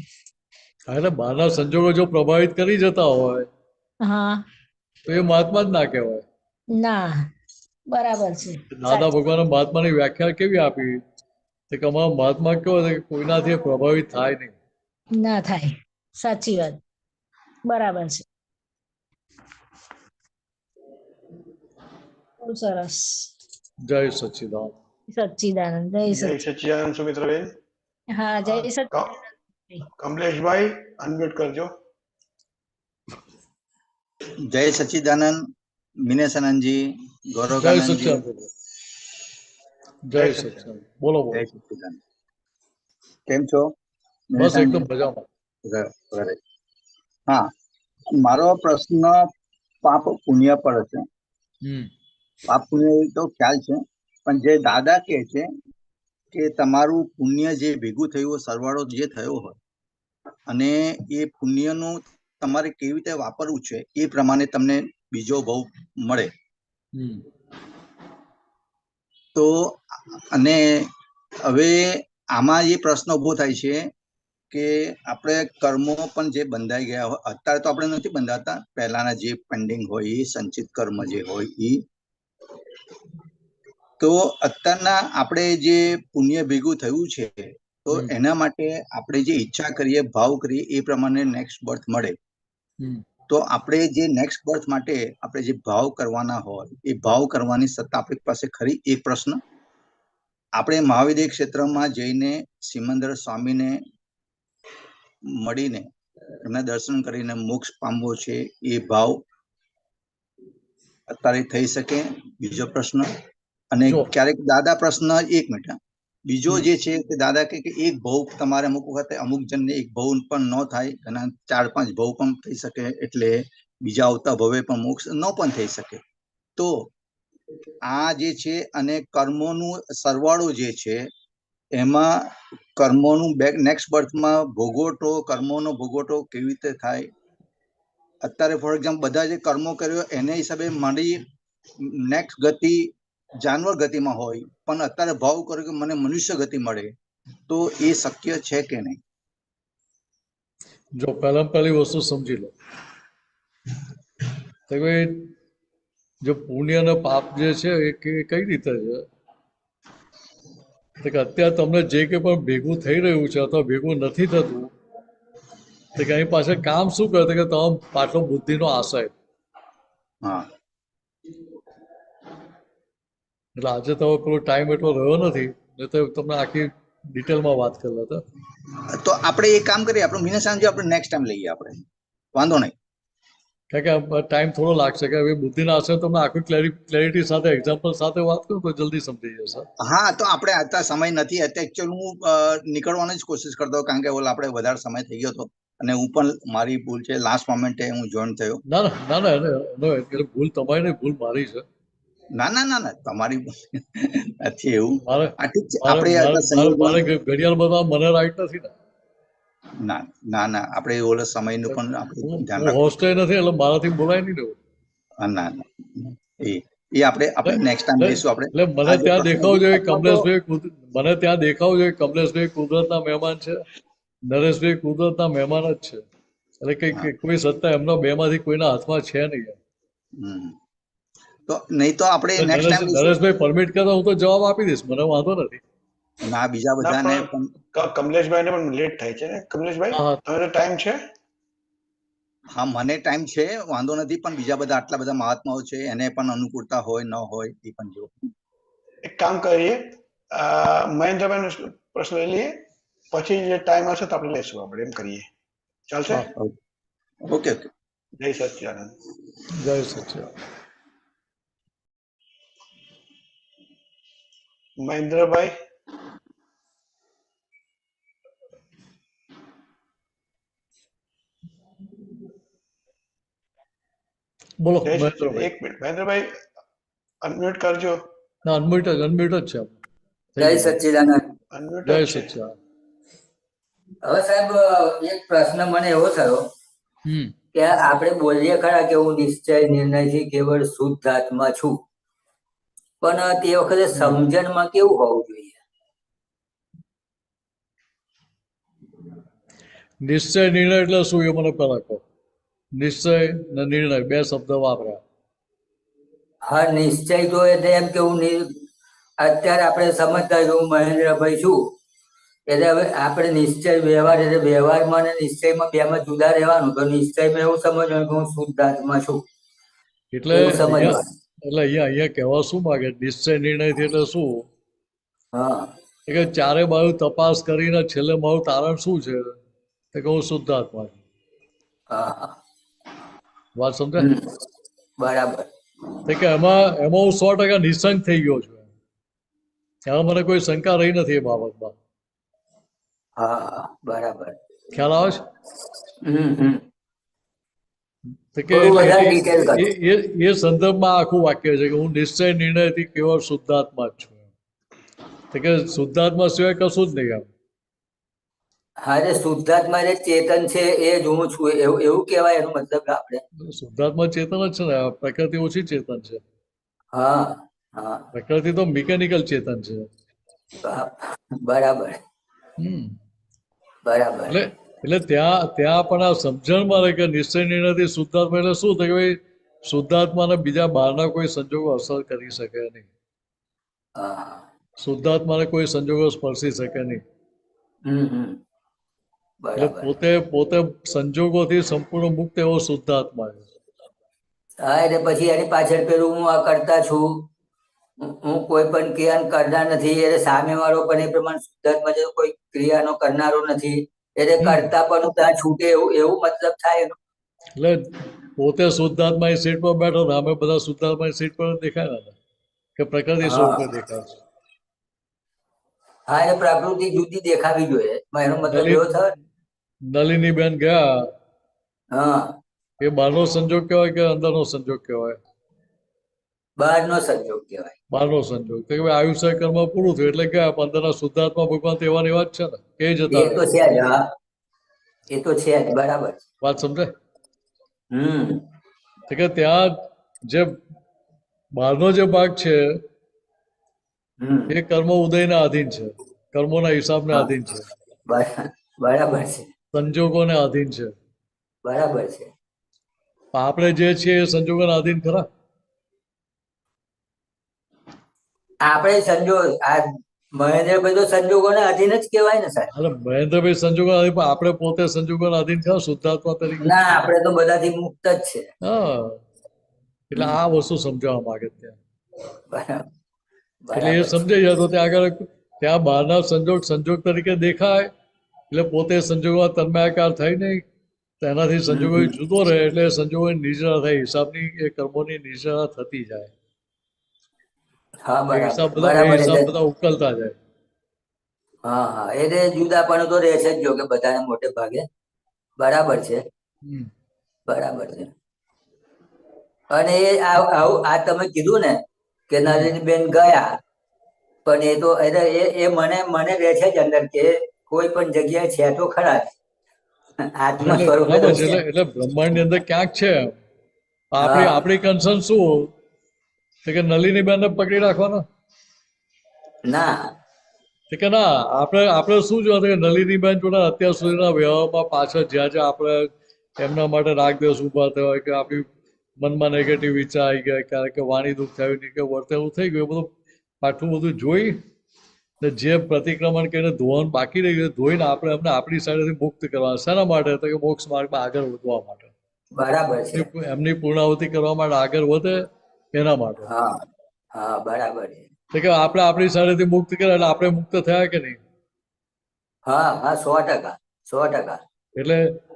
S3: એટલે બહારના સંજોગો જો પ્રભાવિત કરી જતા હોય તો એ મહાત્મા જ ના કહેવાય.
S9: ના બરાબર છે.
S3: દાદા ભગવાને મહાત્માની વ્યાખ્યા કેવી આપી કે અમારા મહાત્મા કેવો છે કે કોઈનાથી પ્રભાવિત થાય નહીં.
S9: ના થાય. સાચી વાત. બરાબર છે. બહુ સરસ.
S3: જય સચ્ચિદાનંદ.
S9: સચ્ચિદાનંદ.
S2: જય સચ્ચિદાનંદ સુમિત્રાબેન.
S9: હા જય સચ્ચિદાનંદ.
S2: કમલેશભાઈ અનમ્યુટ કરજો.
S10: જય સચ્ચિદાનંદ મિનેશાનંદજી,
S3: જય સચ્ચિદાનંદ. જય સચ્ચિદાનંદ. બોલો બોલો.
S10: જય સચ્ચિદાનંદ. કેમ છો?
S3: બસ એકદમ મજામાં.
S10: હા મારો પ્રશ્ન પાપ પુણ્ય પર છે. પાપ પુણ્ય તો ખ્યાલ છે, પણ જે દાદા કહે છે કે તમારું પુણ્ય જે ભેગું થયું સરવાળો જે થયો હોય અને એ પુણ્યનું તમારે કેવી રીતે વાપરવું છે એ પ્રમાણે તમને બીજો ભવ મળે.
S3: હમ
S10: તો અને હવે આમાં જે પ્રશ્ન ઉભો થાય છે કે આપણે કર્મો પણ જે બંધાઈ ગયા હોય, અત્યારે તો આપણે નથી બંધાતા, પહેલાના જે પેન્ડિંગ હોય એ સંચિત કર્મ જે હોય એ, તો અત્યારના આપણે જે પુણ્ય ભેગું થયું છે તો એના માટે આપણે જે ઈચ્છા કરીએ, ભાવ કરીએ એ પ્રમાણે નેક્સ્ટ બર્થ મળે. તો આપણે જે નેક્સ્ટ બર્થ માટે આપણે જે ભાવ કરવાના હોય એ ભાવ કરવાની સત્તા આપણી પાસે ખરી? એક પ્રશ્ન. આપણે મહાવિદ્ય ક્ષેત્રમાં જઈને સિમંદર સ્વામીને મળીને એમના દર્શન કરીને મોક્ષ પામવો છે, એ ભાવ અત્યારે થઈ શકે? બીજો પ્રશ્ન. અને ક્યારેક દાદા પ્રશ્ન, એક મિનિટ, બીજો જે છે કે દાદા કે એક ભવ તમારે અમુક વખતે અમુક જણને એક ભવ પણ ન થાય, ઘણા 4-5 ભવ પણ થઈ શકે, એટલે બીજા આવતા ભવે પણ મોક્ષ ન પણ થઈ શકે. તો આ જે છે અને કર્મોનું સરવાળો જે છે એમાં કર્મોનું નેક્સ્ટ બર્થમાં ભોગવટો, કર્મોનો ભોગવટો કેવી રીતે થાય? અત્યારે ફોર એક્ઝામ્પલ બધા જે કર્મો કર્યો એને હિસાબે મારી નેક્સ્ટ ગતિ જાનવર ગતિમાં હોય, પણ અત્યારે ભાવ કર્યો કે મને મનુષ્ય ગતિ મળે, તો એ શક્ય છે કે નહીં?
S3: જો પહેલી વસ્તુ સમજી લો તો જો પુણ્ય અને પાપ જે છે એ કઈ રીતે છે કે અત્યારે તમને જે કંઈ પણ ભેગું થઈ રહ્યું છે અથવા ભેગું નથી થતું, તો કે અહીં પાસે કામ શું કરે કે તમે પાછો બુદ્ધિનો આશય.
S10: હા,
S3: એટલે આજે તમે પેલો ટાઈમ એટલો રહ્યો નથી, નહીં તો તમને આખી ડિટેલમાં વાત કરી લેતા.
S10: તો આપણે એક કામ કરીએ, આપણું મીનસ સમજો, આપણે નેક્સ્ટ ટાઈમ લઈએ, આપણે વાંધો નહીં.
S3: કારણ કે ટાઈમ થોડો લાગશે કે હવે બુદ્ધિના આશય તમને આખું ક્લેરિટી સાથે એક્ઝામ્પલ સાથે વાત કરું તો જલ્દી સમજી જશે.
S10: હા, તો આપણે અત્યારે સમય નથી, અત્યારે એકચ્યુઅલ હું નીકળવાની જ કોશિશ કરતો, કારણ કે ઓલા આપણે વધારે સમય થઈ ગયો હતો અને હું પણ, મારી ભૂલ છે, લાસ્ટ મોમેન્ટે હું જોઈન થયો.
S3: ના એટલે ભૂલ તમારી નહીં, ભૂલ મારી છે.
S10: ના તમારી નથી એવું.
S3: મારે ઘડિયાળ બધા મને રાઈટ નથી ને.
S10: ના આપણે ઓલો સમયનું પણ આપણે ધ્યાન રાખવું.
S3: હોસ્ટેલ નથી એટલે મારાથી બોલાય નહીં ને.
S10: ના એ આપણે નેક્સ્ટ ટાઈમ લઈશું. આપણે
S3: એટલે મને ત્યાં દેખાવું જોઈએ કમલેશભાઈ કુદરતના મહેમાન છે, નરેશભાઈ કુદરતના મહેમાન જ છે, એટલે કઈ કોઈ સત્તા એમના બેમાંથી કોઈના હાથમાં છે નહીં.
S10: તો નહીં તો આપણે નેક્સ્ટ ટાઈમ
S3: નરેશભાઈ પરમિટ કરતા હું તો જવાબ આપી દઈશ, મને વાંધો નથી.
S10: ના, બીજા બધાને પણ
S2: કમલેશભાઈને પણ લેટ થાય છે ને. કમલેશભાઈ, તમારો ટાઈમ છે?
S10: હા, મને ટાઈમ છે, વાંધો નથી, પણ બીજા બધા આટલા બધા મહાત્માઓ છે, એને પણ અનુકૂળતા હોય ન હોય એ પણ જો.
S2: એક કામ કરીએ, મહેન્દ્રભાઈનો પ્રશ્ન લઈ લઈએ, પછી જે ટાઈમ હશે તો આપણે લઈશું. આપણે એમ કરીએ, ચાલશે?
S10: ઓકે.
S2: જય સચ્ચિદાનંદ.
S3: જય સચ્ચિદાનંદ.
S2: મહેન્દ્રભાઈ,
S3: બોલો.
S2: એક મિનિટ મહેન્દ્રભાઈ, અનમ્યુટ કરજો.
S3: ના, અનમ્યુટ જ છે.
S11: જય સચ્ચિદાનંદ.
S3: જય સચ્ચિદાનંદ.
S11: હવે સાહેબ, એક પ્રશ્ન મને એવો થયો કે આપણે બોલીએ ખરા કે હું નિશ્ચય નિર્ણયથી કેવળ શુદ્ધ આત્મા છું, પણ તે વખતે સમજણમાં કેવું હોવું જોઈએ?
S3: નિશ્ચય નિર્ણય એટલે શું એ મને પહેલા કહો. નિશ્ચય ને નિર્ણય બે શબ્દ વાપર્યા.
S11: હા, નિશ્ચય તો એટલે એમ કે હું અત્યારે આપણે સમજતા હું મહેન્દ્રભાઈ છું, એટલે હવે આપણે નિશ્ચય વ્યવહાર, એટલે વ્યવહારમાં અને નિશ્ચયમાં બેમાં જુદા રહેવાનું. તો નિશ્ચયમાં એવું સમજવાનું કે હું શુદ્ધ આત્મા છું,
S3: એટલે અહીંયા કહેવા શું માંગે નિશ્ચય નિર્ણયથી એટલે શું?
S11: હા,
S3: કે ચારે બાજુ તપાસ કરીને છેલ્લે મારું તારણ શું છે કે હું શુદ્ધ આત્મા છું. વાત સમજાય?
S11: બરાબર.
S3: કે એમાં હું 100% નિસંગ થઈ ગયો છું. એમાં મને કોઈ શંકા રહી નથી એ બાબતમાં.
S11: હા, બરાબર.
S3: ખ્યાલ આવે છે? એ સંદર્ભમાં આખું વાક્ય છે કે હું નિશ્ચય નિર્ણયથી કેવળ શુદ્ધાત્મા જ છું. કે શુદ્ધાત્મા સિવાય કશું જ નહીં.
S11: હા એટલે શુદ્ધાત્મા જે ચેતન છે એ જ હું છું એવું એવું કહેવાય એનો મતલબ આપણે.
S3: શુદ્ધાત્મા ચેતન જ છે ને, આ પ્રકૃતિ ઓછી ચેતન છે.
S11: હા હા
S3: પ્રકૃતિ તો મિકેનિકલ ચેતન છે.
S11: બરાબર બરાબર.
S3: એટલે એટલે ત્યાં પણ આ સમજણ મળે કે નિશ્ચય નિર્ણયથી શુદ્ધાત્મા એટલે શું થાય કે ભાઈ શુદ્ધાત્માને બીજા બહારના કોઈ સંજોગો અસર કરી શકે નહીં.
S11: હા
S3: શુદ્ધાત્માને કોઈ સંજોગો સ્પર્શી શકે નહીં. એટલે
S11: બરાબર.
S3: પોતે સંજોગોથી સંપૂર્ણ મુક્ત એવો શુદ્ધાત્મા છે.
S11: હા એટલે પછી એની પાછળ પેલું હું આ કરતા છું, હું કોઈ પણ ક્રિયા કરનાર નથી, એટલે સામે વાળો પણ એ પ્રમાણે શુદ્ધાત્મા છે, કોઈ ક્રિયાનો કરનારો નથી, એટલે કરતા પણ ત્યાં છૂટે એવું એવું મતલબ થાય એનો.
S3: એટલે પોતે શુદ્ધાત્માની સીટ પર બેઠો ને અમે બધા શુદ્ધાત્માની સીટ પર દેખાય ને કે પ્રકૃતિ સ્વરૂપે દેખાય છે.
S11: હા એટલે પ્રકૃતિ જુદી દેખાવી જોઈએ એનો મતલબ એવો થયો.
S3: નલિની બેન ગયા,
S11: હા
S3: એ બહારનો સંજોગ કહેવાય કે અંદરનો સંજોગ કહેવાય?
S11: બહારનો સંજોગ કહેવાય.
S3: બહારનો સંજોગ તો કે આયુષ્ય કર્મ પૂરું થયું એટલે ગયા, પણ અંદરના શુદ્ધાત્મા ભગવાન તો એવા ને એવા જ છે ને, એ જતા
S11: એ તો છે જ. હા એ તો છે જ. બરાબર
S3: વાત સમજે? કે ત્યાં જે બહારનો જે ભાગ છે એ કર્મ ઉદયના આધીન છે, કર્મોના હિસાબને આધીન છે,
S11: બરાબર છે,
S3: સંજોગોને આધીન છે.
S11: બરાબર છે.
S3: આપણે જે છીએ એ સંજોગોના આધીન ખરા?
S11: આપણે સંજોગ આ મહેન્દ્રભાઈ તો સંજોગોના આધીન જ કહેવાય ને સાહેબ.
S3: એટલે મહેન્દ્રભાઈ સંજોગોના આધીન, પણ આપણે પોતે સંજોગોના આધીન ખરા શુદ્ધાત્મા તરીકે?
S11: ના, આપણે તો બધાથી મુક્ત જ છે.
S3: હા એટલે આ વસ્તુ સમજાવવા માંગે ત્યાં. એટલે એ સમજાઈ જાય તો ત્યાં આગળ ત્યાં બહારના સંજોગ તરીકે દેખાય, એટલે પોતે સંજોગોમાં તન્માયાકાર થાય નહીં, તેનાથી સંજોગો જુદો રહે, એટલે સંજોગોની નિર્જરા થાય, હિસાબની એ કર્મોની નિર્જરા થતી જાય.
S11: હા
S3: હિસાબ
S11: બરાબર.
S3: બધા ઉકલતા જાય.
S11: હા હા એટલે જુદાપણું તો રહેશે જ જો કે બધાને મોટે ભાગે. બરાબર છે, બરાબર છે. અને એ આવું આ તમે કીધું ને કે નલિનીબેન ગયા, પણ એ તો એ મને રહે છે જ અંદર કે કોઈ પણ જગ્યાએ છે તો ખરા જ આત્મા સ્વરૂપે.
S3: એટલે બ્રહ્માંડની અંદર ક્યાંક છે. આપણી કન્સર્ન શું કે નલિનીબેન ને પકડી રાખવાનો
S11: ના,
S3: કે ના આપણે શું જોવા કે નલિનીબેન જોડે અત્યાર સુધીના વ્યવહારમાં પાછળ જ્યાં જ્યાં આપણે એમના માટે રાગદ્વેષ ઉભા થયા હોય, કે આપણી મનમાં નેગેટિવ વિચાર આવી ગયા, ક્યારેક વાણી દુઃખ થયું નહીં, કે વર્તેવું થઈ ગયું, બધું આટલું બધું જોઈ ને જે પ્રતિક્રમણ કરીને ધોવાનું બાકી રહી ગયું ધોઈને આપણે એમને આપણી સાઈડેથી મુક્ત કરવા. શેના માટે? તો કે મોક્ષ માર્ગમાં આગળ વધવા માટે.
S11: બરાબર છે.
S3: એમની પૂર્ણાહુતિ કરવા માટે, આગળ વધે એના માટે.
S11: હા હા બરાબર છે.
S3: કે આપણે આપણી સાઈડેથી મુક્ત કર્યા એટલે આપણે મુક્ત થયા કે નહીં?
S11: હા હા 100%.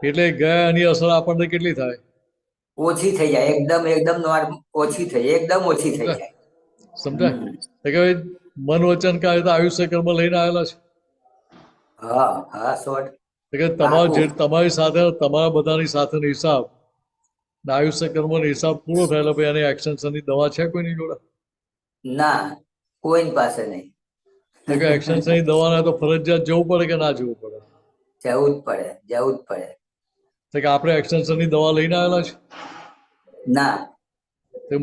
S3: એટલે ગયાની અસર આપણને કેટલી થાય?
S11: ઓછી થઈ જાય, એકદમ ઓછી થઈ, એકદમ ઓછી થઈ જાય.
S3: સમજાય કે મન વચન કાય તો આયુષ્ય કર્મ લઈને આવેલા છે.
S11: હા હા 100%.
S3: કે તમારી સાથે તમારા બધાની સાથેનો હિસાબ આયુષ્ય કર્મનો હિસાબ પૂરો થયેલો, ભાઈ એની એક્સટેન્શનની દવા છે કોઈની જોડે?
S11: ના, કોઈ પાસે નહીં.
S3: એક્સટેન્શનની દવા ના તો ફરજિયાત જવું પડે કે ના જવું પડે?
S11: જવું જ પડે.
S3: કે આપણે એક્સટેન્શનની દવા લઈને આવેલા છે?
S11: ના.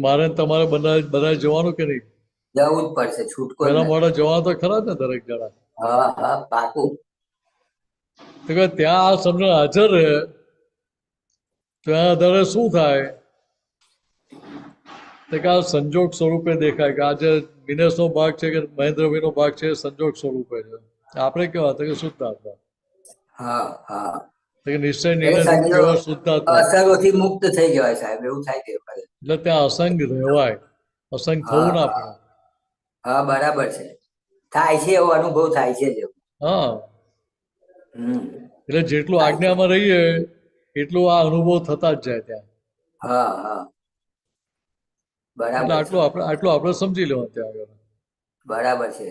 S3: મારે તમારે બધા જવાનું કે નહીં?
S11: જવું જ પડશે, છૂટકો
S3: પેલા મોડા જવાનું તો ખરા જ ને દરેક જણા.
S11: હા હા પાકું.
S3: ત્યાં આ સમજણ હાજર રહે ત્યાં આધારે શું થાય કે આ સંજોગ સ્વરૂપે દેખાય કે આજે દિનેશનો ભાગ છે કે મહેન્દ્રભાઈનો ભાગ છે સંજોગ સ્વરૂપે છે. આપણે કેવા કે શુદ્ધાત્મા.
S11: હા હા
S3: નિશ્ચય નિર્ણય શુદ્ધાત્મા
S11: અસંગોથી મુક્ત થઈ જવાય સાહેબ, એવું થાય કે
S3: એટલે ત્યાં અસંગ રહેવાય, અસંગ થવું ના પડે.
S11: હા બરાબર છે, થાય છે એવો અનુભવ થાય છે.
S3: હા એટલે જેટલું આજ્ઞામાં રહીએ એટલું આ અનુભવ થતા જ જાય ત્યાં.
S11: હા હા બરાબર.
S3: આટલું આપણે સમજી લેવાનું ત્યાં આગળ.
S11: બરાબર છે.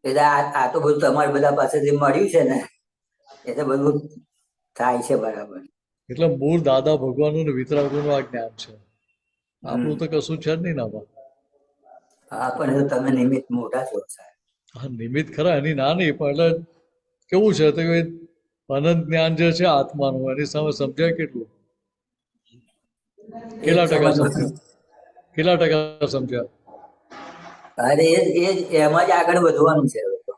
S11: એટલે આ તો બધું તમારા બધા પાસેથી મળ્યું છે ને, એટલે બધું થાય છે. બરાબર. એટલે
S3: મૂળ દાદા ભગવાનનું ને વિતરાગોનું આ જ્ઞાન છે. આપણું તો કશું છે જ નહીં નામાં.
S11: હા પણ તમે નિમિત્ત મોટા છો સાહેબ.
S3: હા નિમિત્ત ખરા, એની ના નહીં, પણ એટલે કેવું છે તો અનંત જ્ઞાન જે છે આત્માનું, એની સામે સમજાય કેટલું? કેટલા ટકા સમજ્યા? કેટલા ટકા સમજ્યા?
S11: અરે એમાં જ આગળ વધવાનું છે હવે તો.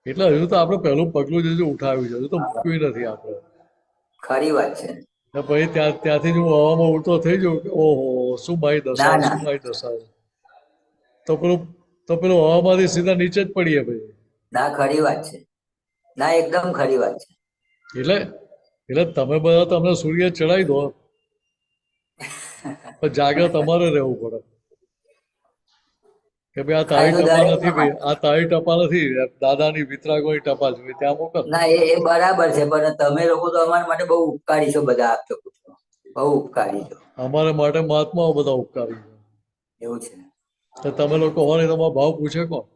S3: એટલે હજુ તો આપણે પહેલું પગલું જે ઉઠાવ્યું છે, હજુ તો મૂક્યું નથી આપણે.
S11: ખરી વાત છે.
S3: પછી ત્યાંથી જ હું હવામાં ઉડતો થઈ જાઉં કે ઓહો શું મારી દશા, શું મારી દશા. તો પેલું હવામાંથી સીધા નીચે જ પડીએ ભાઈ.
S11: ના ખરી વાત છે, ના એકદમ ખરી વાત છે.
S3: એટલે તમે બધા તમને સૂર્ય ચડાવી દો, પણ જાગ્રત તમારે રહેવું પડે કે ભાઈ આ તારી ટપા નથી, ભાઈ આ તારી ટપા નથી, દાદાની વિતરાગોની ટપા છે, ત્યાં મોકલ.
S11: ના એ બરાબર છે, પણ તમે લોકો તો અમારા માટે બહુ ઉપકારી છો, બધા આપ શકો છો, બહુ ઉપકારી છો.
S3: અમારા માટે મહાત્માઓ બધા ઉપકારી છે.
S11: એવું છે.
S3: તો તમે લોકો હોય ને તમારો ભાવ પૂછે કોણ?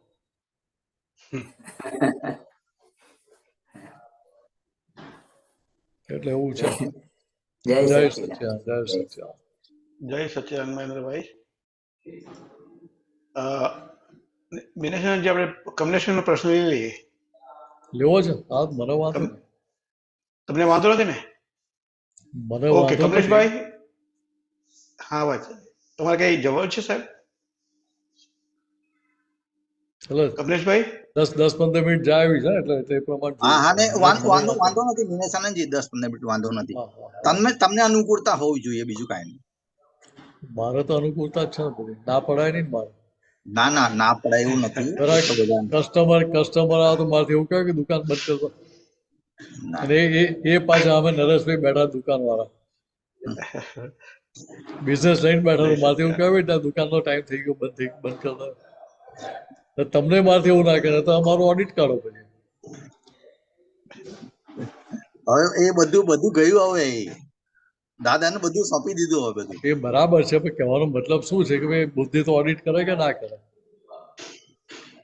S3: એટલે એવું છે.
S11: જય
S3: જય
S11: સચ્ચિદાનંદ.
S3: સચ્ચિદાનંદ, જય સચ્ચિદાનંદ.
S2: જય સચ્ચિદાનંદ મહેન્દ્રભાઈ. દિનેશજી, આપણે કમલેશનો પ્રશ્ન લઈ લઈએ.
S3: લેવો છે? હા, મને વાંધો નહીં.
S2: તમને વાંધો નથી ને?
S3: મને
S2: ઓકે
S3: વાંધો
S2: કમલેશભાઈ. હા વાત, તમારે કઈ જવાબ છે સાહેબ?
S3: એટલે
S2: કમલેશભાઈ
S3: 10-15 મિનિટ જાય એવી છે, એટલે તે પ્રમાણે.
S10: હા હા, ને વાંધો નથી દિનેશાનંદજી, 10-15 મિનિટ વાંધો નથી. તમને અનુકૂળતા હોવી જોઈએ, બીજું કાંઈ નહીં.
S3: મારે તો અનુકૂળતા જ છે ને બધી, ના પડાય નહીં મારે.
S10: ના પડાય એવું નથી.
S3: કસ્ટમર આવે તો મારે એવું કહે કે દુકાન બંધ કરતો, અને એ પાછા અમે નરેશભાઈ બેઠા દુકાન વાળા બિઝનેસ લઈને બેઠા, મારે એવું કહે દુકાનનો ટાઈમ થઈ ગયો, બંધ કરતા. તમને મારથી એવું ના કરે તો અમારું ઓડિટ કાઢો પછી.
S10: હવે એ બધું ગયું, હવે દાદાને બધું સોંપી દીધું હવે બધું.
S3: એ બરાબર છે, પણ કહેવાનો મતલબ શું છે કે ભાઈ બુદ્ધિ તો ઓડિટ કરે કે ના કરે?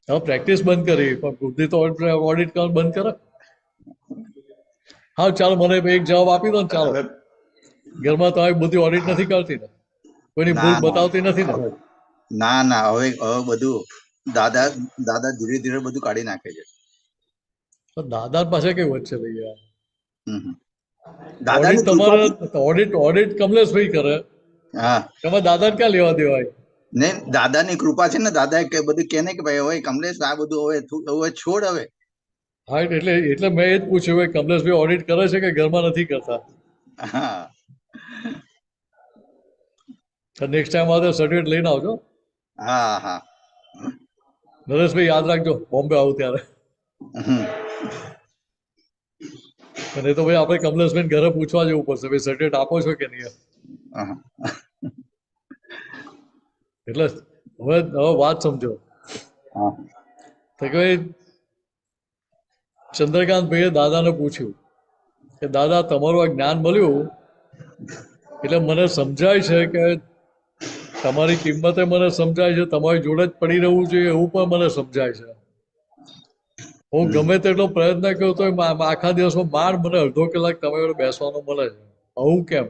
S3: હવે પ્રેક્ટિસ બંધ કરી, પણ બુદ્ધિ તો ઓડિટ કરવાનું બંધ કરે. હા ચાલો, મને એક જવાબ આપી દો ને. ચાલો, ઘરમાં તમારી બુદ્ધિ ઓડિટ નથી કરતી ને? કોઈની ભૂલ બતાવતી નથી ને?
S10: ના હવે બધું દાદા ધીરે ધીરે બધું કાઢી નાખે છે.
S3: દાદા પાસે કઈ વચ્ચે ભાઈ યાર. ઓડિટ કમલેશભાઈ કરે.
S10: હા,
S3: એમાં દાદા ક્યાં લેવા દેવાય?
S10: ને દાદાની કૃપા છે ને, દાદા બધું કે ને કે ભાઈ હવે કમલેશ આ બધું હવે છોડ હવે.
S3: હા, એટલે મેં એ જ પૂછ્યું કે કમલેશભાઈ ઓડિટ કરે છે કે ઘરમાં નથી કરતા?
S10: હા,
S3: નેક્સ્ટ ટાઈમ આવે સર્ટિફિકેટ લઈને આવજો.
S10: હા
S3: નરેશભાઈ યાદ રાખજો, બોમ્બે આવું ત્યારે. અને તો ભાઈ આપણે કમલેશભાઈ ઘરે પૂછવા જવું પડશે, ભાઈ સર્ટિફિકેટ આપો છો કે નહીં? એટલે હવે વાત સમજો તો કે ચંદ્રકાંત ભાઈએ દાદાને પૂછ્યું કે દાદા તમારું આ જ્ઞાન મળ્યું એટલે મને સમજાય છે કે તમારી કિંમતે મને સમજાય છે, તમારી જોડે જ પડી રહેવું જોઈએ એવું પણ મને સમજાય છે. હું ગમે તેટલો પ્રયત્ન કર્યો તો આખા દિવસમાં માંડ મને અડધો કલાક તમારી જોડે બેસવાનો મળે છે. આવું કેમ?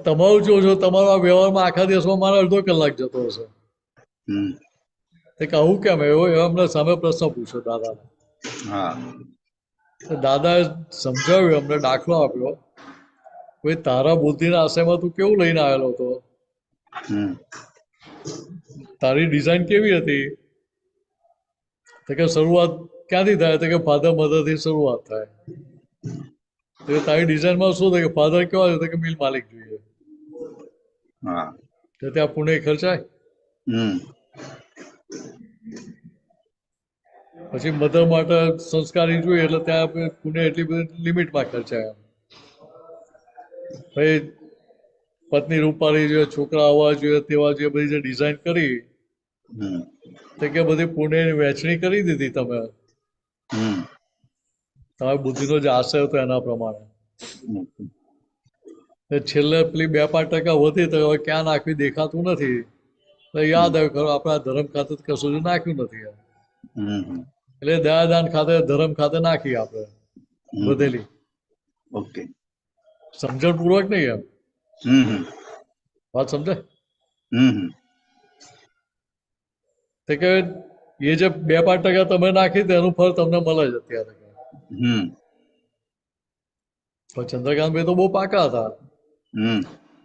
S3: તમારું જો છો, તમારો આ વ્યવહારમાં આખા દિવસમાં મારો અડધો કલાક જતો હશે. આવું કેમ? એવો અમને સામે પ્રશ્ન પૂછ્યો દાદાને. દાદાએ સમજાવ્યું, અમને દાખલો આપ્યો. ભાઈ તારા બુદ્ધિના આશયમાં તું કેવું લઈને આવેલો હતો? તારી ડિઝાઇન કેવી હતી? તો કે શરૂઆત ક્યાંથી થાય? તો કે ફાધર મધર થી શરૂઆત થાય. તો તારી ડિઝાઇનમાં શું થાય? કે ફાધર કેવા છે? તો કે મિલ માલિક જોઈએ. તો ત્યાં પુણે ખર્ચાય. પછી મધર માટે સંસ્કારી જોઈએ એટલે ત્યાં પુણે એટલી બધી લિમિટમાં ખર્ચાય. ભાઈ પત્ની રૂપાળી જોઈએ, છોકરા આવવા જોઈએ, તેવા જોઈએ, બધી જે ડિઝાઇન કરી તો કે બધી પુણ્યની વહેંચણી કરી દીધી તમે. તમારી બુદ્ધિનો જે આશય હતો એના પ્રમાણે. છેલ્લે પેલી 2-5% વધી તો હવે ક્યાં નાખવી દેખાતું નથી. તો યાદ આવ્યું ખરું આપણા ધર્મ ખાતે કશું જ નાખ્યું નથી. એટલે દયાદાન ખાતે ધર્મ ખાતે નાખી આપણે વધેલી.
S10: ઓકે,
S3: સમજણ પૂર્વક નહીં એમ વાત સમજે?
S10: હમ
S3: તો કે એ જે 2-5% તમે નાખી તેનું ફળ તમને મળે છે અત્યારે. પણ ચંદ્રકાંતભાઈ તો બહુ પાકા હતા.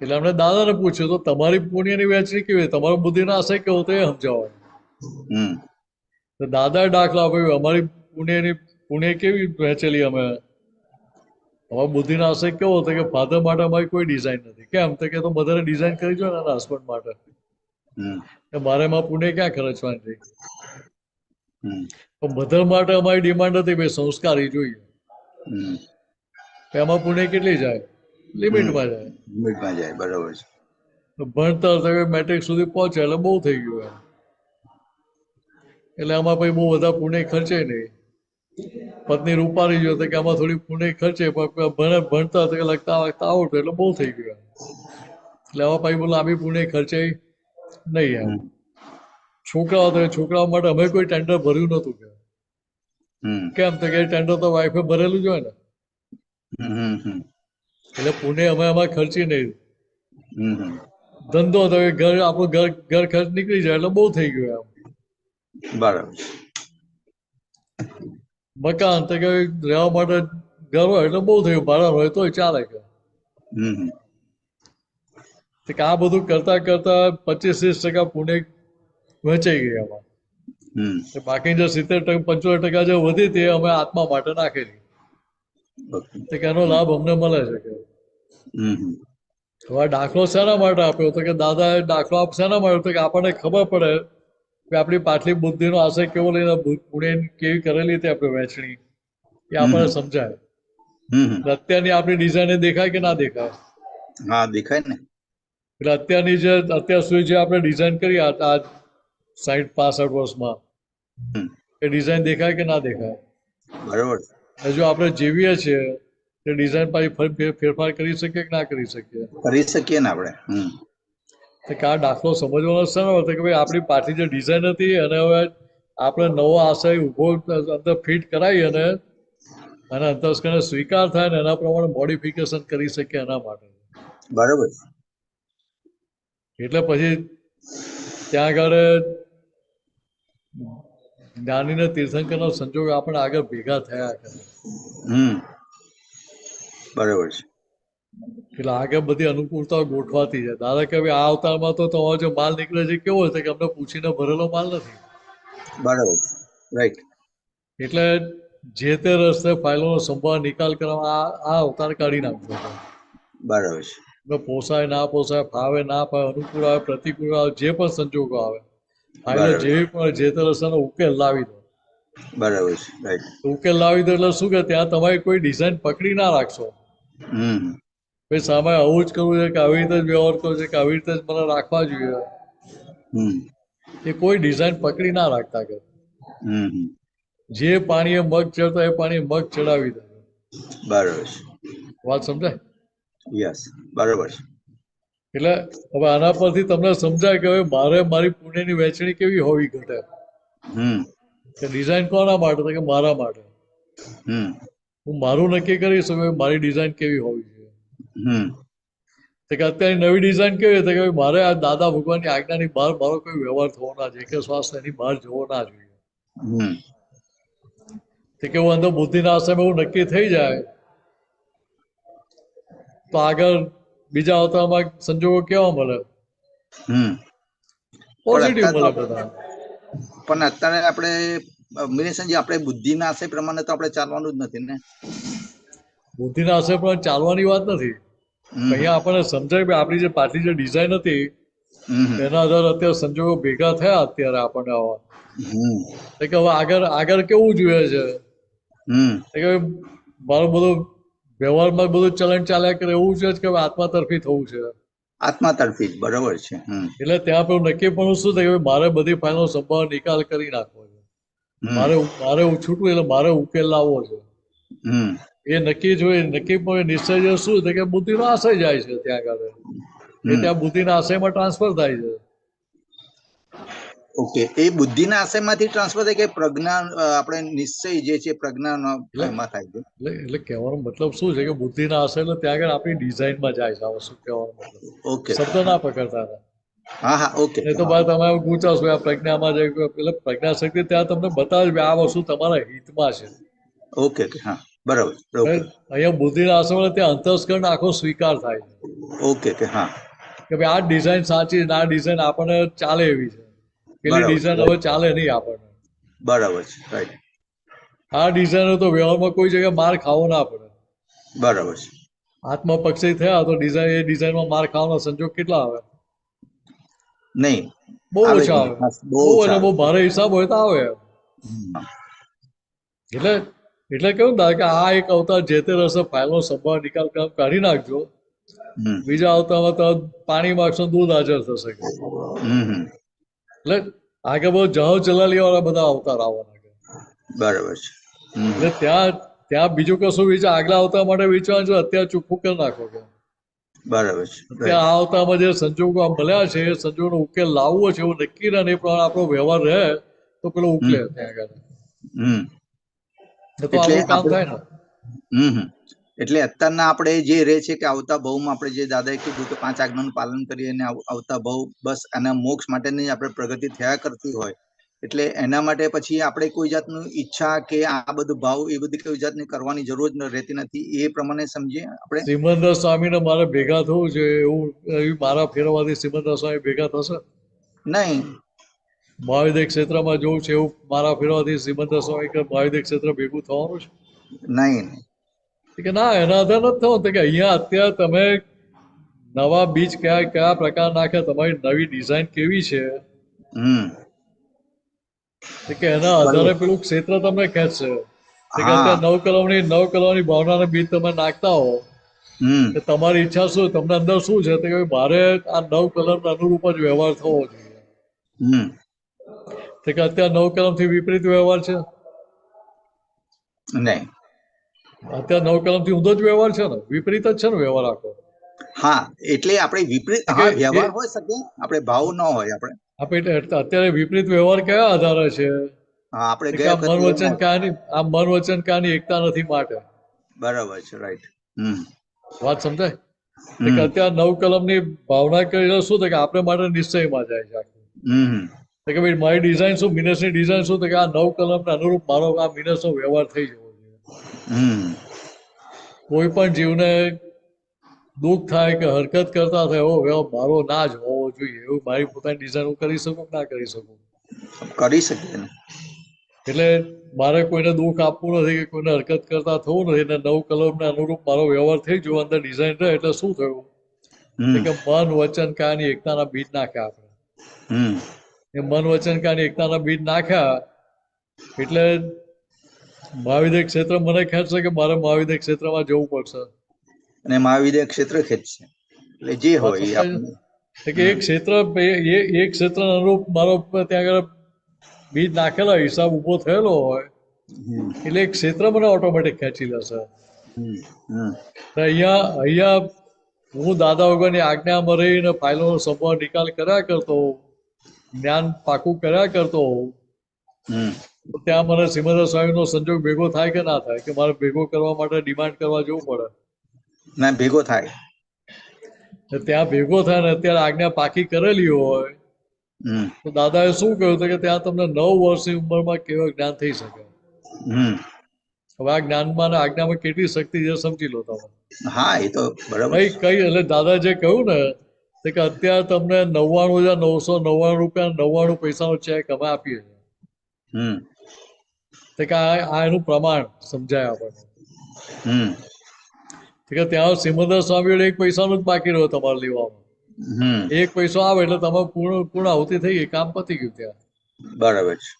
S3: એટલે એમણે દાદાને પૂછ્યું તો તમારી પુણ્યની વહેંચણી કેવી, તમારો બુદ્ધિનો આશય કેવો તો એ સમજાવો. તો દાદાએ દાખલા આપ્યો, અમારી પુણ્ય કેવી વહેંચેલી અમે, અમારા બુદ્ધિનો આશય કેવો હતો કે ફાધર માટે અમારી કોઈ ડિઝાઇન નથી. કેમ તો કે તો મધરે ડિઝાઇન કરી જોઈએ ને એના હસબન્ડ માટે, મારે એમાં પુણ્ય ક્યાં ખર્ચવાની રહી. પણ મધર માટે અમારી ડિમાન્ડ હતી ભાઈ સંસ્કારી જોઈએ, એમાં પુણ્ય કેટલી જાય, લિમિટમાં જાય.
S10: લિમિટમાં જાય, બરાબર છે.
S3: ભણતર મેટ્રિક સુધી પહોંચે એટલે બહુ થઈ ગયું એમ. એટલે આમાં પછી બહુ બધા પુણ્ય ખર્ચે નહીં. પત્ની રૂપારી જો કે આમાં થોડી પુણ્ય ખર્ચે, પણ ભણતા લગતા વાગતા આવડતું એટલે બહુ થઈ ગયું. એટલે આમાં પછી બોલો લાંબી પુણ્ય ખર્ચે નહીં એમ. છોકરાઓ માટે અમે કોઈ ટેન્ડર ભર્યું નતું કે કેમ તો કે ટેન્ડર તો વાઈફે ભરેલું જ હોય ને, એટલે પુણ્ય અમે એમાં ખર્ચી નહીં. ધંધો તો આપણું ઘર ખર્ચ નીકળી જાય એટલે બહુ થઈ ગયું એમ.
S10: બરાબર.
S3: મકાન તો કે રહેવા માટે ઘર હોય એટલે બહુ થયું, ભાડા હોય તોય ચાલે કે. આ બધું કરતા કરતા 25-30% પુણ્ય વહેંચાઈ ગઈ એમાં. બાકી જે 70-75% જે વધી તે અમે આત્મા માટે નાખેલી. એનો લાભ અમને મળે છે કે. હવે દાખલો શેના માટે આપ્યો તો કે દાદાએ દાખલો શેના માટે કે આપણને ખબર પડે કે આપણી પાછલી બુદ્ધિનો આશય કેવો લઈને પુણ્ય કેવી કરેલી હતી આપણે વહેંચણી, એ આપણને સમજાય. અત્યારની આપણી ડિઝાઇન દેખાય કે ના દેખાય?
S10: હા, દેખાય ને.
S3: એટલે અત્યાર સુધી જે આપણે ડિઝાઇન કરી આ 60-65 વર્ષમાં, એ ડિઝાઇન દેખાય કે ના દેખાય?
S10: બરોબર.
S3: જો આપણે જીવીએ છીએ તે ડિઝાઇન પાછી ફેરફાર કરી શકીએ કે ના કરી શકીએ?
S10: કરી શકીએ ને આપણે.
S3: આ દાખલો સમજવાનો છે ને કે ભાઈ આપણી પાછી જે ડિઝાઇન હતી અને હવે આપણે નવો આશય ઉભો અંદર ફિટ કરાવી અને અંતસ્કરણને સ્વીકાર થાય ને એના પ્રમાણે મોડિફિકેશન કરી શકીએ એના માટે.
S10: બરોબર.
S3: એટલે પછી ત્યાં આગળ જ્ઞાની ને તીર્થંકરનો સંજોગ આપણે આગળ ભેગા થયા કરે.
S10: બરોબર છે.
S3: એટલે આગળ બધી અનુકૂળતાઓ ગોઠવાતી છે. દાદા કે આ અવતારમાં તો તમારો જે માલ નીકળે છે કેવો છે કે અમને પૂછીને ભરેલો માલ નથી.
S10: બરોબર, રાઈટ.
S3: એટલે જે તે રસ્તે ફાઇલોનો સંભાળ નિકાલ કરવા આ અવતાર કાઢી નાખતો હતો.
S10: બરાબર છે.
S3: પોસાય ના પોસાય, ફાવે ના ફાવે, અનુકૂળ આવે પ્રતિકૂળ આવે, જે પણ સંજોગો આવે ફાઇલો જેવી પણ જે તે રસ્તાનો ઉકેલ લાવી દો.
S10: બરાબર છે, રાઈટ.
S3: ઉકેલ લાવી દો એટલે શું કે ત્યાં તમારી કોઈ ડિઝાઇન પકડી ના રાખશો. ભાઈ સામે આવું જ કરવું છે કે આવી રીતે જ વ્યવહાર કરવો છે કે આવી રીતે જ મને રાખવા જોઈએ, એ કોઈ ડિઝાઇન પકડી ના રાખતા કે જે પાણીએ મગ ચડતા એ પાણી મગ ચડાવી દે.
S10: બરાબર છે.
S3: વાત સમજાય?
S10: યસ, બરાબર છે.
S3: એટલે હવે આના પરથી તમને સમજાય કે હવે મારે મારી પુણ્યની વહેંચણી કેવી હોવી ઘટે. કે ડિઝાઇન કોના માટે? કે મારા માટે. હું મારું નક્કી કરી શકું મારી ડિઝાઇન કેવી હોવી જોઈએ. કે અત્યારે નવી ડિઝાઇન કેવી હતી કે મારે આ દાદા ભગવાનની આજ્ઞાની બહાર મારો કોઈ વ્યવહાર થવો ના જોઈએ, કે શ્વાસ એની બહાર જવો ના જોઈએ. કે હું અંદર બુદ્ધિના આશ્રમે એવું નક્કી થઈ જાય તો આગળ બીજા અવતારમાં સંજોગો કેવા મળે? પોઝિટિવ મળે બધા.
S10: પણ અત્યારે આપણે મિરેશનજી આપણે બુદ્ધિના આશય પ્રમાણે તો આપણે ચાલવાનું જ નથી ને.
S3: બુદ્ધિના આશય પ્રમાણે ચાલવાની વાત નથી. અહીંયા આપણને સમજાય કે આપણી જે પાછલી જે ડિઝાઇન હતી એના આધારે અત્યારે સંજોગો ભેગા થયા અત્યારે આપણને આવા કે હવે આગળ કેવું જોઈએ છે કે મારું બધું વ્યવહારમાં બધું ચલણ ચાલ્યા કરે એવું છે કે આત્મા તરફી થવું છે.
S10: આત્મા તરફી જ, બરોબર છે.
S3: એટલે ત્યાં પેલું નક્કી પણ શું થાય કે મારે બધી ફાઇલનો સંભાળ નિકાલ કરી નાખવો છે. મારે છૂટવું એટલે મારે ઉકેલ લાવવો છે. એ નક્કી જોઈએ નક્કી પણ નિશ્ચય શું છે કે બુદ્ધિનો આશય જાય છે ત્યાં આગળ, એ ત્યાં બુદ્ધિના આશયમાં ટ્રાન્સફર થાય છે.
S10: ઓકે, એ બુદ્ધિના આશયમાંથી ટ્રાન્સફર થાય કે પ્રજ્ઞા આપણે નિશ્ચય જે છે પ્રજ્ઞાનો એમાં થાય છે.
S3: એટલે કહેવાનો મતલબ શું છે કે બુદ્ધિના આશય એટલે ત્યાં આગળ આપણી ડિઝાઇનમાં જાય છે. શું કહેવાનો મતલબ?
S10: ઓકે,
S3: શબ્દ ના પકડતા હતા.
S10: હા હા ઓકે
S3: એ તો બાદ તમે પૂછાશો આ પ્રજ્ઞામાં જે એટલે પ્રજ્ઞા શક્તિ ત્યાં તમને બતાવે કે આ વસ્તુ તમારા હિતમાં છે.
S10: ઓકે ઓકે હા બરાબર ઓકે
S3: અહીંયા બુદ્ધિના આસમણે ત્યાં અંતસ્કરણ આખો સ્વીકાર થાય છે
S10: ઓકે ઓકે હા
S3: કે ભાઈ આ ડિઝાઇન સાચી છે, આ ડિઝાઇન આપણને ચાલે એવી છે, પેલી ડિઝાઇન હવે ચાલે નહીં આપણને.
S10: બરાબર છે રાઈટ.
S3: આ ડિઝાઇનો તો વ્યવહારમાં કોઈ જગ્યાએ માર ખાવો ના પડે.
S10: બરાબર છે.
S3: આત્મપક્ષી થયા તો ડિઝાઇન એ ડિઝાઇનમાં માર ખાવાના સંજોગ કેટલા આવે?
S10: નહીં,
S3: બહુ ઓછા આવે. બહુ એટલે બહુ ભારે હિસાબ હોય તો આવે. એટલે કેવું થાય કે આ એક અવતાર જે તે રસ્તે ફાઇલનો સંભાળ નિકાલ કાઢી નાખજો, બીજા અવતારમાં તો પાણી માગશો દૂધ હાજર થશે. એટલે આગળ બહુ જહાજ ચલાલી વાળા બધા અવતાર આવવાના.
S10: બરાબર છે.
S3: એટલે ત્યાં બીજું કશું વિચાર આગલા અવતાર માટે વિચારવાનું છે, અત્યારે ચોખ્ખું કરી નાખો કે
S10: બરાબર છે.
S3: ત્યાં આ અવતારમાં જે સંજોગો મળ્યા છે એ સંજોગનો ઉકેલ લાવવો છે એવું નક્કી રહે ને એ પ્રમાણે આપણો વ્યવહાર રહે તો પેલો ઉકલે ત્યાં આગળ. તો આપણું કામ થાય ને.
S10: એટલે અત્યારના આપણે જે રહે છે કે આવતા ભાવમાં આપણે જે દાદાએ કીધું કે 5 આજ્ઞાનું પાલન કરીએ અને આવતા ભાવ બસ આના મોક્ષ માટેની આપણે પ્રગતિ થયા કરતી હોય, એટલે એના માટે પછી આપણે કોઈ જાતનું ઈચ્છા કે આ બધું ભાવ એ બધી કોઈ જાતની કરવાની જરૂર રહેતી નથી, એ પ્રમાણે સમજીએ આપણે.
S3: સિમંદર સ્વામીને મારે ભેગા થવું છે એવું મારા ફેરવાથી સિમંદર સ્વામી ભેગા થશે
S10: નહીં?
S3: મહાવિદ્ય ક્ષેત્રમાં જવું છે એવું મારા ફેરવાથી સિમંદર સ્વામી કે મહાવિદ્ય ક્ષેત્ર ભેગું થવાનું છે?
S10: નહીં.
S3: કે ના, એના આધાર નથી થવું કે અહીંયા અત્યારે તમે નવા બીજ કયા પ્રકાર નાખ્યા, તમારી નવી ડિઝાઇન કેવી છે કે એના આધારે પેલું ક્ષેત્ર તમને ખેંચશે. અત્યારે 9 કલમની ભાવનાના બીજ તમે નાખતા હો, તમારી ઈચ્છા શું, તમને અંદર શું છે કે મારે આ 9 કલમના અનુરૂપ જ વ્યવહાર થવો જોઈએ. કે અત્યારે 9 કલમથી વિપરીત વ્યવહાર છે?
S10: નહીં.
S3: અત્યારે 9 કલમથી ઊંધો જ વ્યવહાર છે ને, વિપરીત જ છે ને વ્યવહાર આખો.
S10: હા, એટલે આપણે વિપરીત વ્યવહાર હોય શકે, આપણે ભાવ ન હોય. આપણે
S3: અત્યારે વિપરીત વ્યવહાર કયા આધારે છે?
S10: આપણે
S3: મન વચન કાયાની એકતા નથી માટે.
S10: બરાબર છે, રાઈટ.
S3: વાત સમજાય? અત્યારે 9 કલમની ભાવના કરી શું થાય કે આપણે માટે નિશ્ચયમાં જાય છે. કે ભાઈ મારી ડિઝાઇન શું, મિનસની ડિઝાઇન શું, કે આ 9 કલમને અનુરૂપ મારો આ મિનસનો વ્યવહાર થઈ જવો જોઈએ. કોઈ પણ જીવને દુઃખ થાય કે હરકત કરતા થાય એવો વ્યવહાર મારો ના જ હોવો જોઈએ, એવું મારી પોતાની ડિઝાઇન હું કરી શકું કે ના કરી શકું?
S10: કરી શકીએ.
S3: એટલે મારે કોઈને દુઃખ આપવું નથી કે કોઈને હરકત કરતા થવું નથી, એટલે 9 કલમને અનુરૂપ મારો વ્યવહાર થઈ જવો, અંદર ડિઝાઇન રહે. એટલે શું થયું કે મન વચન કાયાની એકતાના બીજ નાખ્યા આપણે. એ મન વચન કાયાની એકતાના બીજ નાખ્યા એટલે મહાવિદ્ય ક્ષેત્ર મને ખેંચશે કે મારે મહાવિદ્ય ક્ષેત્રમાં જવું પડશે?
S10: અને મહાવિદ્ય ક્ષેત્ર ખેંચશે. એટલે જે હોય
S3: કે એ ક્ષેત્ર અનુરૂપ મારો ત્યાં આગળ બીજ નાખેલો હિસાબ ઉભો થયેલો હોય એટલે એ ક્ષેત્ર મને ઓટોમેટિક ખેંચી લેશે. અહીંયા હું દાદા વગરની આજ્ઞામાં રહીને ફાઇલોનો સંભાળ નિકાલ કર્યા કરતો, જ્ઞાન પાકું કર્યા કરતો હોઉં, ત્યાં મને સિમંદર સ્વામીનો સંજોગ ભેગો થાય કે ના થાય? કે મારે ભેગો કરવા માટે ડિમાન્ડ કરવા જવું પડે?
S10: ના, ભેગો થાય.
S3: ત્યાં ભેગો થાય ને અત્યારે આજ્ઞા પાકી કરેલી હોય તો દાદાએ શું કહ્યું હતું કે ત્યાં તમને 9 વર્ષની ઉંમરમાં કેવું જ્ઞાન થઈ શકે. હવે આ જ્ઞાનમાં આજ્ઞામાં કેટલી શક્તિ છે સમજી લો તમે.
S10: હા, એ તો બરાબર.
S3: કઈ એટલે દાદા જે કહ્યું ને કે અત્યારે તમને 99,999 રૂપિયા 99 પૈસાનો ચેક અમે આપીએ છીએ કે આ એનું પ્રમાણ સમજાય આપણને. કે ત્યાં સિમંદર સ્વામી 1 પૈસાનું જ બાકી રહ્યો તમારે લેવામાં. 1 પૈસો આવે એટલે તમે પૂર્ણ આહુતિ થઈ ગઈ, કામ પતી ગયું ત્યાં.
S10: બરાબર છે.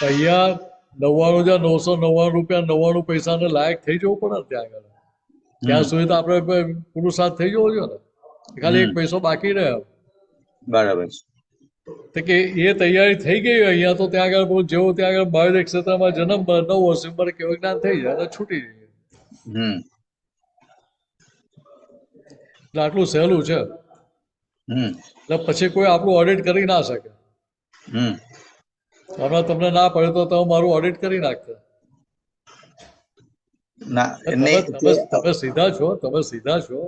S3: અહીંયા 99,999 રૂપિયા 99 પૈસાને લાયક થઈ જવું પડે ને ત્યાં આગળ. ત્યાં સુધી તો આપણે પુરુષાર્થ થઈ જવો જોઈએ ને, ખાલી 1 પૈસો બાકી રહે.
S10: બરાબર
S3: છે કે એ તૈયારી થઈ ગઈ અહીંયા તો ત્યાં આગળ જેવો ત્યાં આગળ મહાવિદ્ય ક્ષેત્રમાં જન્મ 9 વર્ષની ઉંમરે કેવું જ્ઞાન થઈ જાય અને છૂટી જાય. એટલે આટલું સહેલું છે. એટલે પછી કોઈ આપણું ઓડિટ કરી ના શકે. હમણાં તમને ના પડે તો તમે મારું ઓડિટ કરી નાખતા. તમે સીધા છો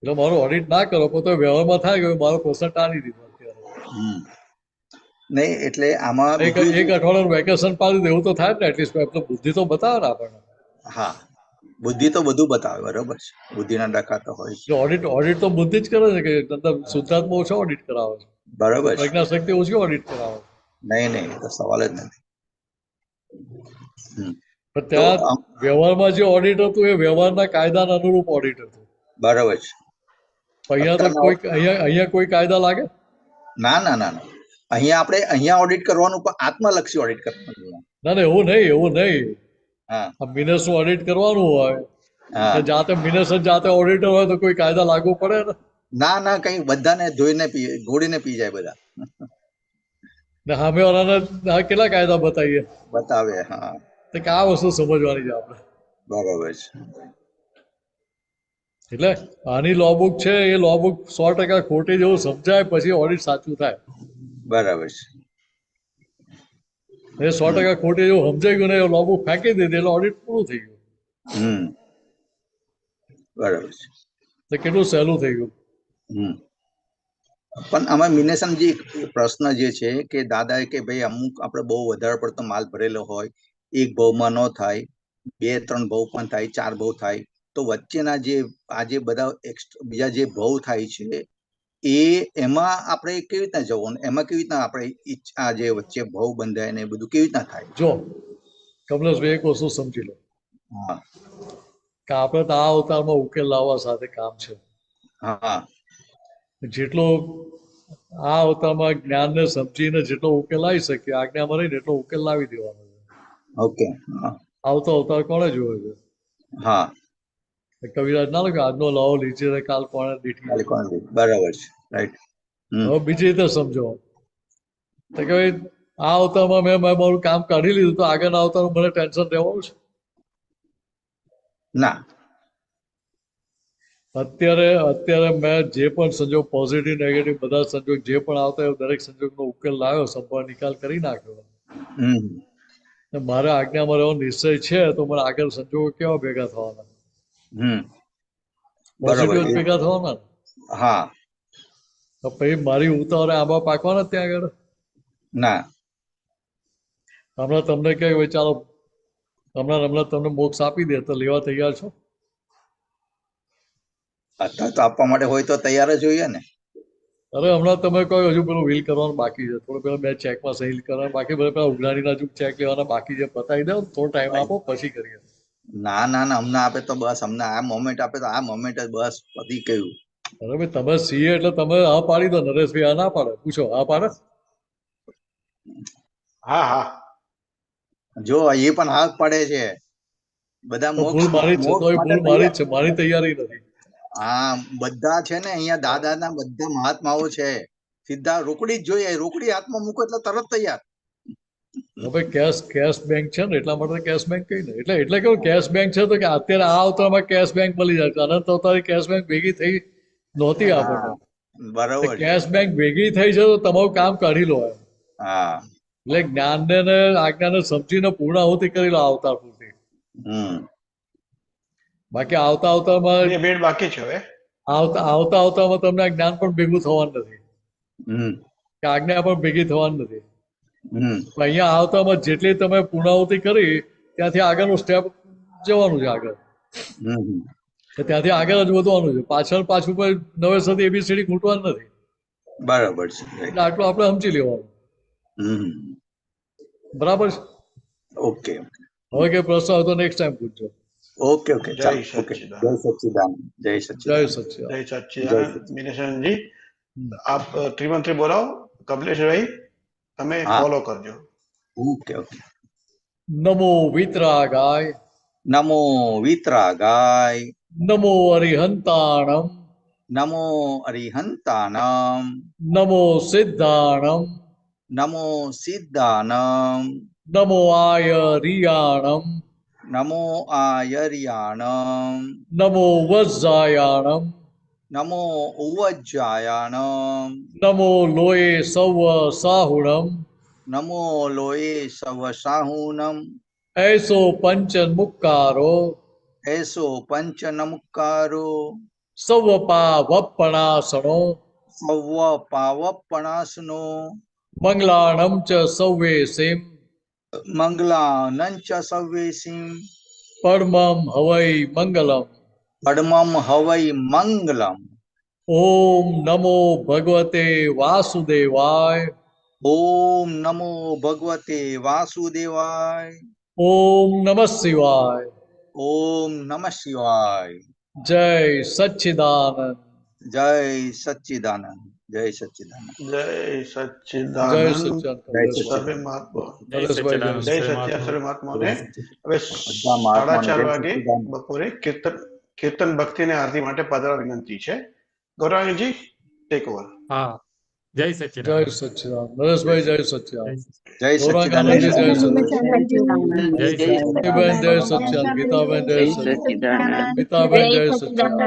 S3: એટલે મારું ઓડિટ ના કરો પણ તો વ્યવહારમાં થાય કે મારો પ્રશ્ન ટાળી દીધો અત્યારે.
S10: નહીં એટલે આમાં
S3: એક અઠવાડિયાનું વેકેશન પાડી દેવું તો થાય ને એટલીસ્ટ એટલે બુદ્ધિ તો બતાવે ને આપણને.
S10: હા, બુદ્ધિ તો બધું બતાવે, બરોબર છે, બુદ્ધિના ડખા તો હોય છે.
S3: ઓડિટ તો બુદ્ધિ જ કરે છે કે શુદ્ધાત્મા ઓછા ઓડિટ કરાવે છે,
S10: બરોબર છે.
S3: પ્રજ્ઞા શક્તિ ઓછી ઓડિટ કરાવે છે.
S10: નહીં તો સવાલ જ નથી.
S3: પણ ત્યાં વ્યવહારમાં જે ઓડિટ હતું એ વ્યવહારના કાયદાના અનુરૂપ ઓડિટ હતું.
S10: બરાબર છે.
S3: અહીંયા તો કોઈ અહીંયા કોઈ કાયદા લાગે?
S10: ના. અહીંયા ઓડિટ કરવાનું પણ આત્મલક્ષી ઓડિટ કરવાનું.
S3: ના એવું નહીં. હા, મિનસ નું ઓડિટ કરવાનું હોય જાતે મિનસ જાતે ઓડિટર હોય તો કોઈ કાયદા લાગુ પડે ને?
S10: ના, કઈ બધાને ધોઈને ઘોડીને પી જાય બધા.
S3: ને સામે વાળાને કેટલા કાયદા
S10: બતાવે. હા,
S3: તો કે આ વસ્તુ સમજવાની છે આપણે.
S10: બરાબર છે.
S3: એટલે આની લો બુક છે એ લો બુક 100% ખોટી જેવું સમજાય પછી ઓડિટ સાચું થાય.
S10: બરાબર છે.
S3: એ 100% ખોટી જેવું સમજાઈ ગયું ને એ લો બુક ફેંકી દીધી એટલે ઓડિટ પૂરું થઈ ગયું.
S10: બરાબર છે.
S3: તો કેટલું સહેલું થઈ ગયું.
S10: પણ આમાં મિનેશનજી પ્રશ્ન જે છે કે દાદાએ કે ભાઈ અમુક આપણે બહુ વધારે પડતો માલ ભરેલો હોય, એક ભાવમાં ન થાય, 2-3 ભાવ પણ થાય, 4 ભાવ થાય, તો વચ્ચેના જે આજે બધા બીજા જે ભાવ થાય છે એમાં આપણે કેવી રીતના જવાનું, એમાં કેવી રીતના આપણે આ જે વચ્ચે ભાવ બંધાય ને બધું કેવી રીતના થાય?
S3: જો કમલેશભાઈ એક વસ્તુ સમજી લો કે આપણે તો આ અવતારમાં ઉકેલ લાવવા સાથે કામ છે.
S10: હા,
S3: જેટલો આ અવતારમાં જ્ઞાનને સમજીને જેટલો ઉકેલ લાવી શકીએ આજ્ઞામાં રહીને એટલો ઉકેલ લાવી દેવાનો છે.
S10: ઓકે.
S3: આવતો અવતાર કોણે જોયો છે?
S10: હા,
S3: કવિરાજ ના લખે આજનો લાવો લીજે કાલ કોણે દીઠી.
S10: બરાબર છે, રાઈટ.
S3: હવે બીજી રીતે સમજો તો કે ભાઈ આ અવતારમાં મેં મારું કામ કાઢી લીધું તો આગળના અવતારમાં મને ટેન્શન રહેવાનું છે?
S10: ના.
S3: અત્યારે મેં જે પણ સંજોગ પોઝિટિવ નેગેટિવ બધા સંજોગ જે પણ આવતા એ દરેક સંજોગનો ઉકેલ લાવ્યો, સંભાળ નિકાલ કરી નાખ્યો. મારે આજ્ઞામાં રહેવાનો નિશ્ચય છે તો મને આગળ સંજોગો કેવા ભેગા થવાના? પોઝિટિવ ભેગા થવાના.
S10: હા.
S3: તો પછી મારી ઉતાવળે આંબા પાકવાના ત્યાં આગળ?
S10: ના.
S3: હમણાં તમને કહે ભાઈ ચાલો હમણાં તમને મોક્ષ આપી દે તો લેવા તૈયાર છો?
S10: અત્યારે તો આપવા માટે હોય તો તૈયાર જ જોઈએ ને.
S3: અરે હમણાં તમે કહો હજુ પેલું વીલ કરવાનું બાકી છે, થોડું પેલા 2 ચેકમાં સહી કરવાનું બાકી, પેલા ઉઘરાણીના હજુ ચેક લેવાના બાકી છે, પતાવી દો થોડો ટાઈમ આપો પછી કરીએ.
S10: ના અમને આપે તો બસ, અમને આ મોમેન્ટ આપે તો આ મોમેન્ટ જ બસ પતી ગયું.
S3: અરે ભાઈ તમે સીએ એટલે તમે હા પાડી દો. નરેશભાઈ આ ના પાડે? પૂછો હા પાડે?
S2: હા.
S10: જો એ પણ હા પડે છે બધા.
S3: ભૂલ મારી જ છે તો એ ભૂલ મારી જ છે, મારી તૈયારી નથી.
S10: હા, બધા છે ને અહીંયા દાદાના બધા મહાત્માઓ છે, સીધા રોકડી જ જોઈએ, રોકડી હાથમાં મૂકો એટલે તરત તૈયાર.
S3: હવે કેશ બેંક છે ને એટલા માટે કેશ બેંક કઈ ને એટલે કેવું કેશ બેંક છે તો કે અત્યારે આ અવતારમાં કેશ બેંક મળી જાય. અનંત અવતારે કેશ બેંક ભેગી થઈ નહોતી આપણને.
S10: બરાબર.
S3: કેશ બેંક ભેગી થઈ છે તો તમારું કામ કાઢી લો.
S10: હા,
S3: એટલે જ્ઞાનને ને આજ્ઞાને સમજીને પૂર્ણાહુતિ કરી લો અવતાર પૂરતી. બાકી આવતા અવતારમાં
S2: બાકી છે હવે.
S3: આવતા અવતારમાં તમને જ્ઞાન પણ ભેગું થવાનું નથી કે આજ્ઞા પણ ભેગી થવાની નથી. અહીંયા આવતામાં જેટલી તમે પૂર્ણાહુતિ કરી ત્યાંથી આગળનું સ્ટેપ જવાનું છે આગળ. ત્યાંથી આગળ જ વધવાનું છે, પાછું કોઈ નવેસરથી એબીસીડી ખૂટવાનું નથી.
S10: બરાબર છે.
S3: એટલે આટલું આપણે સમજી લેવાનું. બરાબર છે.
S10: ઓકે.
S3: હવે કે પ્રશ્ન હોય તો નેક્સ્ટ ટાઈમ પૂછજો.
S10: ઓકે. જય સચ્ચિદાનંદ. જય
S2: સચ્ચિદાનંદ. મિનેશનજી આપ ત્રિમંત્રી બોલાવો. કમલેશભાઈ તમે ફોલો કરજો.
S10: ઓકે.
S3: નમો વિતરાગાય.
S10: નમો વિતરાગાય.
S3: નમો અરિહંતાણમ.
S10: નમો અરિહંતાણમ.
S3: નમો સિદ્ધાણમ.
S10: નમો સિદ્ધાનમ.
S3: નમો આયરિયાણમ.
S10: નમો આયર્યાણમ.
S3: નમો વજ્જાયાણમ.
S10: નમો ઉવજ્જાયાણમ.
S3: નમો લોય સવ સાહુણમ.
S10: નમો લોય સવ સાહુનમ.
S3: એસો પંચ મુક્કારો.
S10: એસો પંચ નમુકારો.
S3: સૌવપાવપણાસણો
S10: સૌ પાવપણાસનો
S3: મંગલાણમ ચ સૌવેસીમ
S10: મંગલાનંચ સવ્યેસીમ
S3: પરમમ હવૈ મંગલમ.
S10: પડમમ હવૈ મંગલમ.
S3: ઓમ નમો ભગવતે વાસુદેવાય.
S10: ઓમ નમો ભગવતે વાસુદેવાય.
S3: ઓમ નમઃ શિવાય.
S10: ઓમ નમઃ શિવાય.
S3: જય સચ્ચિદાનંદ.
S10: જય સચ્ચિદાનંદ. જય સચ્ચિદાનંદ.
S2: જય
S3: જય
S2: સચ્ચિદાનંદ.
S3: સચ્ચિદાનંદ.
S2: સર્વે મહાત્મા.
S1: જય
S3: નરેશભાઈ,
S1: સચ્ચિદાનંદ.
S2: જય
S1: સર્વે
S2: સચ્ચિદાનંદ સર્વે મહાત્માઓને.
S1: મહાત્માઓને.
S2: હવે
S10: બધા મહાત્માઓને
S2: 4:30
S10: જય
S2: વાગે
S10: સચ્ચિદાનંદ.
S2: બપોરે કીર્તન ભક્તિ અને આરતી માટે પધારવા વિનંતી છે. ગૌરાંગજી ટેક ઓવર.
S1: હા, જય
S3: જય
S1: સચ્ચિદાનંદ.
S3: સચ્ચિદાનંદ. નરેશભાઈ જય સચ્ચિદાનંદ.
S10: જય
S3: ગૌરાંગ
S10: સચ્ચિદાનંદ.
S3: આનંદજી જય સચ્ચિદાનંદ.
S1: જય સચ્ચિદાનંદ.
S3: બેન જય સચ્ચિદાનંદ. ગીતાબેન જય સચ્ચિદાનંદ. ગીતાબેન જય સચ્ચિદાનંદ.